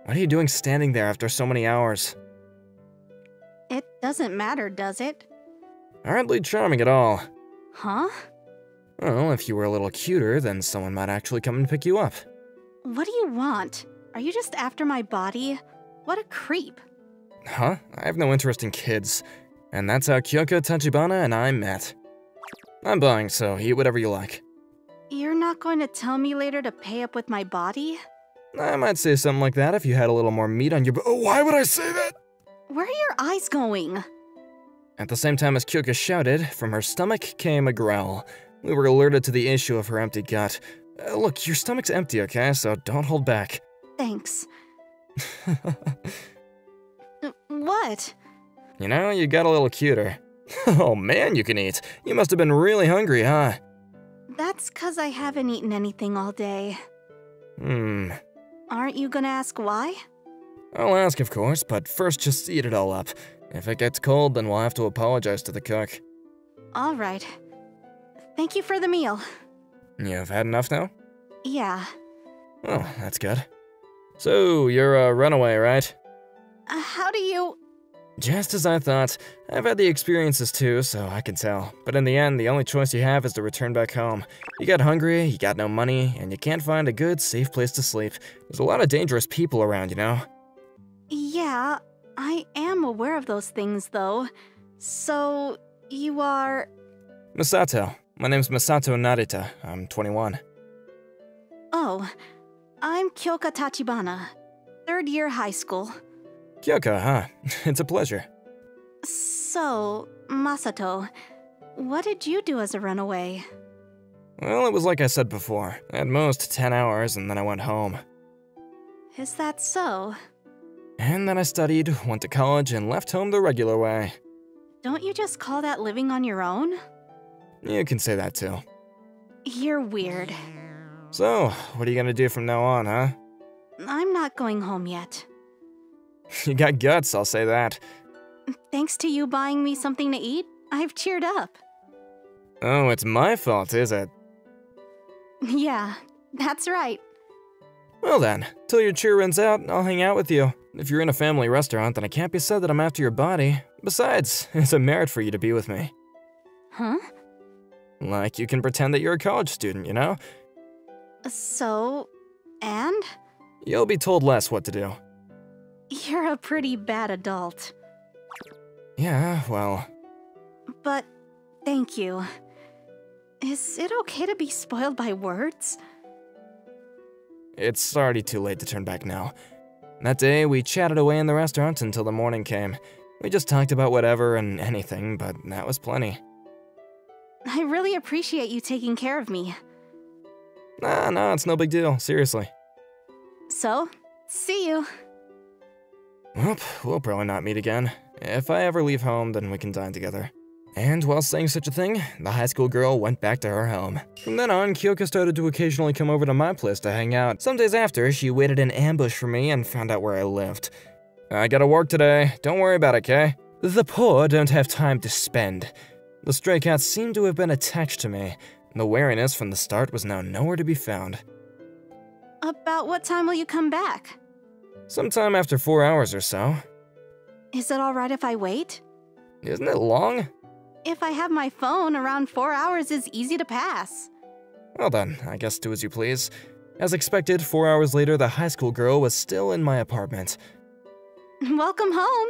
What are you doing standing there after so many hours? It doesn't matter, does it? Hardly charming at all. Huh? Well, if you were a little cuter, then someone might actually come and pick you up. What do you want? Are you just after my body? What a creep. Huh? I have no interest in kids. And that's how Kyoko Tachibana and I met. I'm buying, so eat whatever you like. You're not going to tell me later to pay up with my body? I might say something like that if you had a little more meat on your Oh, why would I say that? Where are your eyes going? At the same time as Kyoko shouted, from her stomach came a growl. We were alerted to the issue of her empty gut. Look, your stomach's empty, okay? So don't hold back. Thanks. What? You know, you got a little cuter. Oh man, you can eat. You must have been really hungry, huh? That's 'cause I haven't eaten anything all day. Aren't you gonna ask why? I'll ask, of course, but first just eat it all up. If it gets cold, then we'll have to apologize to the cook. All right. Thank you for the meal. You've had enough now? Yeah. Oh, that's good. So, you're a runaway, right? How do you... Just as I thought. I've had the experiences too, so I can tell. But in the end, the only choice you have is to return back home. You got hungry, you got no money, and you can't find a good, safe place to sleep. There's a lot of dangerous people around, you know? Yeah, I am aware of those things, though. So, you are... Masato. My name's Masato Narita. I'm 21. Oh, I'm Kyoko Tachibana. 3rd year high school. Kyoko, huh? It's a pleasure. So, Masato, what did you do as a runaway? Well, it was like I said before. At most 10 hours, and then I went home. Is that so? And then I studied, went to college, and left home the regular way. Don't you just call that living on your own? You can say that too. You're weird. So, what are you gonna do from now on, huh? I'm not going home yet. You got guts, I'll say that. Thanks to you buying me something to eat, I've cheered up. Oh, it's my fault, is it? Yeah, that's right. Well then, till your cheer runs out, I'll hang out with you. If you're in a family restaurant, then it can't be said that I'm after your body. Besides, it's a merit for you to be with me. Huh? Like, you can pretend that you're a college student, you know? So, and? You'll be told less what to do. You're a pretty bad adult. Yeah, well... But, thank you. Is it okay to be spoiled by words? It's already too late to turn back now. That day, we chatted away in the restaurant until the morning came. We just talked about whatever and anything, but that was plenty. I really appreciate you taking care of me. Nah, it's no big deal, seriously. So, see you. Well, we'll probably not meet again. If I ever leave home, then we can dine together. And while saying such a thing, the high school girl went back to her home. From then on, Kyoko started to occasionally come over to my place to hang out. Some days after, she waited in ambush for me and found out where I lived. I gotta work today, don't worry about it, okay? The poor don't have time to spend. The stray cats seemed to have been attached to me. The wariness from the start was now nowhere to be found. About what time will you come back? Sometime after 4 hours or so. Is it alright if I wait? Isn't it long? If I have my phone, around 4 hours is easy to pass. Well then, I guess do as you please. As expected, 4 hours later, the high school girl was still in my apartment. Welcome home.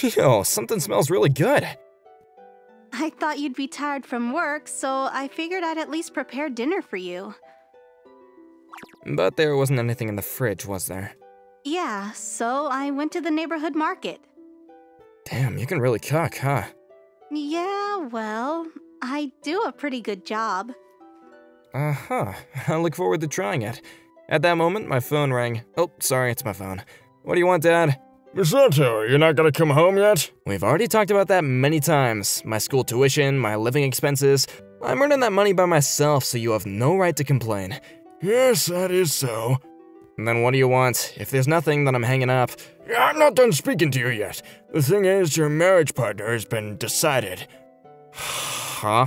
Yo, something smells really good. I thought you'd be tired from work, so I figured I'd at least prepare dinner for you. But there wasn't anything in the fridge, was there? Yeah, so I went to the neighborhood market. Damn, you can really cook, huh? Yeah, well, I do a pretty good job. Uh-huh. I look forward to trying it. At that moment, my phone rang. Oh, sorry, it's my phone. What do you want, Dad? Misato, you're not gonna come home yet? We've already talked about that many times. My school tuition, my living expenses. I'm earning that money by myself, so you have no right to complain. Yes, that is so. And then what do you want? If there's nothing, then I'm hanging up. I'm not done speaking to you yet. The thing is, your marriage partner has been decided. Huh?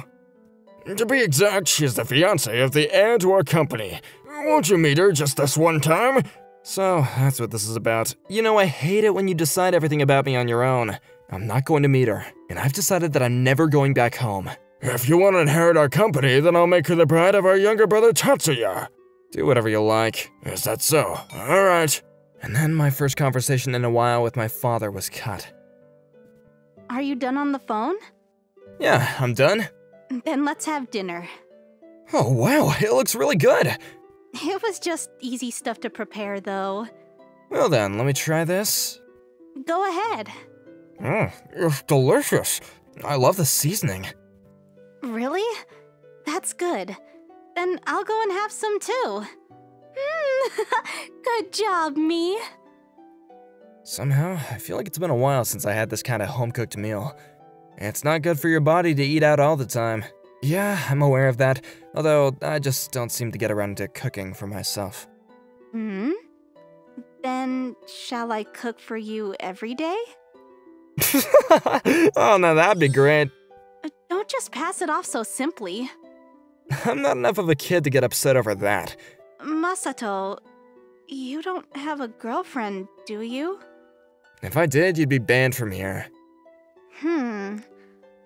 To be exact, she's the fiancée of the heir to our company. Won't you meet her just this one time? So, that's what this is about. You know, I hate it when you decide everything about me on your own. I'm not going to meet her, and I've decided that I'm never going back home. If you want to inherit our company, then I'll make her the bride of our younger brother Tatsuya. Do whatever you like. Is that so? Alright. And then my first conversation in a while with my father was cut. Are you done on the phone? Yeah, I'm done. Then let's have dinner. Oh wow, it looks really good. It was just easy stuff to prepare, though. Well then, let me try this. Go ahead. It's delicious. I love the seasoning. Really? That's good. Then I'll go and have some too. Good job, me. Somehow, I feel like it's been a while since I had this kind of home-cooked meal. It's not good for your body to eat out all the time. Yeah, I'm aware of that, although I just don't seem to get around to cooking for myself. Then shall I cook for you every day? Oh, now that'd be great. Don't just pass it off so simply. I'm not enough of a kid to get upset over that. Masato, you don't have a girlfriend, do you? If I did, you'd be banned from here.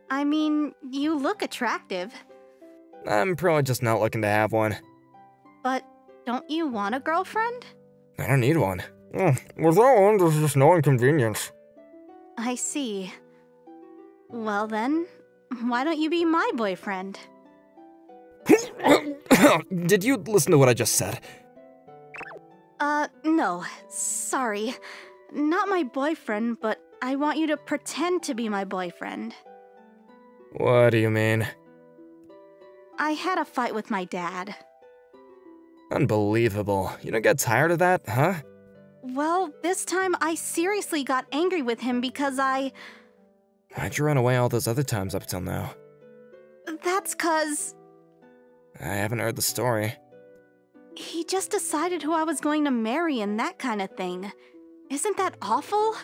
I mean, you look attractive. I'm probably just not looking to have one. But don't you want a girlfriend? I don't need one. Without one, there's just no inconvenience. I see. Well then, why don't you be my boyfriend? Did you listen to what I just said? No. Sorry. Not my boyfriend, but I want you to pretend to be my boyfriend. What do you mean? I had a fight with my dad. Unbelievable. You don't get tired of that, huh? Well, this time I seriously got angry with him because Why'd you run away all those other times up till now? That's 'cause... I haven't heard the story. He just decided who I was going to marry and that kind of thing. Isn't that awful?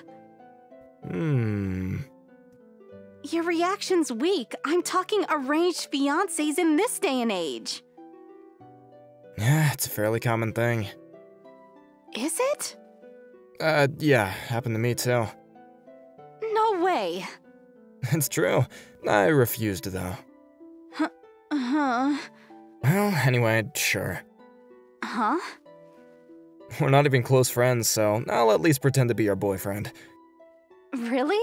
Your reaction's weak. I'm talking arranged fiancés in this day and age. Yeah, it's a fairly common thing. Is it? Yeah, happened to me too. No way. It's true. I refused though. Huh? Well, anyway, sure. Huh? We're not even close friends, so I'll at least pretend to be your boyfriend. Really?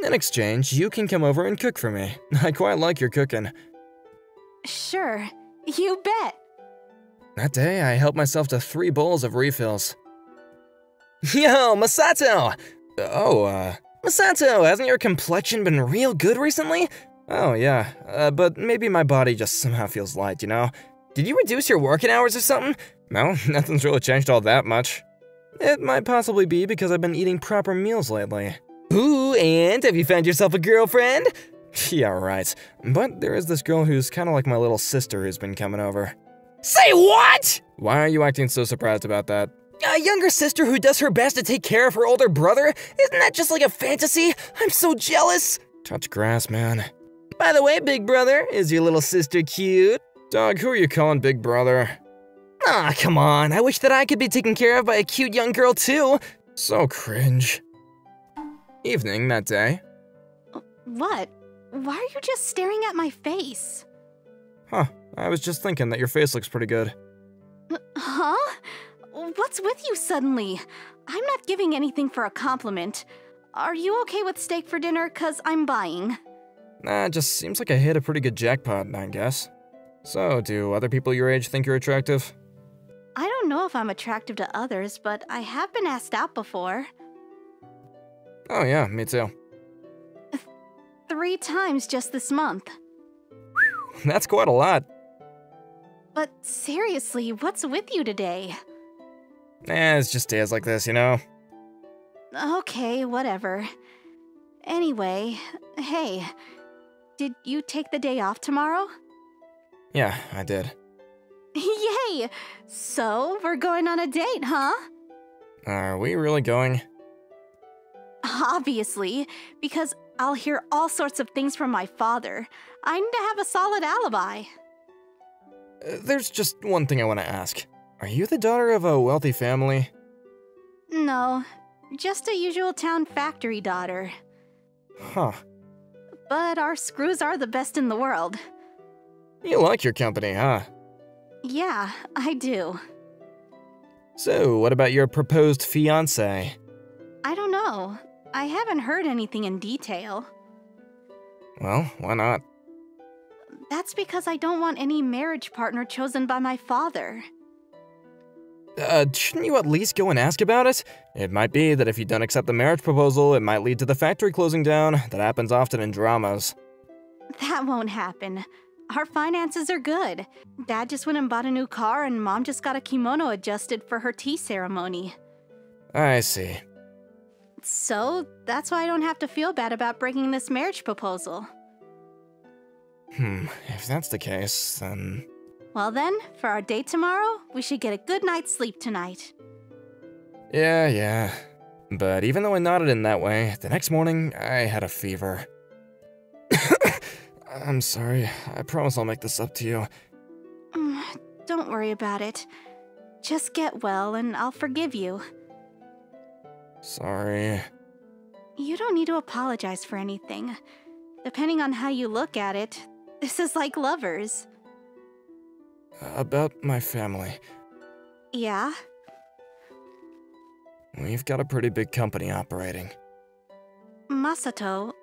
In exchange, you can come over and cook for me. I quite like your cooking. Sure. You bet. That day, I helped myself to 3 bowls of refills. Yo, Masato! Masato, hasn't your complexion been real good recently? Oh, yeah, but maybe my body just somehow feels light, you know? Did you reduce your working hours or something? No, nothing's really changed all that much. It might possibly be because I've been eating proper meals lately. Ooh, and have you found yourself a girlfriend? Yeah, right. But there is this girl who's kind of like my little sister who's been coming over. Say what?! Why are you acting so surprised about that? A younger sister who does her best to take care of her older brother? Isn't that just like a fantasy? I'm so jealous! Touch grass, man. By the way, big brother, is your little sister cute? Dog, who are you calling big brother? Aw, come on, I wish that I could be taken care of by a cute young girl too. So cringe. Evening that day. What? Why are you just staring at my face? Huh, I was just thinking that your face looks pretty good. Huh? What's with you suddenly? I'm not giving anything for a compliment. Are you okay with steak for dinner? 'Cause I'm buying. Nah, it just seems like I hit a pretty good jackpot, I guess. So, do other people your age think you're attractive? I don't know if I'm attractive to others, but I have been asked out before. Oh yeah, me too. 3 times just this month. That's quite a lot. But seriously, what's with you today? It's just days like this, you know? Okay, whatever. Anyway, hey, did you take the day off tomorrow? Yeah, I did. Yay! So, we're going on a date, huh? Are we really going? Obviously, because I'll hear all sorts of things from my father. I need to have a solid alibi. There's just one thing I want to ask. Are you the daughter of a wealthy family? No, just a usual town factory daughter. Huh. But our screws are the best in the world. You like your company, huh? Yeah, I do. So, what about your proposed fiancé? I don't know. I haven't heard anything in detail. Well, why not? That's because I don't want any marriage partner chosen by my father. Shouldn't you at least go and ask about it? It might be that if you don't accept the marriage proposal, it might lead to the factory closing down. That happens often in dramas. That won't happen. Our finances are good. Dad just went and bought a new car, and Mom just got a kimono adjusted for her tea ceremony. I see. So, that's why I don't have to feel bad about breaking this marriage proposal. If that's the case, then... Well then, for our date tomorrow, we should get a good night's sleep tonight. Yeah. But even though I nodded in that way, the next morning, I had a fever. I'm sorry. I promise I'll make this up to you. Don't worry about it. Just get well and I'll forgive you. Sorry. You don't need to apologize for anything. Depending on how you look at it, this is like lovers. About my family. Yeah? We've got a pretty big company operating. Masato,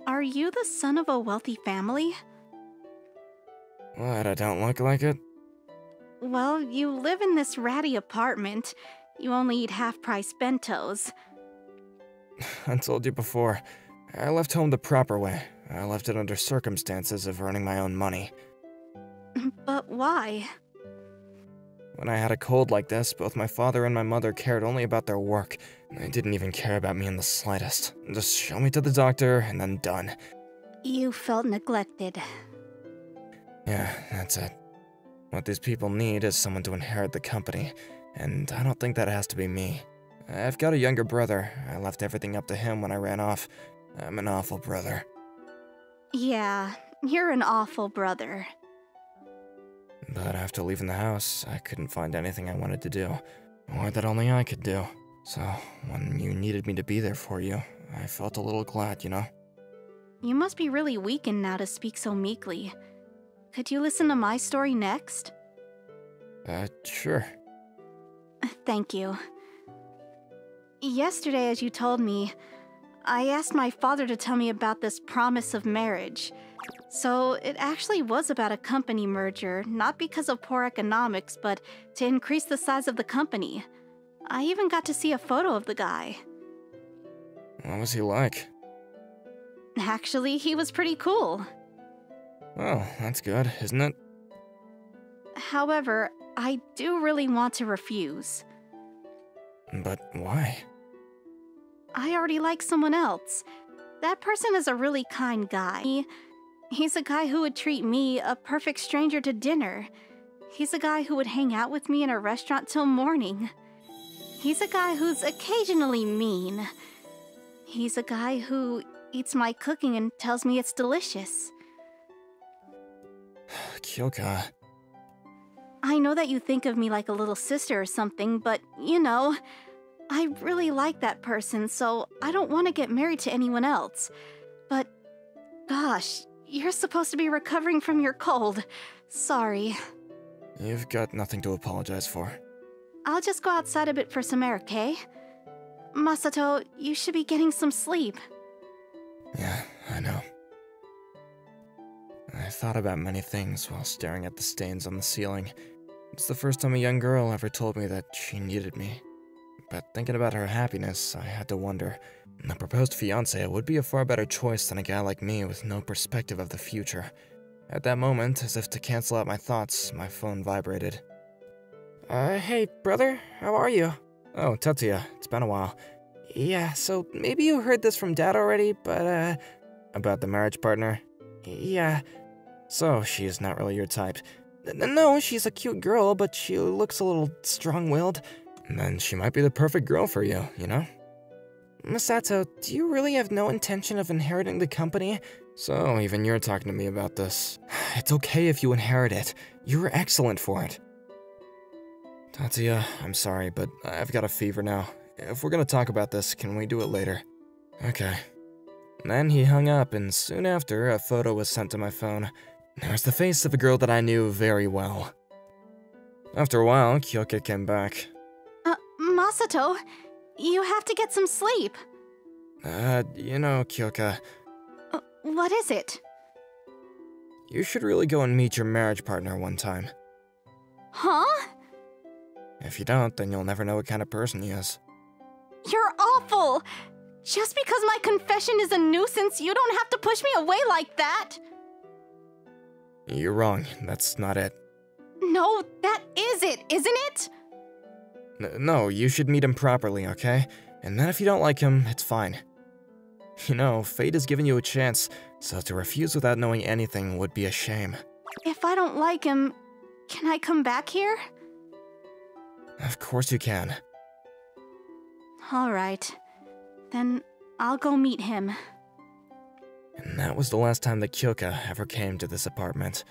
are you the son of a wealthy family? What, I don't look like it? Well, you live in this ratty apartment. You only eat half-price bentos. I told you before, I left home the proper way. I left it under circumstances of earning my own money. But why? When I had a cold like this, both my father and my mother cared only about their work. They didn't even care about me in the slightest. Just show me to the doctor, and then done. You felt neglected. Yeah, that's it. What these people need is someone to inherit the company, and I don't think that has to be me. I've got a younger brother. I left everything up to him when I ran off. I'm an awful brother. Yeah, you're an awful brother. But after leaving the house, I couldn't find anything I wanted to do, or that only I could do. So, when you needed me to be there for you, I felt a little glad, you know? You must be really weakened now to speak so meekly. Could you listen to my story next? Sure. Thank you. Yesterday, as you told me, I asked my father to tell me about this promise of marriage. So it actually was about a company merger, not because of poor economics, but to increase the size of the company. I even got to see a photo of the guy. What was he like? Actually, he was pretty cool. Well, that's good, isn't it? However, I do really want to refuse. But why? I already like someone else. That person is a really kind guy. He's a guy who would treat me, a perfect stranger, to dinner. He's a guy who would hang out with me in a restaurant till morning. He's a guy who's occasionally mean. He's a guy who eats my cooking and tells me it's delicious. Kyoka. I know that you think of me like a little sister or something, but, you know, I really like that person, so I don't want to get married to anyone else. But, gosh, you're supposed to be recovering from your cold. Sorry. You've got nothing to apologize for. I'll just go outside a bit for some air, okay? Masato, you should be getting some sleep. Yeah, I know. I thought about many things while staring at the stains on the ceiling. It's the first time a young girl ever told me that she needed me. But thinking about her happiness, I had to wonder, the proposed fiancé would be a far better choice than a guy like me with no perspective of the future. At that moment, as if to cancel out my thoughts, my phone vibrated. Hey, brother, how are you? Oh, Tatsuya, it's been a while. Yeah, so maybe you heard this from Dad already, but, about the marriage partner? Yeah. So, she's not really your type. No, she's a cute girl, but she looks a little strong-willed. And then she might be the perfect girl for you, you know? Masato, do you really have no intention of inheriting the company? So, even you're talking to me about this. It's okay if you inherit it. You're excellent for it. Tatsuya, I'm sorry, but I've got a fever now. If we're gonna talk about this, can we do it later? Okay. Then he hung up, and soon after, a photo was sent to my phone. There was the face of a girl that I knew very well. After a while, Kyoka came back. Masato, you have to get some sleep. You know, Kyoka, What is it? you should really go and meet your marriage partner one time. Huh? If you don't, then you'll never know what kind of person he is. You're awful! Just because my confession is a nuisance, you don't have to push me away like that! You're wrong, that's not it. No, that is it, isn't it? No, you should meet him properly, okay? And then if you don't like him, it's fine. You know, fate has given you a chance, so to refuse without knowing anything would be a shame. If I don't like him, can I come back here? Of course you can. Alright. Then I'll go meet him. And that was the last time that Kyoka ever came to this apartment.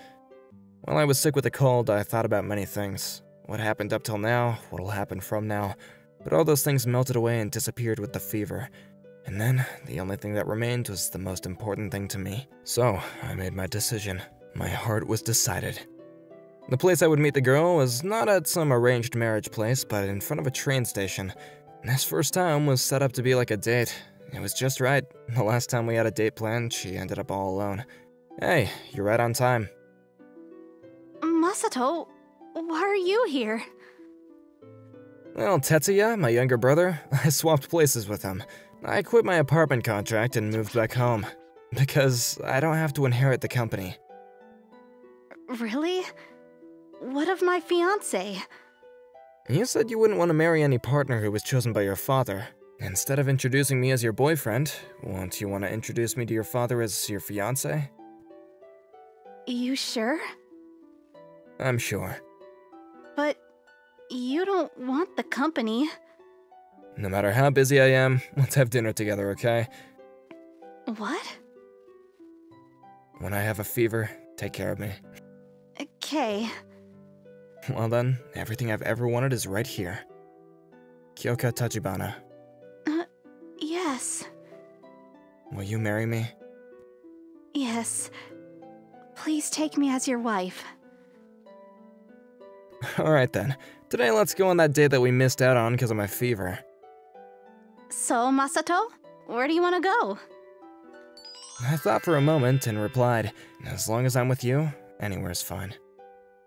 While I was sick with a cold, I thought about many things. What happened up till now, what'll happen from now. But all those things melted away and disappeared with the fever. And then, the only thing that remained was the most important thing to me. So, I made my decision. My heart was decided. The place I would meet the girl was not at some arranged marriage place, but in front of a train station. This first time was set up to be like a date. It was just right. The last time we had a date planned, she ended up all alone. Hey, you're right on time. Masato, why are you here? Well, Tetsuya, my younger brother, I swapped places with him. I quit my apartment contract and moved back home. Because I don't have to inherit the company. Really? What of my fiancé? You said you wouldn't want to marry any partner who was chosen by your father. Instead of introducing me as your boyfriend, won't you want to introduce me to your father as your fiancé? You sure? I'm sure. But you don't want the company. No matter how busy I am, let's have dinner together, okay? What? When I have a fever, take care of me. Okay. Well then, everything I've ever wanted is right here. Kyoka Tachibana. Yes. Will you marry me? Yes. Please take me as your wife. Alright then. Today let's go on that date that we missed out on because of my fever. So, Masato, where do you want to go? I thought for a moment and replied, as long as I'm with you, anywhere's fine.